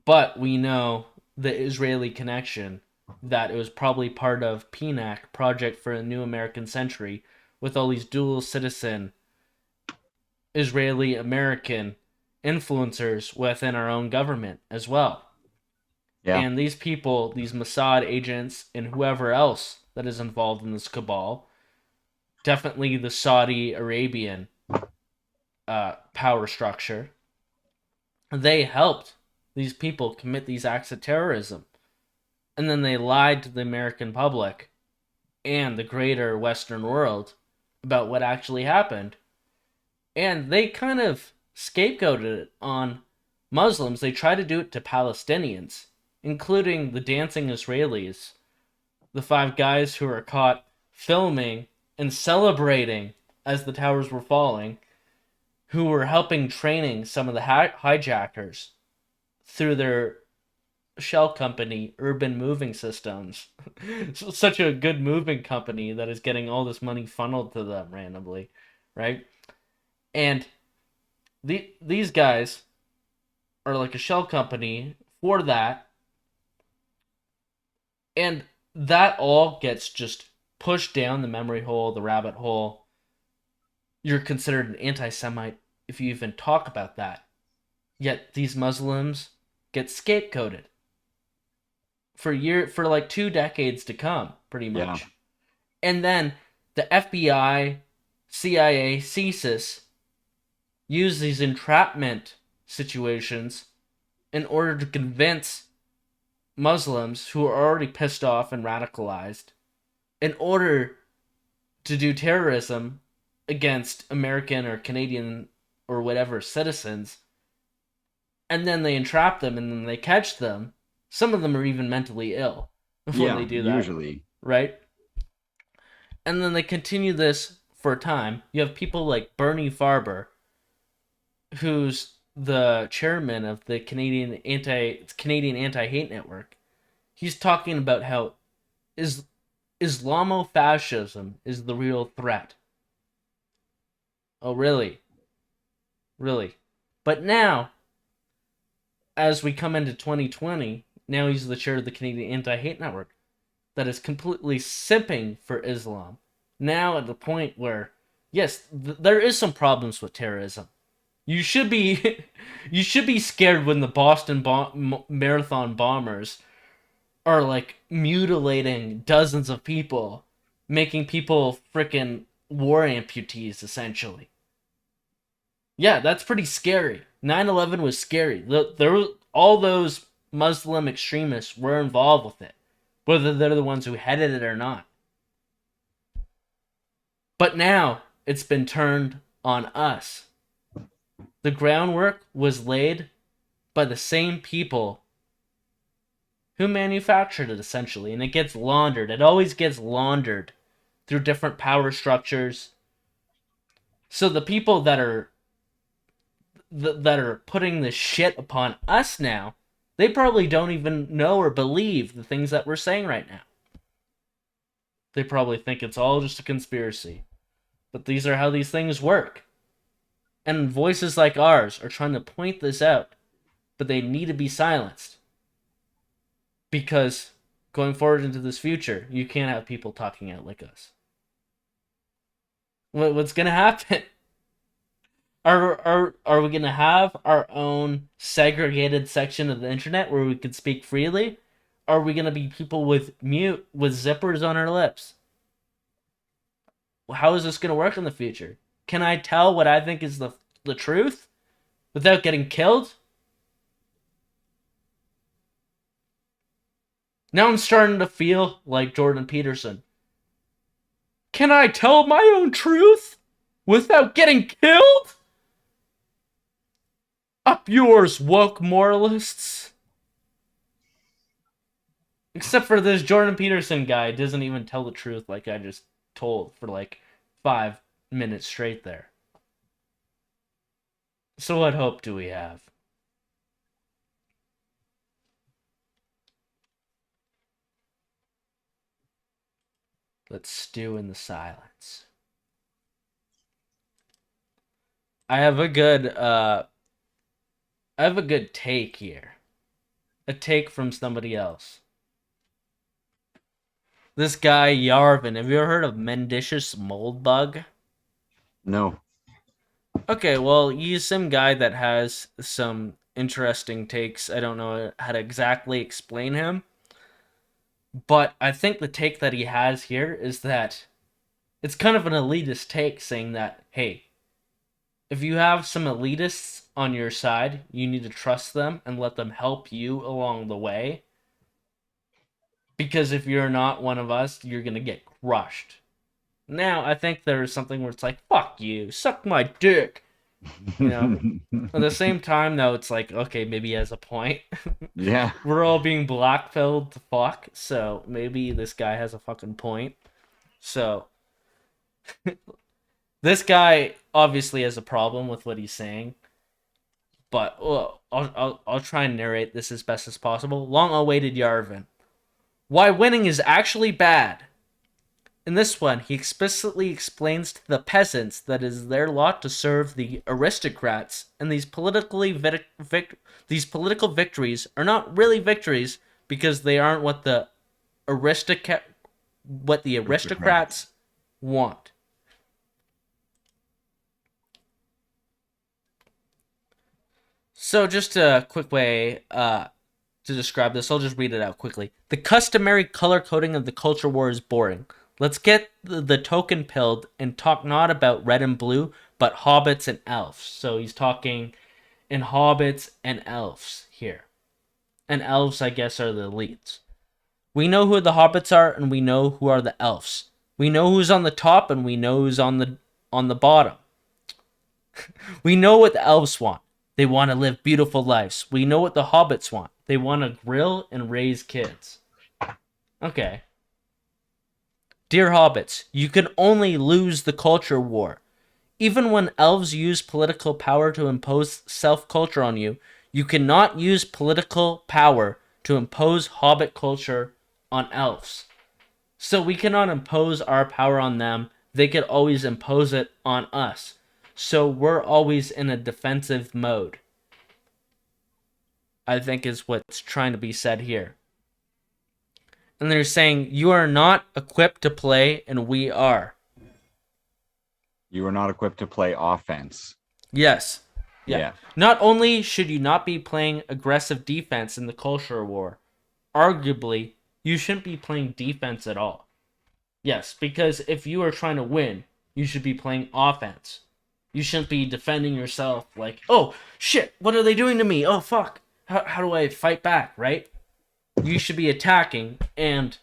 But we know the Israeli connection, that it was probably part of PNAC, Project for a New American Century, with all these dual citizen Israeli American influencers within our own government as well. Yeah. And these people, these Mossad agents and whoever else that is involved in this cabal, definitely the Saudi Arabian power structure, they helped these people commit these acts of terrorism. And then they lied to the American public and the greater Western world about what actually happened. And they kind of scapegoated it on Muslims. They tried to do it to Palestinians, including the dancing Israelis, the 5 guys who were caught filming and celebrating as the towers were falling, who were helping training some of the hijackers through their shell company, Urban Moving Systems. Such a good moving company that is getting all this money funneled to them randomly, right? And these guys are like a shell company for that, and that all gets just pushed down the memory hole, the rabbit hole. You're considered an anti-Semite if you even talk about that. Yet these Muslims get scapegoated for like 2 decades to come, pretty much. Yeah. And then the FBI, CIA, CSIS use these entrapment situations in order to convince Muslims who are already pissed off and radicalized in order to do terrorism against American or Canadian or whatever citizens. And then they entrap them and then they catch them. Some of them are even mentally ill when they do that. Usually. Right? And then they continue this for a time. You have people like Bernie Farber, who's the chairman of the Canadian Anti-Hate Network. He's talking about how Islamofascism is the real threat. Oh, really? Really? But now, as we come into 2020, now he's the chair of the Canadian Anti-Hate Network that is completely simping for Islam. Now at the point where, yes, there is some problems with terrorism. You should be scared when the Boston Marathon bombers are like mutilating dozens of people, making people freaking war amputees, essentially. Yeah, that's pretty scary. 9/11 was scary. All those Muslim extremists were involved with it, whether they're the ones who headed it or not. But now it's been turned on us. The groundwork was laid by the same people who manufactured it, essentially, and it gets laundered. It always gets laundered through different power structures. So the people that are putting this shit upon us now, they probably don't even know or believe the things that we're saying right now. They probably think it's all just a conspiracy. But these are how these things work. And voices like ours are trying to point this out, but they need to be silenced. Because going forward into this future, you can't have people talking out like us. What's going to happen? Are we going to have our own segregated section of the internet where we can speak freely? Or are we going to be people with zippers on our lips? How is this going to work in the future? Can I tell what I think is the truth without getting killed? Now I'm starting to feel like Jordan Peterson. Can I tell my own truth without getting killed? Up yours, woke moralists. Except for this Jordan Peterson guy doesn't even tell the truth like I just told for like 5 minutes straight there. So what hope do we have? Let's stew in the silence. I have a good take here. A take from somebody else. This guy Yarvin, have you ever heard of Mendicious Mold Bug? No. Okay, well, he's some guy that has some interesting takes. I don't know how to exactly explain him. But I think the take that he has here is that it's kind of an elitist take, saying that, hey, if you have some elitists on your side, you need to trust them and let them help you along the way. Because if you're not one of us, you're going to get crushed. Now, I think there's something where it's like, fuck you, suck my dick. You know? At the same time, though, it's like, okay, maybe he has a point. Yeah. We're all being black-pilled to fuck, so maybe this guy has a fucking point. So, this guy obviously has a problem with what he's saying. But I'll try and narrate this as best as possible. Long-awaited Yarvin. Why winning is actually bad. In this one, he explicitly explains to the peasants that it is their lot to serve the aristocrats, and these political victories are not really victories because they aren't what the aristocrats want. So just a quick way to describe this, I'll just read it out quickly. The customary color coding of the culture war is boring. Let's get the token pilled and talk not about red and blue, but hobbits and elves. So he's talking in hobbits and elves here. And elves, I guess, are the elites. We know who the hobbits are, and we know who are the elves. We know who's on the top, and we know who's on the bottom. We know what the elves want. They want to live beautiful lives. We know what the hobbits want. They want to grill and raise kids. Okay. Dear hobbits, you can only lose the culture war. Even when elves use political power to impose self-culture on you, you cannot use political power to impose hobbit culture on elves. So we cannot impose our power on them. They could always impose it on us. So we're always in a defensive mode, I think is what's trying to be said here. And they're saying, you are not equipped to play, and we are. You are not equipped to play offense. Yes. Yeah. Not only should you not be playing aggressive defense in the culture war, arguably, you shouldn't be playing defense at all. Yes, because if you are trying to win, you should be playing offense. You shouldn't be defending yourself like, oh, shit, what are they doing to me? Oh, fuck. How do I fight back, right? You should be attacking, and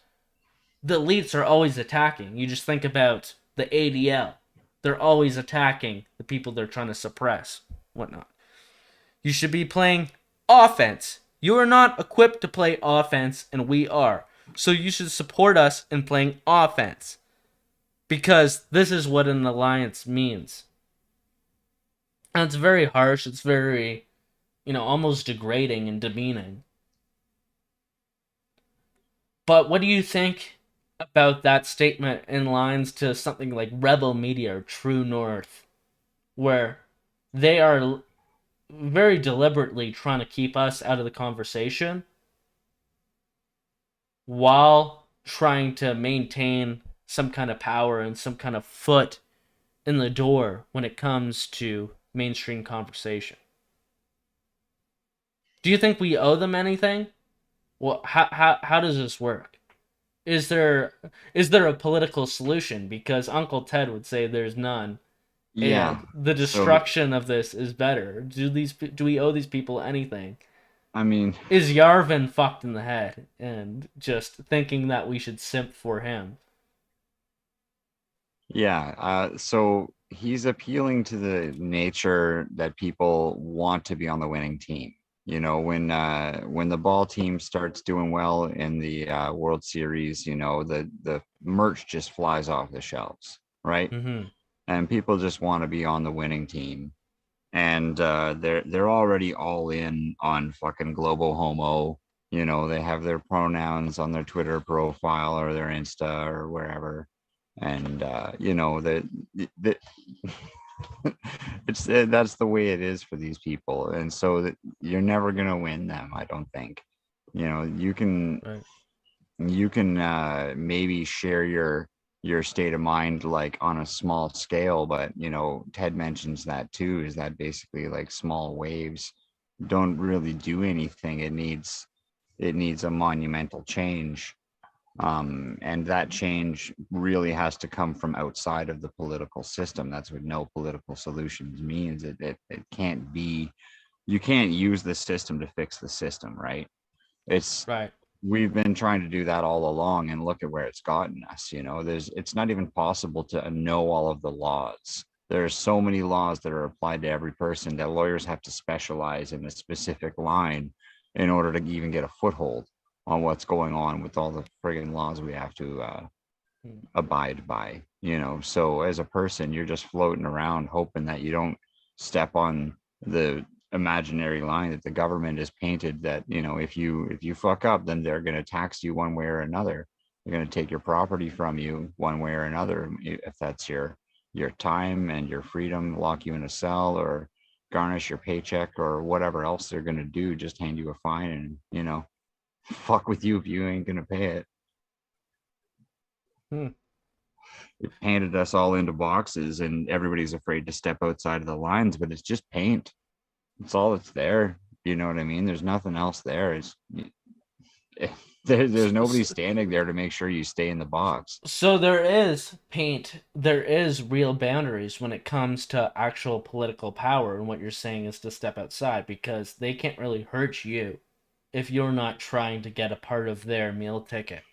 the elites are always attacking. You just think about the ADL. They're always attacking the people they're trying to suppress, whatnot. You should be playing offense. You are not equipped to play offense, and we are. So you should support us in playing offense. Because this is what an alliance means. And it's very harsh. It's very, almost degrading and demeaning. But what do you think about that statement in lines to something like Rebel Media or True North, where they are very deliberately trying to keep us out of the conversation while trying to maintain some kind of power and some kind of foot in the door when it comes to mainstream conversation? Do you think we owe them anything? Well, how does this work? Is there a political solution? Because Uncle Ted would say there's none. Yeah. And the destruction of this is better. Do we owe these people anything? I mean, is Yarvin fucked in the head and just thinking that we should simp for him? Yeah. So he's appealing to the nature that people want to be on the winning team. When the ball team starts doing well in the World Series, the merch just flies off the shelves, right? Mm-hmm. And people just want to be on the winning team, and they're already all in on fucking global homo. They have their pronouns on their Twitter profile or their Insta or wherever, and that's the way it is for these people, and so that you're never gonna win them, I don't think. You can maybe share your state of mind like on a small scale, but Ted mentions that too, is that basically like small waves don't really do anything. It needs a monumental change. And that change really has to come from outside of the political system. That's what no political solutions means. It can't be, you can't use the system to fix the system, right? It's right. We've been trying to do that all along, and look at where it's gotten us. It's not even possible to know all of the laws. There's so many laws that are applied to every person that lawyers have to specialize in a specific line in order to even get a foothold on what's going on with all the friggin' laws we have to abide by. So as a person, you're just floating around hoping that you don't step on the imaginary line that the government has painted, that if you fuck up, then they're going to tax you one way or another. They're going to take your property from you one way or another. If that's your time and your freedom, lock you in a cell or garnish your paycheck or whatever else they're going to do, just hand you a fine and, you know, fuck with you if you ain't going to pay it. They've handed us all into boxes and everybody's afraid to step outside of the lines, but it's just paint. It's all that's there. You know what I mean? There's nothing else there. There's nobody standing there to make sure you stay in the box. So there is paint. There is real boundaries when it comes to actual political power, and what you're saying is to step outside, because they can't really hurt you if you're not trying to get a part of their meal ticket,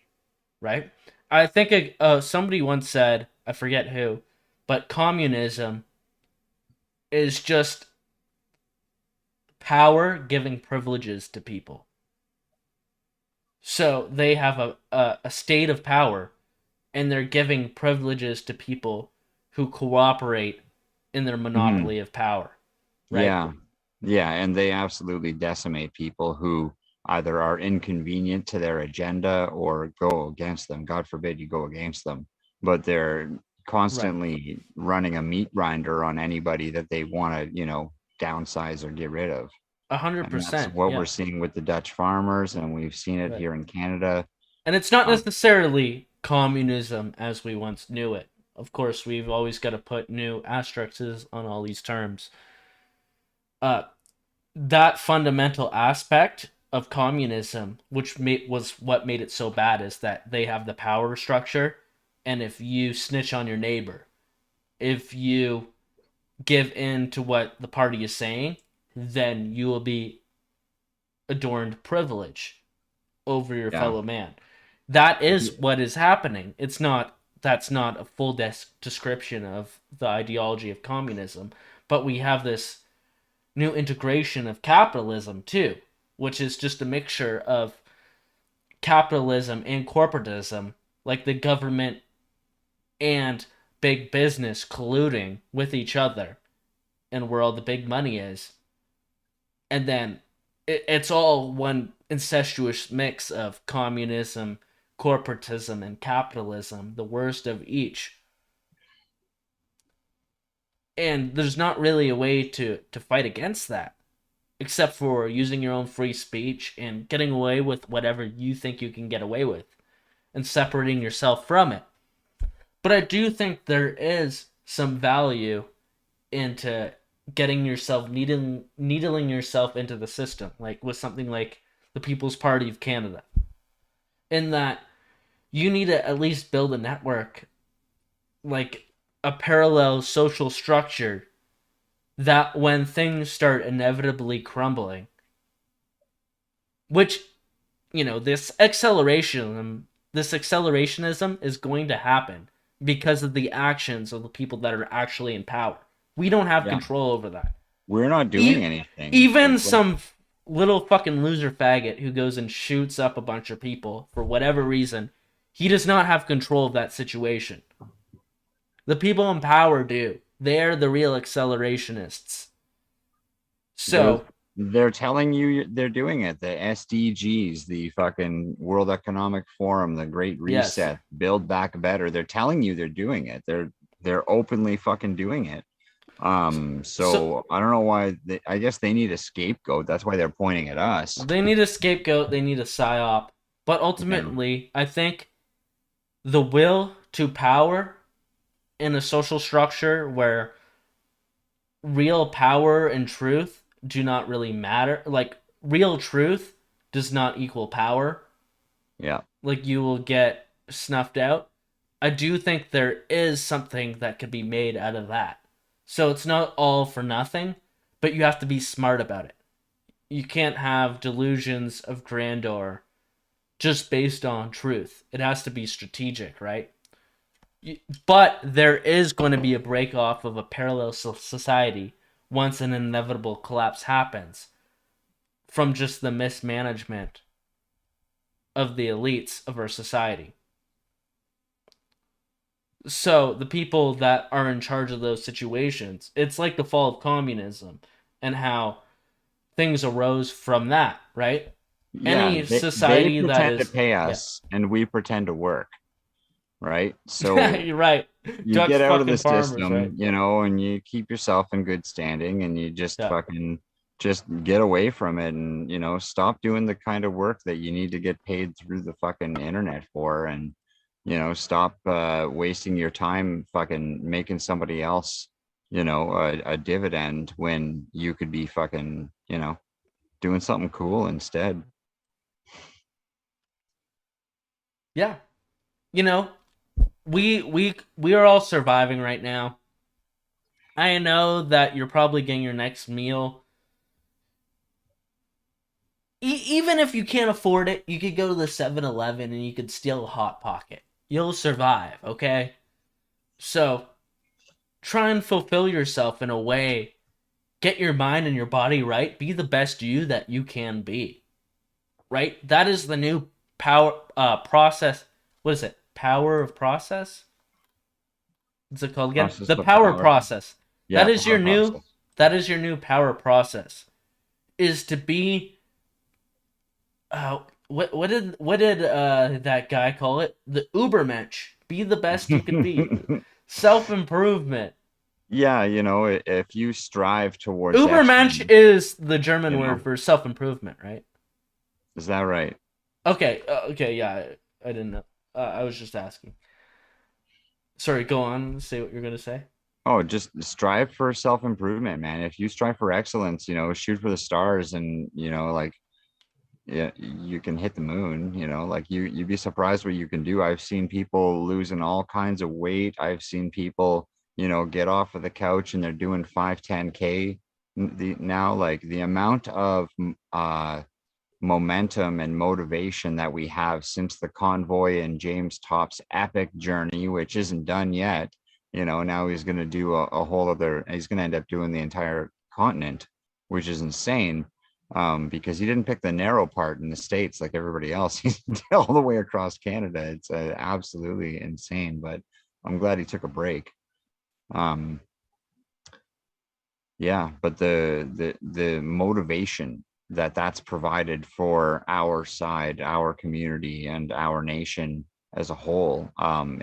right? I think somebody once said, I forget who, but communism is just power giving privileges to people. So they have a state of power, and they're giving privileges to people who cooperate in their monopoly of power. Right? Yeah, and they absolutely decimate people who either are inconvenient to their agenda or go against them. God forbid you go against them. But they're constantly running a meat grinder on anybody that they want to, you know, downsize or get rid of. 100%. That's what we're seeing with the Dutch farmers, and we've seen it here in Canada. And it's not necessarily communism as we once knew it. Of course, we've always got to put new asterisks on all these terms. That fundamental aspect of communism, which was what made it so bad, is that they have the power structure, and if you snitch on your neighbor, if you give in to what the party is saying, then you will be adorned privilege over your fellow man. That is what is happening. That's not a full description of the ideology of communism, but we have this new integration of capitalism too, which is just a mixture of capitalism and corporatism, like the government and big business colluding with each other and where all the big money is. And then it's all one incestuous mix of communism, corporatism, and capitalism, the worst of each. And there's not really a way to fight against that, except for using your own free speech and getting away with whatever you think you can get away with and separating yourself from it. But I do think there is some value into getting yourself, needling yourself into the system, like with something like the People's Party of Canada, in that you need to at least build a network, like a parallel social structure, that when things start inevitably crumbling, which, you know, this accelerationism is going to happen because of the actions of the people that are actually in power. We don't have control over that. We're not doing anything. Even some little fucking loser faggot who goes and shoots up a bunch of people for whatever reason, he does not have control of that situation. The people in power do. They're the real accelerationists. So they're telling you they're doing it. The SDGs, the fucking World Economic Forum, the Great Reset, Build Back Better. They're telling you they're doing it. They're openly fucking doing it. So I don't know why. I guess they need a scapegoat. That's why they're pointing at us. They need a scapegoat. They need a psyop. But ultimately, I think the will to power in a social structure where real power and truth do not really matter. Like, real truth does not equal power. Yeah. Like, you will get snuffed out. I do think there is something that could be made out of that. So it's not all for nothing, but you have to be smart about it. You can't have delusions of grandeur just based on truth. It has to be strategic, right? But there is going to be a break off of a parallel society once an inevitable collapse happens from just the mismanagement of the elites of our society. So the people that are in charge of those situations, it's like the fall of communism and how things arose from that, right? any they society that pretend is to pay us, and we pretend to work, right? So you're right. you Dutch get out of the fucking farmers, system, right? you know, and you keep yourself in good standing, and you just Yeah. fucking just get away from it, and you know, stop doing the kind of work that you need to get paid through the fucking internet for, and you know, stop wasting your time fucking making somebody else, you know, a dividend when you could be fucking, you know, doing something cool instead. Yeah. You know, we are all surviving right now. I know that you're probably getting your next meal. Even if you can't afford it, you could go to the 7-Eleven and you could steal a Hot Pocket. You'll survive, okay? So, try and fulfill yourself in a way. Get your mind and your body right. Be the best you that you can be. Right? That is the new power process. What is it? Power of process? What's it called again? Process The of power power. process. Yeah, that is your power new process. that is your new power process. Is to be what did that guy call it? The Ubermensch. Be the best you can be. Self-improvement. Yeah, you know, if you strive towards Ubermensch excellence, is the German you know. word for self-improvement, right? Is that right? Okay, yeah, I didn't know. I was just asking. Sorry, go on. Say what you're gonna say. Oh, just strive for self-improvement, man. If you strive for excellence, you know, shoot for the stars, and you know, like, yeah, you can hit the moon. You know, like you'd be surprised what you can do. I've seen people losing all kinds of weight. I've seen people, you know, get off of the couch and they're doing 5-10K. Now, like the amount of momentum and motivation that we have since the convoy and James Top's epic journey, which isn't done yet. You know, now he's going to do a whole other, he's going to end up doing the entire continent, which is insane, because he didn't pick the narrow part in the States like everybody else. He's all the way across Canada. It's absolutely insane, but I'm glad he took a break. Yeah, but the motivation that's provided for our side, our community, and our nation as a whole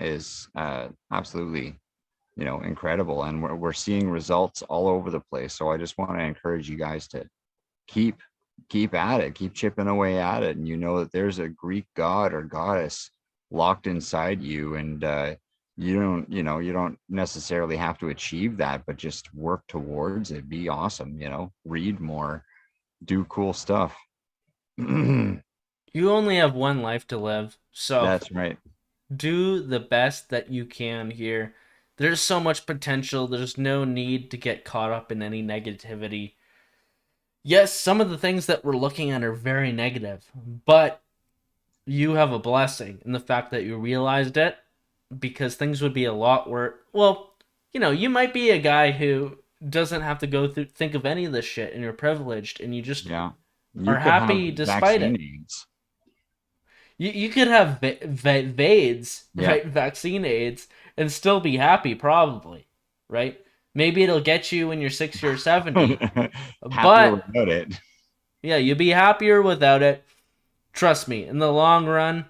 is absolutely, you know, incredible, and we're seeing results all over the place. So I just want to encourage you guys to keep at it, keep chipping away at it, and you know that there's a Greek god or goddess locked inside you, and you don't necessarily have to achieve that, but just work towards it. Be awesome, you know, read more, do cool stuff. You only have one life to live, so that's right. Do the best that you can here. There's so much potential. There's no need to get caught up in any negativity. Yes, some of the things that we're looking at are very negative, but you have a blessing in the fact that you realized it, because things would be a lot worse. Well, you know, you might be a guy who doesn't have to go through think of any of this shit, and you're privileged, and you just are happy despite it. You could have VAIDS, right? Vaccine AIDS, and still be happy, probably, right? Maybe it'll get you when you're 60 or 70. But without it. Yeah, you'll be happier without it. Trust me, in the long run,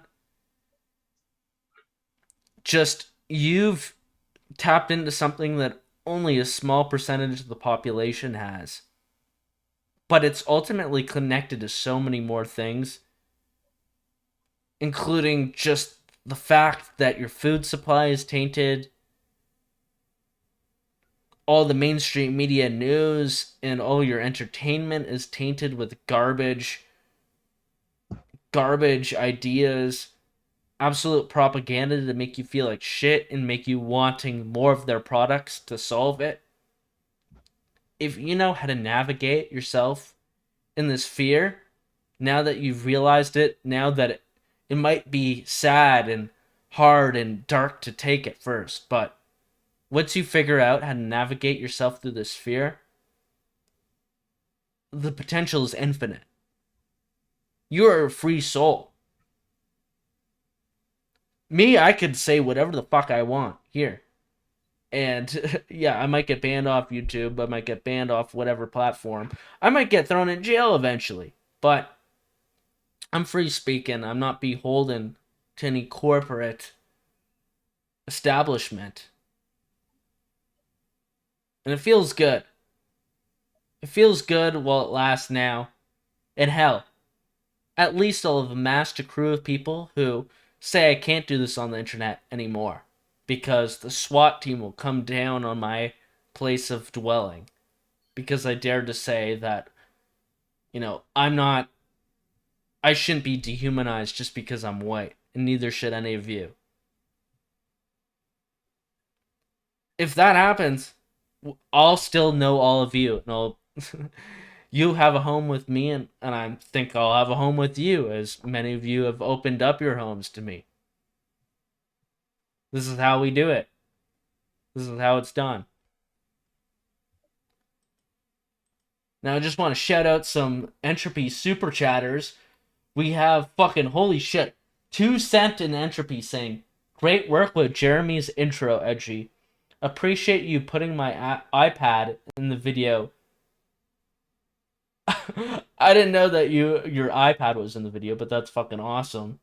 just you've tapped into something that only a small percentage of the population has. But it's ultimately connected to so many more things, including just the fact that your food supply is tainted, all the mainstream media news and all your entertainment is tainted with garbage ideas, absolute propaganda to make you feel like shit and make you wanting more of their products to solve it. If you know how to navigate yourself in this fear, now that you've realized it, now that it might be sad and hard and dark to take at first, but once you figure out how to navigate yourself through this fear, the potential is infinite. You're a free soul. Me, I could say whatever the fuck I want here. And yeah, I might get banned off YouTube, I might get banned off whatever platform. I might get thrown in jail eventually. But I'm free speaking. I'm not beholden to any corporate establishment. And it feels good. It feels good while it lasts now. And hell, at least I'll have amassed a crew of people who say I can't do this on the internet anymore, because the SWAT team will come down on my place of dwelling because I dared to say that, I shouldn't be dehumanized just because I'm white, and neither should any of you. If that happens, I'll still know all of you, and you have a home with me, and I think I'll have a home with you, as many of you have opened up your homes to me. This is how we do it. This is how it's done. Now I just want to shout out some Entropy super chatters. We have fucking, holy shit, 2 cent in Entropy saying, "Great work with Jeremy's intro, Edgy. Appreciate you putting my iPad in the video." I didn't know that your iPad was in the video, but that's fucking awesome.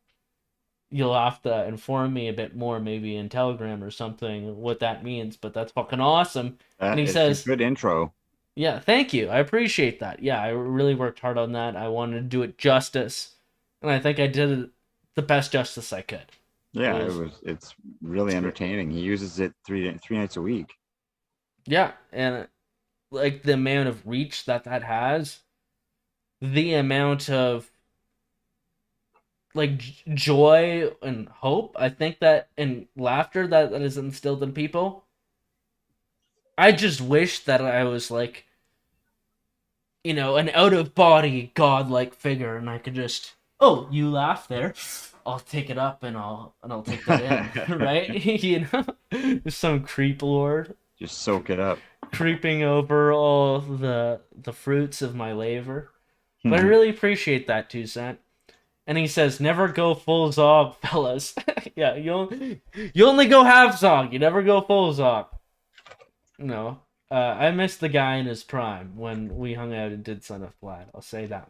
You'll have to inform me a bit more, maybe in Telegram or something, what that means, but that's fucking awesome. And he says, "Good intro." Yeah, thank you. I appreciate that. Yeah, I really worked hard on that. I wanted to do it justice, and I think I did it the best justice I could. Yeah, it's really entertaining. He uses it three nights a week. Yeah, and like the amount of reach that has, the amount of like joy and hope, I think that, and laughter that is instilled in people. I just wish that I was like, an out-of-body godlike figure, and I could just, oh, you laugh there, I'll take it up and I'll take that in, right? Some creep lord. Just soak it up. Creeping over all the fruits of my labor. But I really appreciate that, 2 cent. And he says, "Never go full Zog, fellas." Yeah, you only go half Zog. You never go full Zog. No. I missed the guy in his prime when we hung out and did Son of Plaid. I'll say that.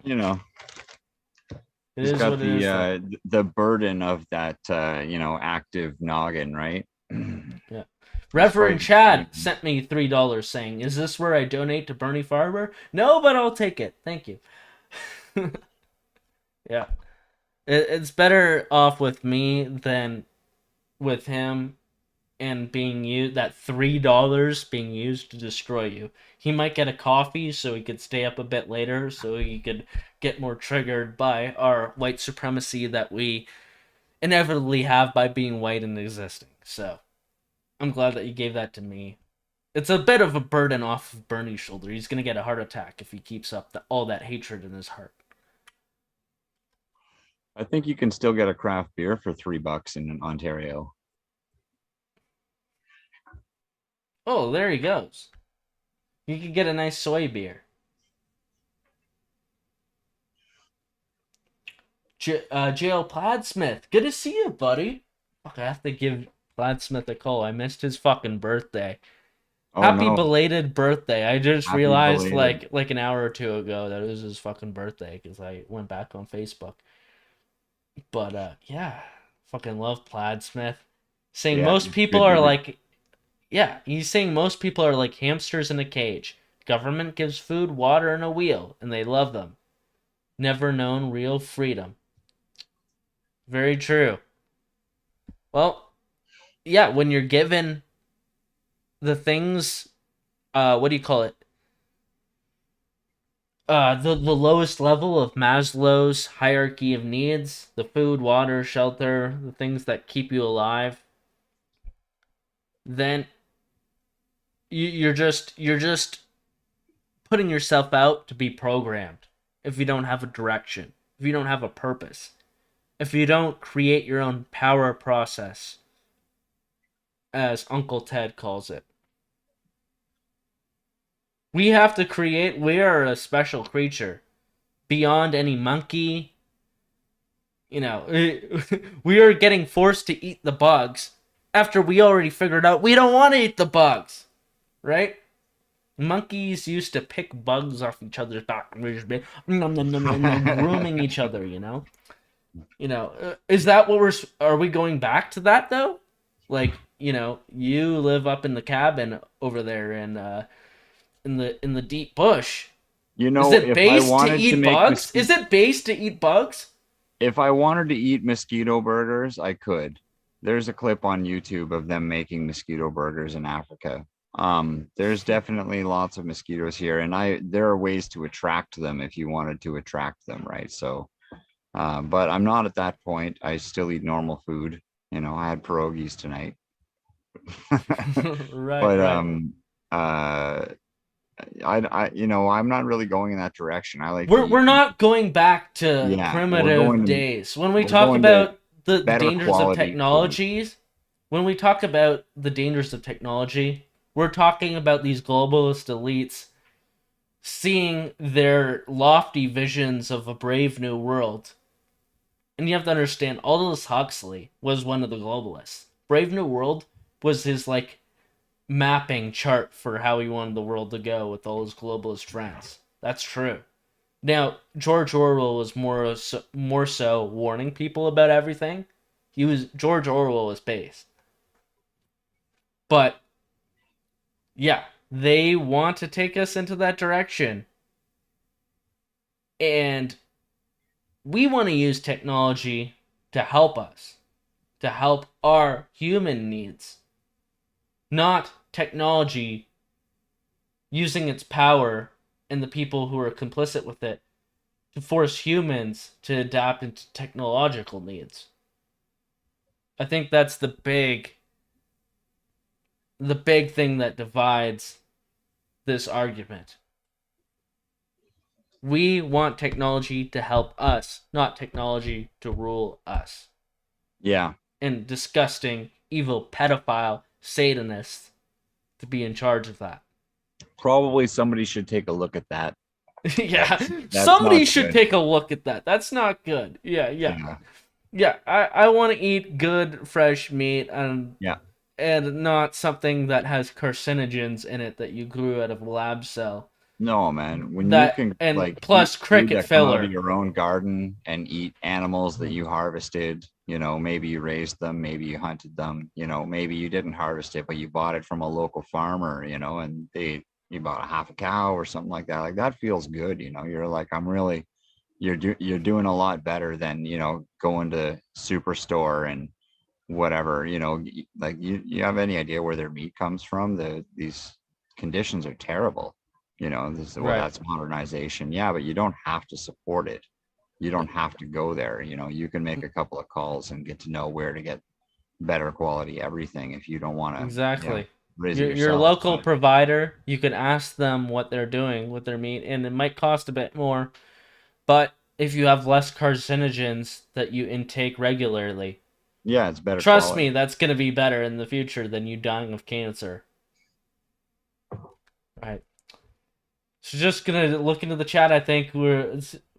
He's got the burden of that, active noggin, right? Yeah. Reverend Chad sent me $3 saying, "Is this where I donate to Bernie Farber?" No, but I'll take it. Thank you. Yeah. It's better off with me than with him, and being used, that $3 being used to destroy you. He might get a coffee so he could stay up a bit later, so he could get more triggered by our white supremacy that we inevitably have by being white and existing. So I'm glad that you gave that to me. It's a bit of a burden off of Bernie's shoulder. He's going to get a heart attack if he keeps up all that hatred in his heart. I think you can still get a craft beer for $3 in Ontario. Oh, there he goes. You could get a nice soy beer. J.L. Pladsmith, good to see you, buddy. Fuck, I have to give Pladsmith a call. I missed his fucking birthday. Oh, Happy belated birthday. I just realized like an hour or two ago that it was his fucking birthday because I went back on Facebook. But yeah, fucking love Pladsmith. Saying most people are like, yeah, he's saying most people are like hamsters in a cage. Government gives food, water, and a wheel, and they love them. Never known real freedom. Very true. Well, yeah, when you're given the things, what do you call it? The lowest level of Maslow's hierarchy of needs, the food, water, shelter, the things that keep you alive, then you're just putting yourself out to be programmed if you don't have a direction, if you don't have a purpose, if you don't create your own power process, as Uncle Ted calls it. We have to create, we are a special creature beyond any monkey. You know, we are getting forced to eat the bugs after we already figured out we don't want to eat the bugs, right? Monkeys used to pick bugs off each other's back, grooming each other. Is that what are we going back to that though? Like, you live up in the cabin over there in the deep bush. Is it based to eat bugs? Is it based to eat bugs? If I wanted to eat mosquito burgers, I could. There's a clip on YouTube of them making mosquito burgers in Africa. There's definitely lots of mosquitoes here, and there are ways to attract them if you wanted to attract them, right? So, but I'm not at that point. I still eat normal food. I had pierogies tonight. Right. I'm not really going in that direction. We're not going back to primitive days. When we talk about the dangers of technologies, we're talking about these globalist elites seeing their lofty visions of a brave new world. And you have to understand, Aldous Huxley was one of the globalists. Brave New World was his mapping chart for how he wanted the world to go with all his globalist friends. That's true. Now, George Orwell was more so warning people about everything. George Orwell was based. But yeah, they want to take us into that direction. And we want to use technology to help us, to help our human needs. Not technology using its power and the people who are complicit with it to force humans to adapt into technological needs. I think that's the big thing that divides this argument. We want technology to help us, not technology to rule us. Yeah. And disgusting, evil, pedophile Satanists to be in charge of that. Probably somebody should take a look at that. Yeah, somebody should take a look at that. That's not good. Yeah. I want to eat good, fresh meat and not something that has carcinogens in it that you grew out of a lab cell. No, man. When you can plus cricket filler, out of your own garden and eat animals that you harvested. Maybe you raised them, maybe you hunted them. Maybe you didn't harvest it, but you bought it from a local farmer. And you bought a half a cow or something like that. Like that feels good. You're like, you're doing a lot better than going to Superstore and whatever. Like you have any idea where their meat comes from? These conditions are terrible. That's modernization. Yeah, but you don't have to support it. You don't have to go there. You can make a couple of calls and get to know where to get better quality everything if you don't want to. Exactly. Your local provider, you can ask them what they're doing with their meat, and it might cost a bit more. But if you have less carcinogens that you intake regularly, it's better. Trust me, that's going to be better in the future than you dying of cancer. Right. So just going to look into the chat. I think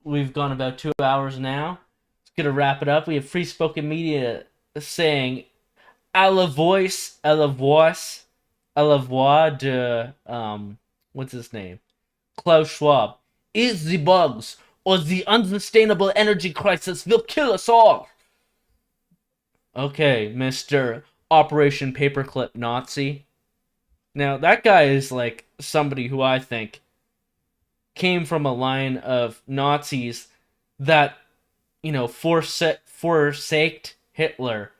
we've gone about 2 hours now. It's going to wrap it up. We have Free Spoken Media saying, à la voix de, what's his name? Klaus Schwab. Is the bugs or the unsustainable energy crisis will kill us all. Okay, Mr. Operation Paperclip Nazi. Now, that guy is like somebody who I think came from a line of Nazis that, forsaked Hitler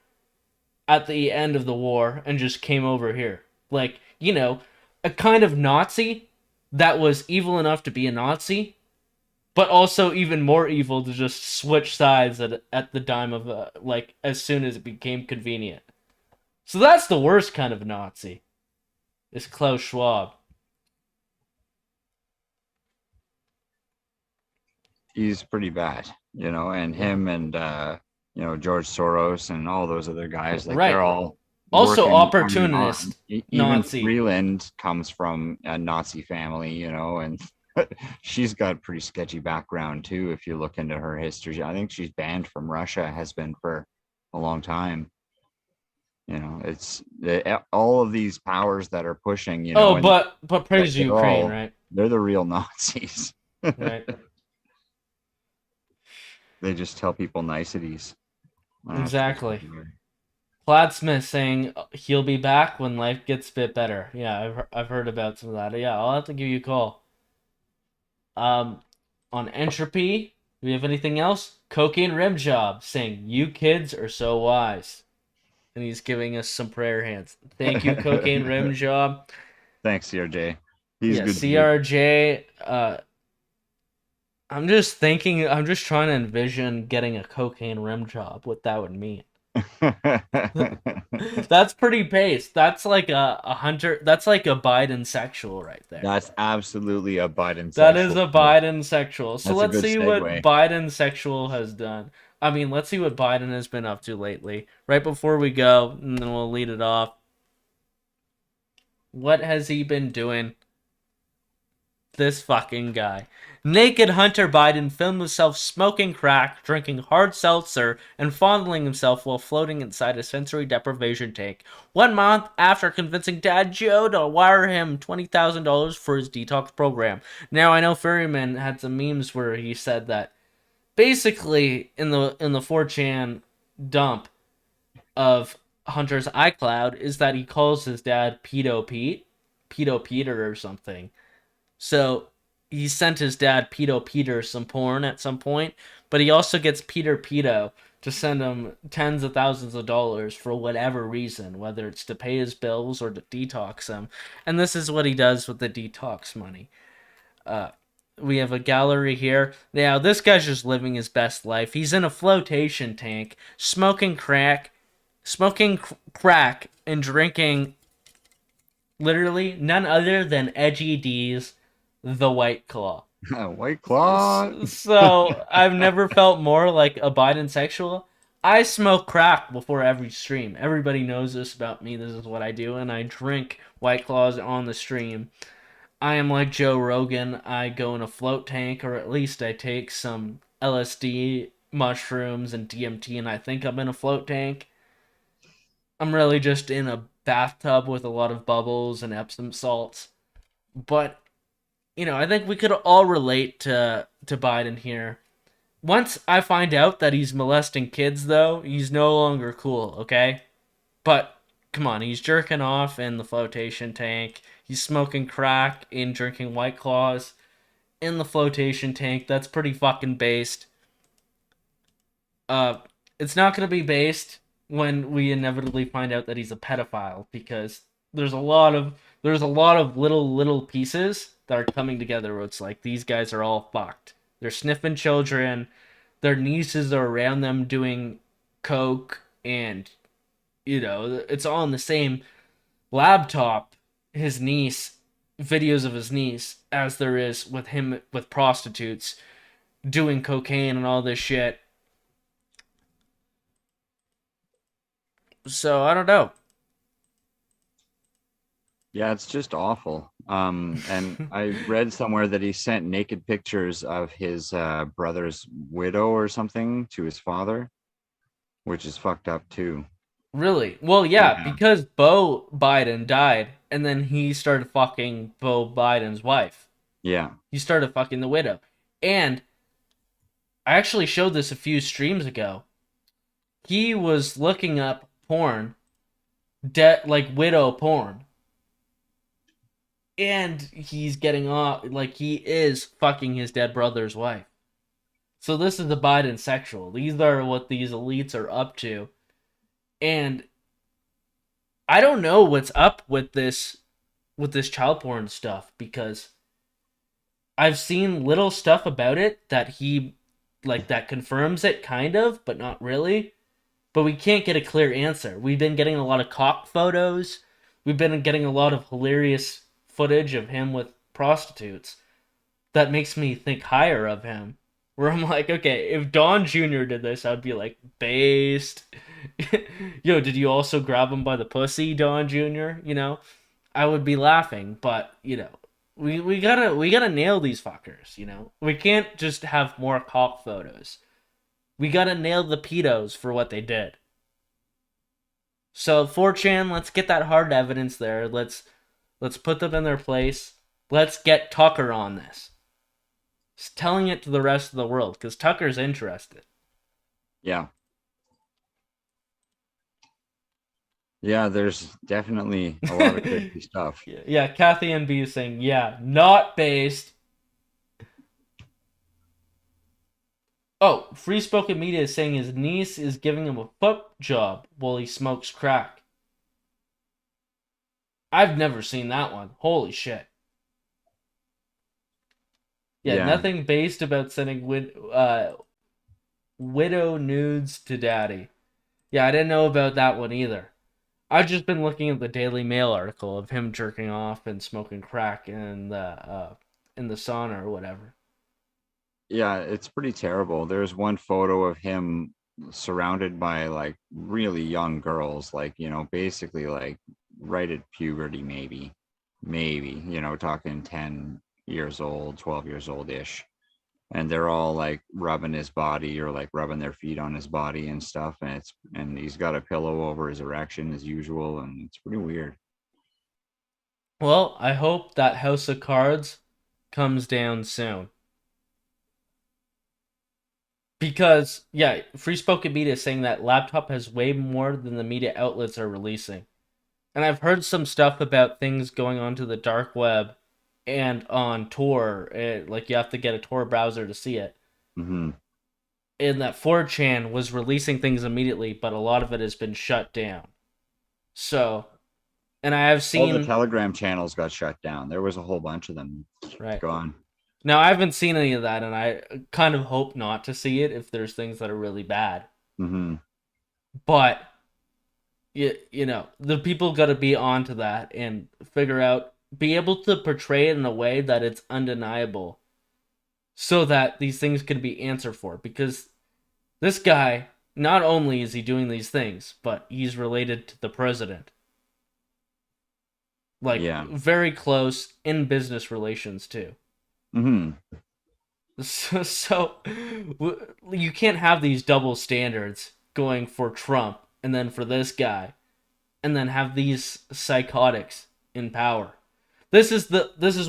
at the end of the war and just came over here. Like, a kind of Nazi that was evil enough to be a Nazi, but also even more evil to just switch sides at the dime of, as soon as it became convenient. So that's the worst kind of Nazi, is Klaus Schwab. He's pretty bad, and him and, George Soros and all those other guys, they're all also opportunist Even Nazi. Freeland comes from a Nazi family, and she's got a pretty sketchy background too. If you look into her history, I think she's banned from Russia, has been for a long time. You know, it's all of these powers that are pushing. You Oh, know, but praise Ukraine, right? They're the real Nazis. Right. They just tell people niceties. Exactly. Plaid Smith saying he'll be back when life gets a bit better. Yeah, I've heard about some of that. Yeah, I'll have to give you a call. On Entropy, do we have anything else? Cocaine Rim Job saying, "You kids are so wise." And he's giving us some prayer hands. Thank you, Cocaine Rim Job. Thanks, CRJ. He's good. CRJ. I'm just trying to envision getting a cocaine rim job, what that would mean. That's pretty base. That's like a hunter. That's like a Biden sexual right there. That's absolutely a Biden That sexual. is a Biden sexual. So That's a let's good see what segue. Biden sexual has done. I mean, let's see what Biden has been up to lately. Right before we go, and then we'll lead it off. What has he been doing? This fucking guy. Naked Hunter Biden filmed himself smoking crack, drinking hard seltzer, and fondling himself while floating inside a sensory deprivation tank 1 month after convincing Dad Joe to wire him $20,000 for his detox program. Now, I know Ferryman had some memes where he said that basically in the 4chan dump of Hunter's iCloud is that he calls his dad Pedo Peter or something. So he sent his dad Peter some porn at some point, but he also gets Peter to send him tens of thousands of dollars for whatever reason, whether it's to pay his bills or to detox him. And this is what he does with the detox money. We have a gallery here. Now, this guy's just living his best life. He's in a flotation tank, smoking crack, and drinking literally none other than Edgy D's The White Claw. White Claw. So I've never felt more like a Biden sexual. I smoke crack before every stream. Everybody knows this about me. This is what I do, and I drink White Claws on the stream. I am like Joe Rogan. I go in a float tank, or at least I take some LSD, mushrooms, and DMT, and I think I'm in a float tank. I'm really just in a bathtub with a lot of bubbles and Epsom salts. But, you know, I think we could all relate to Biden here. Once I find out that he's molesting kids, though, he's no longer cool, okay? But, come on, he's jerking off in the flotation tank. He's smoking crack and drinking White Claws in the flotation tank. That's pretty fucking based. It's not going to be based when we inevitably find out that he's a pedophile, because there's a lot of little pieces that are coming together where it's like these guys are all fucked. They're sniffing children, their nieces are around them doing coke, and you know, it's all on the same laptop, his niece, videos of his niece, as there is with him with prostitutes doing cocaine and all this shit. So I don't know. Yeah, it's just awful. And I read somewhere that he sent naked pictures of his brother's widow or something to his father, which is fucked up too. Really? Well, yeah, because Beau Biden died, and then he started fucking Beau Biden's wife. Yeah. He started fucking the widow. And I actually showed this a few streams ago. He was looking up porn, like widow porn. And he's getting off, like he is fucking his dead brother's wife. So this is the Biden sexual. These are what these elites are up to. And I don't know what's up with this child porn stuff, because I've seen little stuff about it that he, like, that confirms it, kind of, but not really. But we can't get a clear answer. We've been getting a lot of cock photos. We've been getting a lot of hilarious footage of him with prostitutes. That makes me think higher of him. Where I'm like, okay, if Don Jr. did this, I'd be like, based. Yo, did you also grab him by the pussy, Don Jr.? You know, I would be laughing. But, you know, we gotta nail these fuckers, you know? We can't just have more cock photos. We gotta nail the pedos for what they did. So 4chan, let's get that hard evidence there. Let's put them in their place. Let's get Tucker on this. Just telling it to the rest of the world, because Tucker's interested. Yeah. Yeah, there's definitely a lot of crazy stuff. Yeah, Kathy NB is saying, yeah, not based. Oh, Free Spoken Media is saying his niece is giving him a foot job while he smokes crack. I've never seen that one. Holy shit. Yeah, nothing based about sending widow nudes to daddy. Yeah, I didn't know about that one either. I've just been looking at the Daily Mail article of him jerking off and smoking crack in the sauna or whatever. Yeah, it's pretty terrible. There's one photo of him surrounded by like really young girls, like, you know, basically like right at puberty, maybe, you know, talking 10 years old, 12 years old-ish. And they're all like rubbing his body or like rubbing their feet on his body and stuff. And he's got a pillow over his erection as usual. And it's pretty weird. Well, I hope that House of Cards comes down soon. Because, yeah, Free Spoken Media is saying that laptop has way more than the media outlets are releasing. And I've heard some stuff about things going on to the dark web and on Tor. Like, you have to get a Tor browser to see it. Mm-hmm. And that 4chan was releasing things immediately, but a lot of it has been shut down. So, and I have seen... all the Telegram channels got shut down. There was a whole bunch of them gone. Now, I haven't seen any of that, and I kind of hope not to see it if there's things that are really bad. Mm-hmm. But, you know, the people got to be onto that and figure out, be able to portray it in a way that it's undeniable so that these things can be answered for. Because this guy, not only is he doing these things, but he's related to the president. Like, very close in business relations, too. Mm-hmm. So you can't have these double standards going for Trump and then for this guy and then have these psychotics in power. This is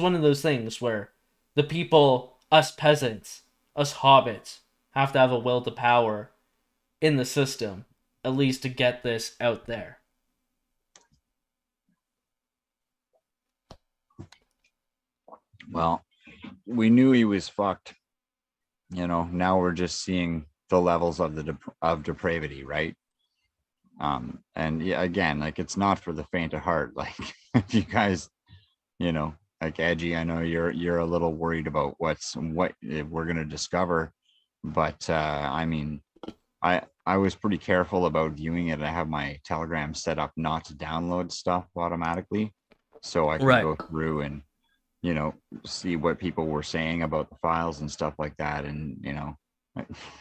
one of those things where the people, us peasants, us hobbits, have to have a will to power in the system, at least to get this out there. Well, we knew he was fucked. You know, now we're just seeing the levels of of depravity, right? And yeah, again, like, it's not for the faint of heart. Like, if you guys, you know, like Edgy, I know you're a little worried about what we're gonna discover, but I mean, I was pretty careful about viewing it. I have my Telegram set up not to download stuff automatically, so I can go through and, you know, see what people were saying about the files and stuff like that. And, you know,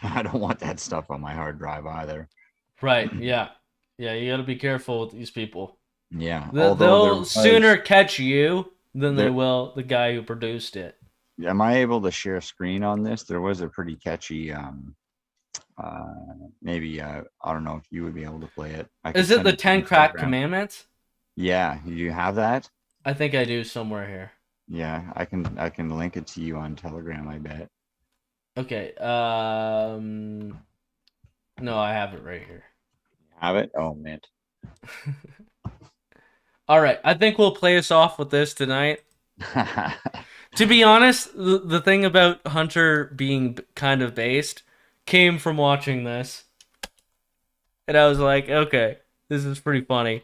I don't want that stuff on my hard drive either. Right. Yeah. Yeah. You got to be careful with these people. Yeah. They'll sooner catch you than they will the guy who produced it. Am I able to share screen on this? There was a pretty catchy, maybe, I don't know if you would be able to play it. Is it the 10 crack commandments? Yeah. Do you have that? I think I do somewhere here. Yeah, I can link it to you on Telegram, I bet. Okay. No, I have it right here. Have it? Oh, man. All right. I think we'll play us off with this tonight. To be honest, the thing about Hunter being kind of based came from watching this. And I was like, okay, this is pretty funny.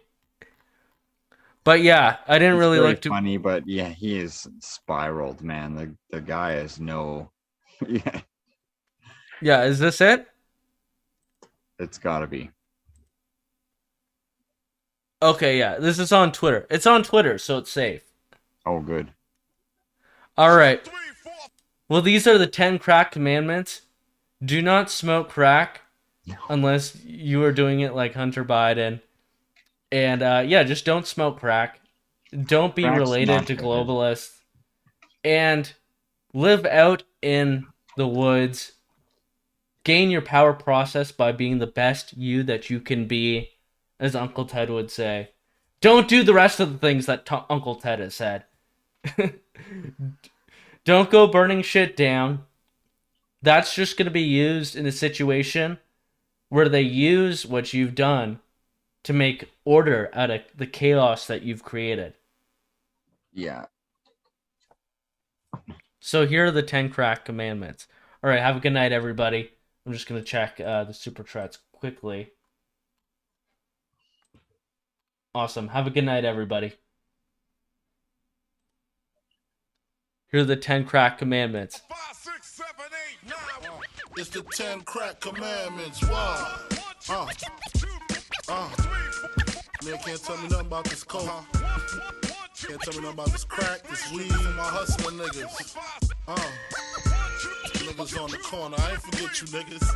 But yeah, I didn't really like to. Funny, but yeah, he is spiraled, man. The guy is no. Yeah. Yeah, is this it? It's gotta be. Okay, yeah, this is on Twitter. It's on Twitter, so it's safe. Oh, good. All right. Well, these are the 10 crack commandments. Do not smoke crack unless you are doing it like Hunter Biden. And yeah, just don't smoke crack. Don't be related to globalists. And live out in the woods. Gain your power process by being the best you that you can be. as Uncle Ted would say. Don't do the rest of the things that Uncle Ted has said. Don't go burning shit down. That's just going to be used in a situation where they use what you've done to make order out of the chaos that you've created. Yeah. So here are the 10 crack commandments. All right, have a good night, everybody. I'm just going to check the super chats quickly. Awesome. Have a good night, everybody. Here are the 10 crack commandments. 5, 6, 7, 8, 9. It's the 10 crack commandments. Wow. Man can't tell me nothing about this coke. Can't tell me nothing about this crack, this weed, my hustling niggas. Niggas on the corner. I ain't forget you niggas.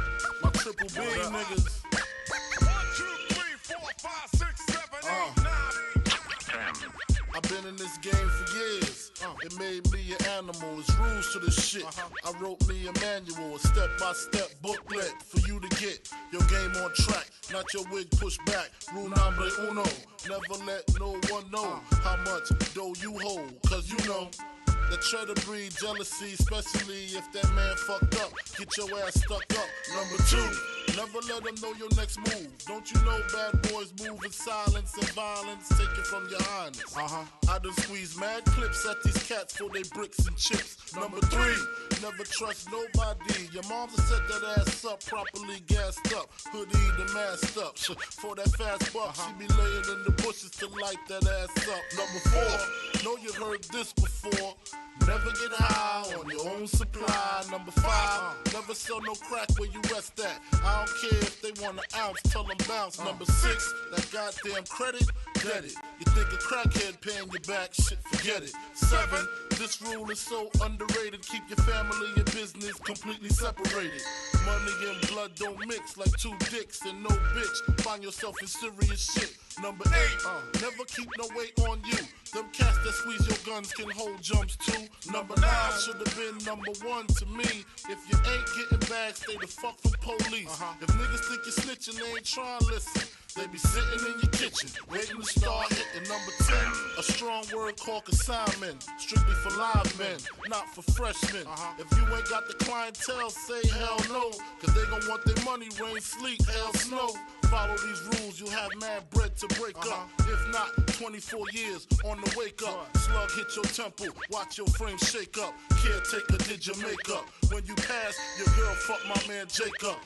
My triple B niggas. 1, 2, 3, 4, 5, 6, 7, 8, 9. I've been in this game for years. It made me an animal. It's rules to this shit. I wrote me a manual, a step-by-step booklet for you to get your game on track. Not your wig pushed back. Rule number uno. Never let no one know how much dough you hold. Cause you know that try to breed jealousy, especially if that man fucked up. Get your ass stuck up. Number 2, never let them know your next move. Don't you know bad boys move in silence and violence? Take it from your highness. I done squeeze mad clips at these cats for they bricks and chips. Number 3, never trust nobody. Your mom's set that ass up, properly gassed up. Hoodie the masked up. For that fast buck, she be laying in the bushes to light that ass up. Number 4, know you heard this before. Never get high on your own supply. Number 5, never sell no crack where you rest at. I don't care if they want an ounce, tell them bounce. Number 6, that goddamn credit, get it. You think a crackhead paying you back, shit, forget it. 7, this rule is so underrated. Keep your family and business completely separated. Money and blood don't mix like 2 dicks and no bitch. Find yourself in serious shit. Number 8, never keep no weight on you. Them cats that squeeze your guns can hold jumps too. Number 9 should have been number 1 to me. If you ain't getting back, stay the fuck from police. If niggas think you're snitching, they ain't trying to listen. They be sitting in your kitchen, waiting to start hitting. Number 10, a strong word called consignment. Strictly for live men, not for freshmen. If you ain't got the clientele, say hell no. Cause they gon' want their money, rain, sleet, hell, snow. Follow these rules, you'll have mad bread to break up. If not, 24 years on the wake up. Slug hit your temple, watch your frame shake up. Caretaker did your makeup. When you pass, your girl fuck my man Jacob.